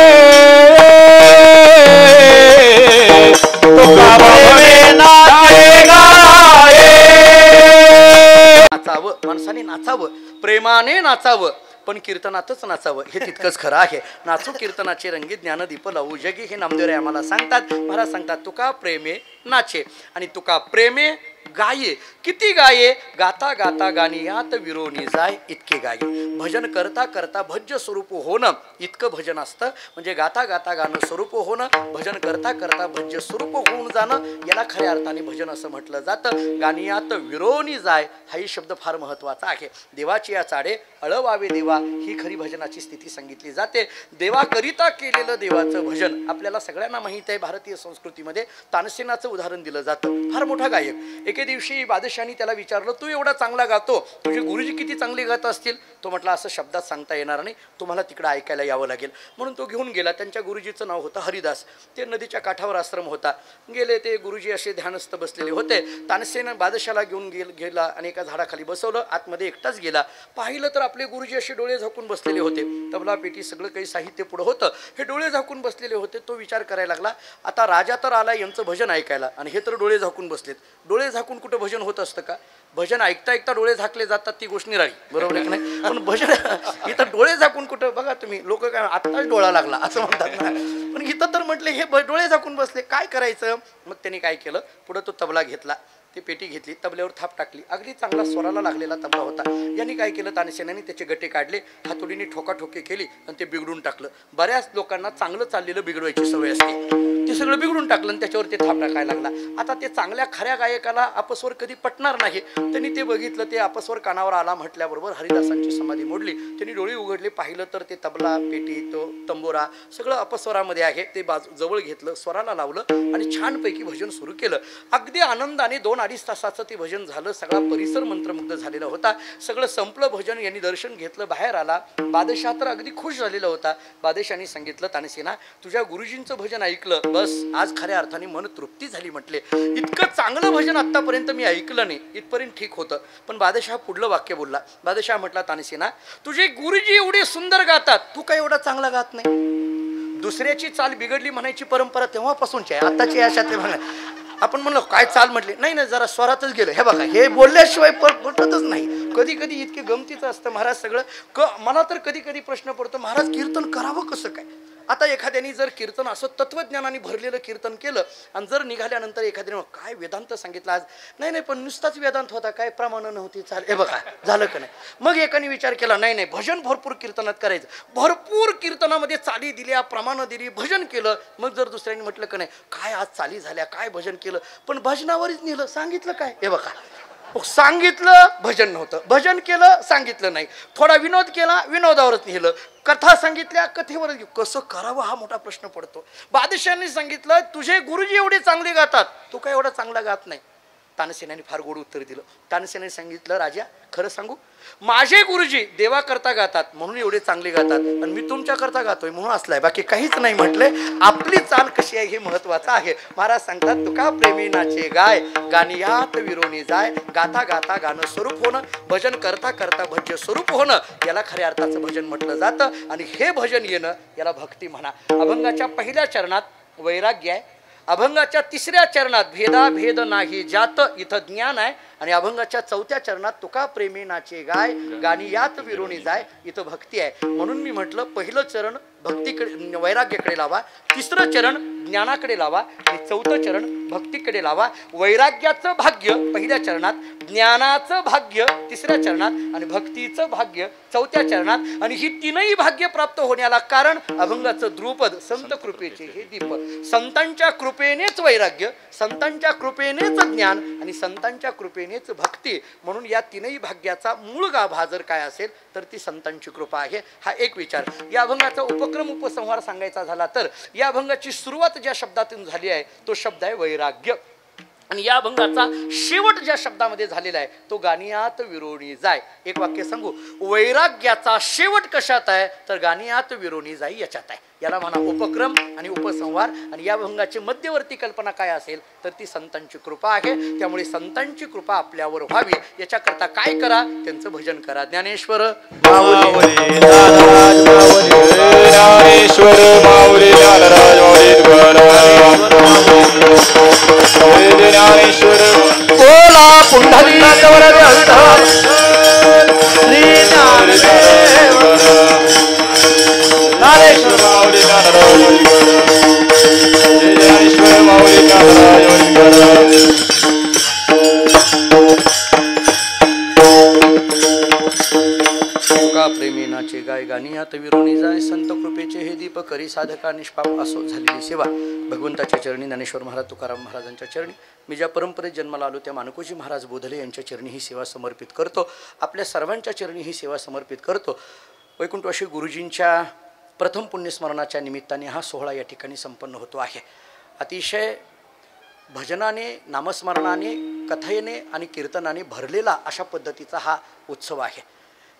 तुका म्हणे नाचे गाये. नाचावं, माणसाने नाचावं. प्रेमाने नाचावं पण कीर्तनातच नाचावं हे तितकंच खरं आहे. नाचू कीर्तनाचे रंगी ज्ञानदीप लावू जगी हे नामदेवराय आम्हाला सांगतात. महाराज सांगतात तुका प्रेमे नाचे आणि तुका प्रेमे गाये. किती गाये? गाता गाता गाणी यात विरोनी जाय इतके गाये. भजन करता करता भज्य स्वरूप होणं इतकं भजन असतं. म्हणजे गाता गाता गाणं स्वरूप होणं, भजन करता करता भज्य स्वरूप होऊन जाणं याला खऱ्या अर्थाने भजन असं म्हटलं जातं. गाणी यात विरोनी जाय हाही शब्द फार महत्त्वाचा आहे. देवाची या चाडे अळवावे देवा ही खरी भजनाची स्थिती सांगितली जाते. देवाकरिता केलेलं देवाचं भजन आपल्याला सगळ्यांना माहीत आहे. भारतीय संस्कृतीमध्ये तानसेनाचं उदाहरण दिलं जातं. फार मोठा गायक. एके दिवशी बादशाहाने त्याला विचारलं तू एवढा चांगला गातो, तुझे गुरुजी किती चांगले गात असतील? तो म्हटला असं शब्दात सांगता येणार नाही, तुम्हाला तिकडं ऐकायला यावं लागेल. म्हणून तो घेऊन गेला. त्यांच्या गुरुजीचं नाव होतं हरिदास. ते नदीच्या काठावर आश्रम होता. गेले ते गुरुजी असे ध्यानस्थ बसलेले होते. तानसेन बादशाला घेऊन गेला आणि एका झाडाखाली बसवलं. आतमध्ये एकटाच गेला. पाहिलं तर आपले गुरुजी असे डोळे झाकून बसलेले होते. तबला पेटी सगळं काही साहित्य पुढं होतं. हे डोळे झाकून बसलेले होते. तो विचार करायला लागला आता राजा तर आला यांचं भजन ऐकायला आणि हे तर डोळे झाकून बसलेत. डोळे झाकून कुठं भजन होत असतं का? भजन ऐकता ऐकता डोळे झाकले जातात ती गोष्ट निराळी, बरोबर आहे की नाही? पण भजन इथं डोळे झाकून कुठं? बघा तुम्ही लोक काय आत्ताच डोळा लागला असं म्हणतात ना, पण इथं तर म्हटले हे डोळे झाकून बसले, काय करायचं? मग त्यांनी काय केलं, पुढं तो तबला घेतला, ती पेटी घेतली, तबल्यावर थाप टाकली. अगदी चांगला स्वराला लागलेला तबला होता. यांनी काय केलं, तानसेनाने त्याचे गटे काढले, हातोडीने ठोकाठोकी केली आणि ते बिघडून टाकलं. बऱ्याच लोकांना चांगलं चाललेलं बिघडवायची सवय असते. ते सगळं बिघडून टाकलं आणि त्याच्यावर ते थाप टाकायला लागला. आता ते चांगल्या खऱ्या गायकाला अपस्वर कधी पटणार नाही. त्यांनी ते बघितलं, ते अपस्वर कानावर आला म्हटल्याबरोबर हरिदासांची समाधी मोडली. त्यांनी डोळे उघडले, पाहिलं तर ते तबला पेटी तो तंबोरा सगळं अपस्वरामध्ये आहे. ते जवळ घेतलं, स्वराला लावलं आणि छानपैकी भजन सुरू केलं. अगदी आनंदाने 2-2.5 तासाचं ते भजन झालं. सगळा परिसर मंत्रमुग्ध झालेला होता. सगळं संपलं भजन. यांनी दर्शन घेतलं, बाहेर आला. बादशाह तर अगदी खुश झालेला होता. बादशाहाने सांगितलं तानसेना तुझ्या गुरुजींचं भजन ऐकलं, बस आज खऱ्या अर्थाने मन तृप्ती झाली. म्हटले इतकं चांगलं भजन आतापर्यंत मी ऐकलं नाही, इथपर्यंत ठीक होतं. पण बादशाह पुढलं वाक्य बोलला. बादशाह म्हटला तानसेना तुझे गुरुजी एवढे सुंदर गातात, तू काय एवढा चांगला गात नाही? दुसऱ्याची चाल बिघडली म्हणायची परंपरा तेव्हापासूनची आहे. आताची अशातले म्हणा आपण म्हणलो काय चाल म्हटले, नाही नाही जरा स्वरातच गेलं. हे बघा हे बोलल्याशिवाय पटतच नाही. कधी कधी इतके गमतीचं असतं महाराज सगळं. मला तर कधी कधी प्रश्न पडतो महाराज कीर्तन करावं कसं काय? आता एखाद्याने जर कीर्तन असं तत्वज्ञानाने भरलेलं कीर्तन केलं आणि जर निघाल्यानंतर एखाद्याने काय वेदांत सांगितलं आज, नाही नाही पण नुसताच वेदांत होता, काय प्रमाण नव्हती चाल, हे बघा झालं का नाही? मग एकाने विचार केला नाही नाही भजन भरपूर कीर्तनात करायचं, भरपूर कीर्तनामध्ये चाली दिल्या, प्रमाणं दिली, भजन केलं. मग जर दुसऱ्याने म्हटलं का नाही काय आज चाली झाल्या, काय भजन केलं, पण भजनावरच नेलं, सांगितलं काय? हे बघा सांगितलं भजन नव्हतं, भजन केलं सांगितलं नाही, थोडा विनोद केला विनोदावरच नेलं, कथा सांगितल्या कथेवर. कसं करावं हा मोठा प्रश्न पडतो. बादशाहांनी सांगितलं तुझे गुरुजी एवढे चांगले गातात, तू काय एवढा चांगला गात नाही. तानसेनाने फार गोड उत्तर दिलं. तानसेनाने सांगितलं राजा खरं सांगू, माझे गुरुजी देवा करता गातात म्हणून एवढे चांगले गातात आणि मी तुमच्या करता गातोय म्हणून असलाय, बाकी काहीच नाही. म्हटले आपली चाल कशी आहे हे महत्वाचं आहे. महाराज सांगतात तुका प्रेमी नाचे गाय, गाणी यात विरोनी जाय, गाता गाता गाणं स्वरूप होणं, भजन करता करता भज्य स्वरूप होणं याला खऱ्या अर्थाचं भजन म्हटलं जातं. आणि हे भजन येणं याला भक्ती म्हणा. अभंगाच्या पहिल्या चरणात वैराग्य आहे, अभंगाच्या 3ऱ्या चरणात भेदाभेद नाही ज्यात इथं ज्ञान आहे, आणि अभंगाच्या 4थ्या चरणात तुका प्रेमी नाचे गाय, गाणी यात विरोणी जाय इथं भक्ती आहे. म्हणून मी म्हटलं पहिलं चरण भक्तीकडे वैराग्याकडे लावा, 3रं चरण ज्ञानाकडे लावा आणि 4थं चरण भक्तीकडे लावा. वैराग्याचं भाग्य पहिल्या चरणात, ज्ञानाचं भाग्य 3ऱ्या चरणात आणि भक्तीचं भाग्य 4थ्या चरणात. आणि ही 3ही भाग्य प्राप्त होण्याला कारण अभंगाचं द्रुपद संत कृपेचे हे दीप. संतांच्या कृपेनेच वैराग्य, संतांच्या कृपेनेच ज्ञान आणि संतांच्या कृपेनेच भक्ती. म्हणून या 3ही भाग्याचा मूळ गाभा जर काय असेल तर ती संतांची कृपा आहे. हा एक विचार. या अभंगाचा उपक्रम उपसंहार सांगायचा झाला तर या अभंगाची सुरुवात ज्या शब्दातून झाली आहे तो शब्द आहे वैराग्य, आणि या अभंगाचा शेवट ज्या शब्दामध्ये झालेला आहे तो गाणियात विरोणी जाय. एक वाक्य सांगू, वैराग्याचा शेवट कशात आहे तर गाणियात विरोणी जाई याच्यात आहे. याला म्हणा उपक्रम आणि उपसंहार. आणि या अभंगाची मध्यवर्ती कल्पना काय असेल तर ती संतांची कृपा आहे. त्यामुळे संतांची कृपा आपल्यावर व्हावी याच्याकरता काय करा, त्यांचं भजन करा. ज्ञानेश्वर ज्ञानेश्वर माऊली ज्ञानेश्वर बोला पुंडलिकावर श्री ज्ञानेश्वर माऊली ज्ञानराज जय ज्ञानेश्वर माऊली ज्ञानराज तुका प्रेमी नाचे गाय गाणी आत विरोणी जाय संत कृपेचे हे दीप करी साधका निष्पाप असो झालेली सेवा भगवंताच्या चरणी ज्ञानेश्वर महाराज तुकाराम महाराजांच्या चरणी मी ज्या परंपरेत जन्माला आलो त्या मानकोजी महाराज बोधले यांच्या चरणी ही सेवा समर्पित करतो. आपल्या सर्वांच्या चरणी ही सेवा समर्पित करतो. वैकुंठवासी गुरुजींच्या प्रथम पुण्यस्मरणाच्या निमित्ताने हा सोहळा या ठिकाणी संपन्न होतो आहे. अतिशय भजनाने, नामस्मरणाने, कथेने आणि कीर्तनाने भरलेला अशा पद्धतीचा हा उत्सव आहे.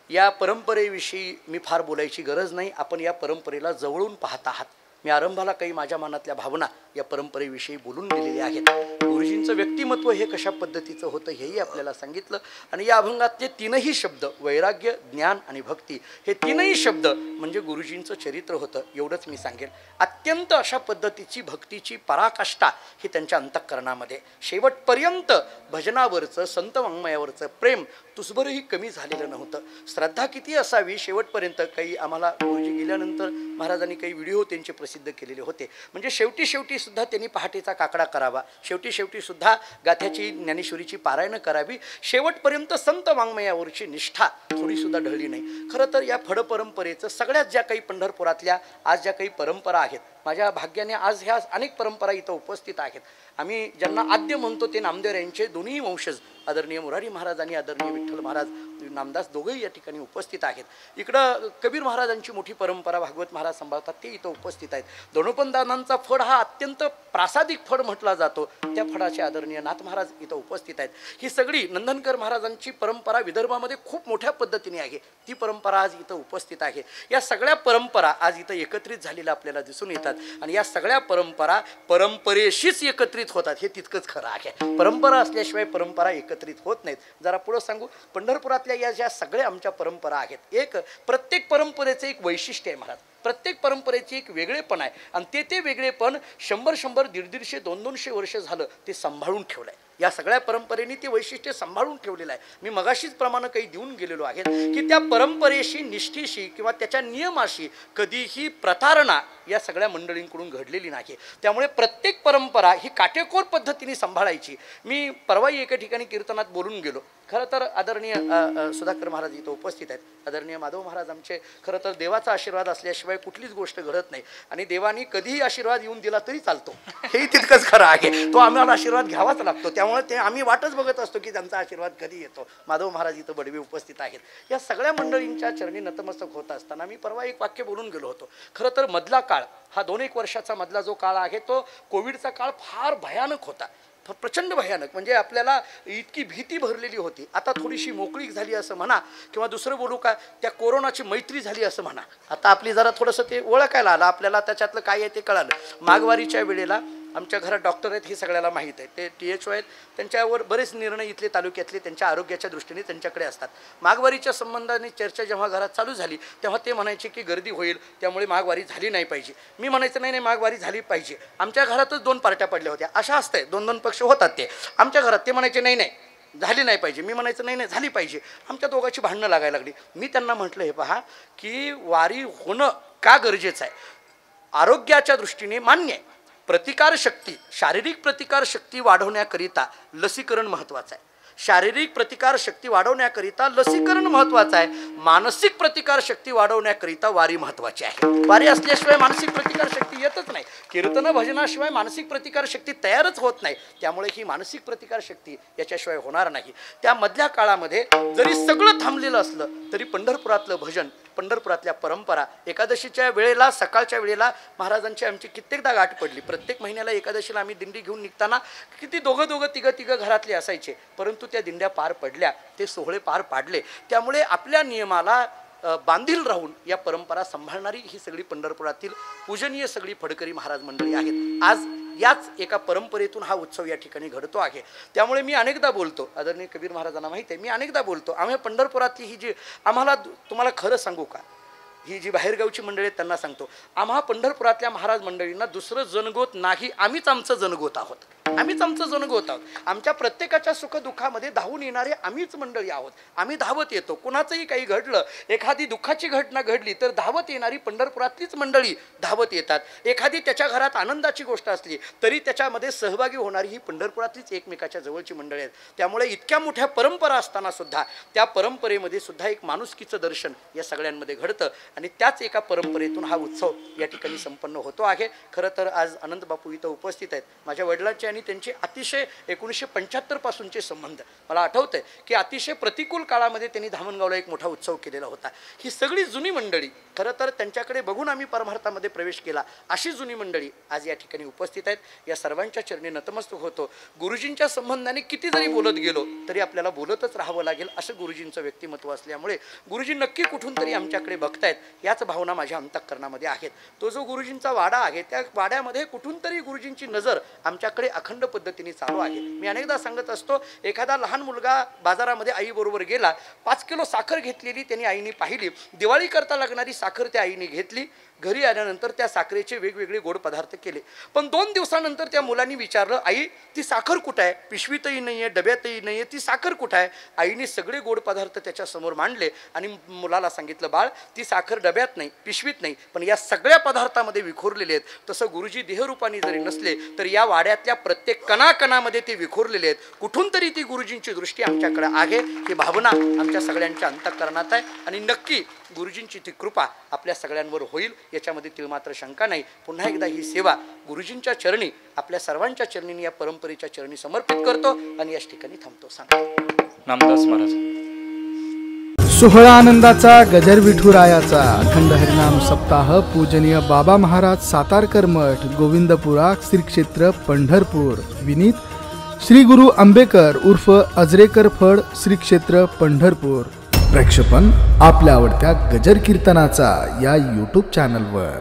या परंपरेविषयी मी फार बोलायची गरज नाही. आपण या परंपरेला जवळून पाहत आहात. मी आरंभाला काही माझ्या मनातल्या भावना या परंपरेविषयी बोलून दिलेल्या आहेत. गुरुजींचं व्यक्तिमत्व हे कशा पद्धतीचं होतं हेही आपल्याला सांगितलं. आणि या अभंगातले तीनही शब्द वैराग्य, ज्ञान आणि भक्ती हे तीनही शब्द म्हणजे गुरुजींचं चरित्र होतं एवढंच मी सांगेन. अत्यंत अशा पद्धतीची भक्तीची पराकाष्ठा ही त्यांच्या अंतःकरणामध्ये शेवटपर्यंत भजनावरचं, संत वाङ्मयावरचं प्रेम तुसभरही कमी झालेलं नव्हतं. श्रद्धा किती असावी शेवटपर्यंत. काही आम्हाला गुरुजी गेल्यानंतर महाराजांनी काही व्हिडिओ त्यांचे प्रसिद्ध केलेले होते. म्हणजे शेवटी सुद्धा त्यांनी पहाटेचा काकडा करावा, शेवटी सुद्धा गाथ्याची ज्ञानेश्वरीची पारायणं करावी. शेवटपर्यंत संत वाङ्मयावरची निष्ठा थोडीसुद्धा ढळली नाही. खरं तर या फड परंपरेचं सगळ्यात ज्या काही पंढरपुरातल्या आज ज्या काही परंपरा आहेत, माझ्या भाग्याने आज ह्या अनेक परंपरा इथं उपस्थित आहेत. आम्ही ज्यांना आद्य म्हणतो ते नामदेव यांचे दोन्ही वंशज आदरणीय मुरारी महाराज आणि आदरणीय विठ्ठल महाराज नामदास दोघेही या ठिकाणी उपस्थित आहेत. इकडं कबीर महाराजांची मोठी परंपरा भागवत महाराज सांभाळतात, ते इथं उपस्थित आहेत. धनुपंदानांचा फड हा अत्यंत प्रासादिक फड म्हटला जातो, त्या फडाचे आदरणीय नाथ महाराज इथं उपस्थित आहेत. ही सगळी नंदनकर महाराजांची परंपरा विदर्भामध्ये खूप मोठ्या पद्धतीने आहे, ती परंपरा आज इथं उपस्थित आहे. या सगळ्या परंपरा आज इथं एकत्रित झालेल्या आपल्याला दिसून येतात. आणि या सगळ्या परंपरा परंपरेशीच एकत्रित होतात हे तितकंच खरं आहे. परंपरा असल्याशिवाय परंपरा एकत्रित होत नाहीत. जरा पुढं सांगू, पंढरपुरातल्या या ज्या सगळ्या आमच्या परंपरा आहेत, एक प्रत्येक परंपरेचं एक वैशिष्ट्य आहे महाराज. प्रत्येक परंपरेची एक वेगळेपण आहे. आणि ते वेगळेपण 100, 150, 200 वर्ष झालं ते सांभाळून ठेवलं आहे. या सगळ्या परंपरेने ते वैशिष्ट्य सांभाळून ठेवलेलं आहे. मी मगाशीच प्रमाणे काही देऊन गेलेलो आहे की त्या परंपरेशी, निष्ठेशी किंवा त्याच्या नियमाशी कधीही प्रतारणा या सगळ्या मंडळींकडून घडलेली नाही. त्यामुळे प्रत्येक परंपरा ही काटेकोर पद्धतीने सांभाळायची. मी परवाही एका ठिकाणी कीर्तनात बोलून गेलो. खरं तर आदरणीय सुधाकर महाराज इथं उपस्थित आहेत. आदरणीय माधव महाराज आमचे खरं तर देवाचा आशीर्वाद असल्याशिवाय कुठलीच गोष्ट घडत नाही. आणि देवानी कधीही आशीर्वाद येऊन दिला तरी चालतो, हेही तितकंच खरं आहे. तो आम्हाला आशीर्वाद घ्यावाच लागतो. त्यामुळे ते आम्ही वाटच बघत असतो की त्यांचा आशीर्वाद कधी येतो. माधव महाराज इथं बडवे उपस्थित आहेत. या सगळ्या मंडळींच्या चरणी नतमस्तक होत असताना मी परवा एक वाक्य बोलून गेलो होतो. खरं तर मधला काळ हा 2-1 वर्षाचा मधला जो काळ आहे तो कोविडचा काळ फार भयानक होता, प्रचंड भयानक. म्हणजे आपल्याला इतकी भीती भरलेली होती. आता थोडीशी मोकळीक झाली असं म्हणा, किंवा दुसरं बोलू का, त्या कोरोनाची मैत्री झाली असं म्हणा. आता आपली जरा थोडंसं ते ओळखायला आलं, आपल्याला त्याच्यातलं काय आहे ते कळालं. माघवारीच्या वेळेला आमच्या घरात डॉक्टर आहेत हे सगळ्याला माहीत आहे, ते THO आहेत. त्यांच्यावर बरेच निर्णय इथले तालुक्यातले त्यांच्या आरोग्याच्या दृष्टीने त्यांच्याकडे असतात. माघवारीच्या संबंधाने चर्चा जेव्हा घरात चालू झाली तेव्हा ते म्हणायचे की गर्दी होईल त्यामुळे माघवारी झाली नाही पाहिजे. मी म्हणायचं नाही माघवारी झाली पाहिजे. आमच्या घरातच 2 पार्ट्या पडल्या होत्या. अशा असते 2-2 पक्ष होतात ते आमच्या घरात. ते म्हणायचे नाही झाली नाही पाहिजे. मी म्हणायचं नाही झाली पाहिजे. आमच्या दोघांची भांडणं लागायला लागली. मी त्यांना म्हटलं हे पहा की वारी होणं का गरजेचं आहे, आरोग्याच्या दृष्टीने मान्य आहे. प्रतिकारशक्ती, शारीरिक प्रतिकारशक्ती वाढवण्याकरिता लसीकरण महत्त्वाचं आहे. शारीरिक प्रतिकारशक्ती वाढवण्याकरिता लसीकरण महत्त्वाचं आहे. मानसिक प्रतिकारशक्ती वाढवण्याकरिता वारी महत्त्वाची आहे. वारी असल्याशिवाय मानसिक प्रतिकारशक्ती येतच नाही. कीर्तन भजनाशिवाय मानसिक प्रतिकारशक्ती तयारच होत नाही. त्यामुळे ही मानसिक प्रतिकारशक्ती याच्याशिवाय होणार नाही. त्या मधल्या काळामध्ये जरी सगळं थांबलेलं असलं तरी पंढरपुरातलं भजन, पंढरपुरातल्या परंपरा, एकादशीच्या वेळेला सकाळच्या वेळेला महाराजांची आमची कित्येकदा गाठ पडली. प्रत्येक महिन्याला एकादशीला आम्ही दिंडी घेऊन निघताना किती दोघं तिघं घरातले असायचे, परंतु त्या दिंड्या पार पडल्या, ते सोहळे पार पाडले. त्यामुळे आपल्या नियमाला बांधील राहून या परंपरा सांभाळणारी ही सगळी पंढरपुरातील पूजनीय सगळी फडकरी महाराज मंडळी आहेत. आज याच एका परंपरेतून हा उत्सव या ठिकाणी घडतो आहे. त्यामुळे मी अनेकदा बोलतो, आदरणीय कबीर महाराजांना माहीत आहे, मी अनेकदा बोलतो, आम्ही पंढरपुरातली ही जी आम्हाला, तुम्हाला खरं सांगू का, ही जी बाहेरगावची मंडळी आहेत त्यांना सांगतो, आम्हा पंढरपुरातल्या महाराज मंडळींना दुसरं जनगोत नाही, आम्हीच आमचं जनगोत आहोत. आम्हीच आमचं जनगोत आहोत. आमच्या प्रत्येकाच्या सुखदुःखामध्ये धावून येणारे आम्हीच मंडळी आहोत. आम्ही धावत येतो. कुणाचंही काही घडलं, एखादी दुःखाची घटना घडली तर धावत येणारी पंढरपुरातलीच मंडळी धावत येतात. एखादी त्याच्या घरात आनंदाची गोष्ट असली तरी त्याच्यामध्ये सहभागी होणारी ही पंढरपुरातलीच एकमेकाच्या जवळची मंडळी आहेत. त्यामुळे इतक्या मोठ्या परंपरा असताना सुद्धा त्या परंपरेमध्ये सुद्धा एक माणुसकीचं दर्शन या सगळ्यांमध्ये घडतं आणि त्याच एका परंपरेतून हा उत्सव या ठिकाणी संपन्न होतो आहे. खरं तर आज अनंत बापू इथं उपस्थित आहेत. माझ्या वडिलांचे आणि त्यांचे अतिशय 1975 पासूनचे संबंध मला आठवतंय की अतिशय प्रतिकूल काळामध्ये त्यांनी धामणगावला एक मोठा उत्सव केलेला होता. ही सगळी जुनी मंडळी खरं तर त्यांच्याकडे बघून आम्ही परमार्थामध्ये प्रवेश केला. अशी जुनी मंडळी आज या ठिकाणी उपस्थित आहेत. या सर्वांच्या चरणी नतमस्तक होतो. गुरुजींच्या संबंधाने किती जरी बोलत गेलो तरी आपल्याला बोलतच राहावं लागेल असं गुरुजींचं व्यक्तिमत्व असल्यामुळे गुरुजी नक्की कुठून तरी आमच्याकडे बघतायत याच भावना माझ्या अंतःकरणामध्ये आहेत. तो जो गुरुजींचा वाडा आहे त्या वाड्यामध्ये कुठून तरी गुरुजींची नजर आमच्याकडे अखंड पद्धतीने चालू आहे. मी अनेकदा सांगत असतो, एखादा लहान मुलगा बाजारामध्ये आईबरोबर गेला, 5 किलो साखर घेतलेली त्यांनी आईने पाहिली. दिवाळी करता लागणारी साखर त्या आईने घेतली. घरी आल्यानंतर त्या साखरेचे वेगवेगळे गोड पदार्थ केले. पण 2 दिवसानंतर त्या मुलांनी विचारलं, आई ती साखर कुठं आहे? पिशवीतही नाही आहे, डब्यातही नाही आहे, ती साखर कुठं आहे? आईने सगळे गोड पदार्थ त्याच्यासमोर मांडले आणि मुलाला सांगितलं, बाळ ती साखर डब्यात नाही, पिशवीत नाही, पण या सगळ्या पदार्थामध्ये विखुरलेले आहेत. तसं गुरुजी देहरूपाने जरी नसले तर या वाड्यातल्या प्रत्येक कणाकणामध्ये ते विखुरलेले आहेत. कुठून तरी ती गुरुजींची दृष्टी आमच्याकडे आहे. ही भावना आमच्या सगळ्यांच्या अंतःकरणात आहे आणि नक्की गुरुजींची ती कृपा आपल्या सगळ्यांवर होईल याच्यामध्ये तिळमात्र शंका नाही. पुन्हा एकदा ही सेवा गुरुजींच्या चरणी, आपल्या सर्वांच्या चरणी, या परंपरेच्या चरणी समर्पित करतो आणि याच ठिकाणी थांबतो. सांगा नामदास महाराज. सोहळा आनंदाचा गजर विठुरायाचा अखंड हरिनाम सप्ताह पूजनीय बाबा महाराज सातारकर मठ गोविंदपुरा श्री क्षेत्र पंढरपूर विनीत श्री गुरु आंबेकर उर्फ अजरेकर फड श्री क्षेत्र पंढरपूर. प्रक्षेपण आपल्या आवडत्या गजर कीर्तनाचा या YouTube चॅनलवर.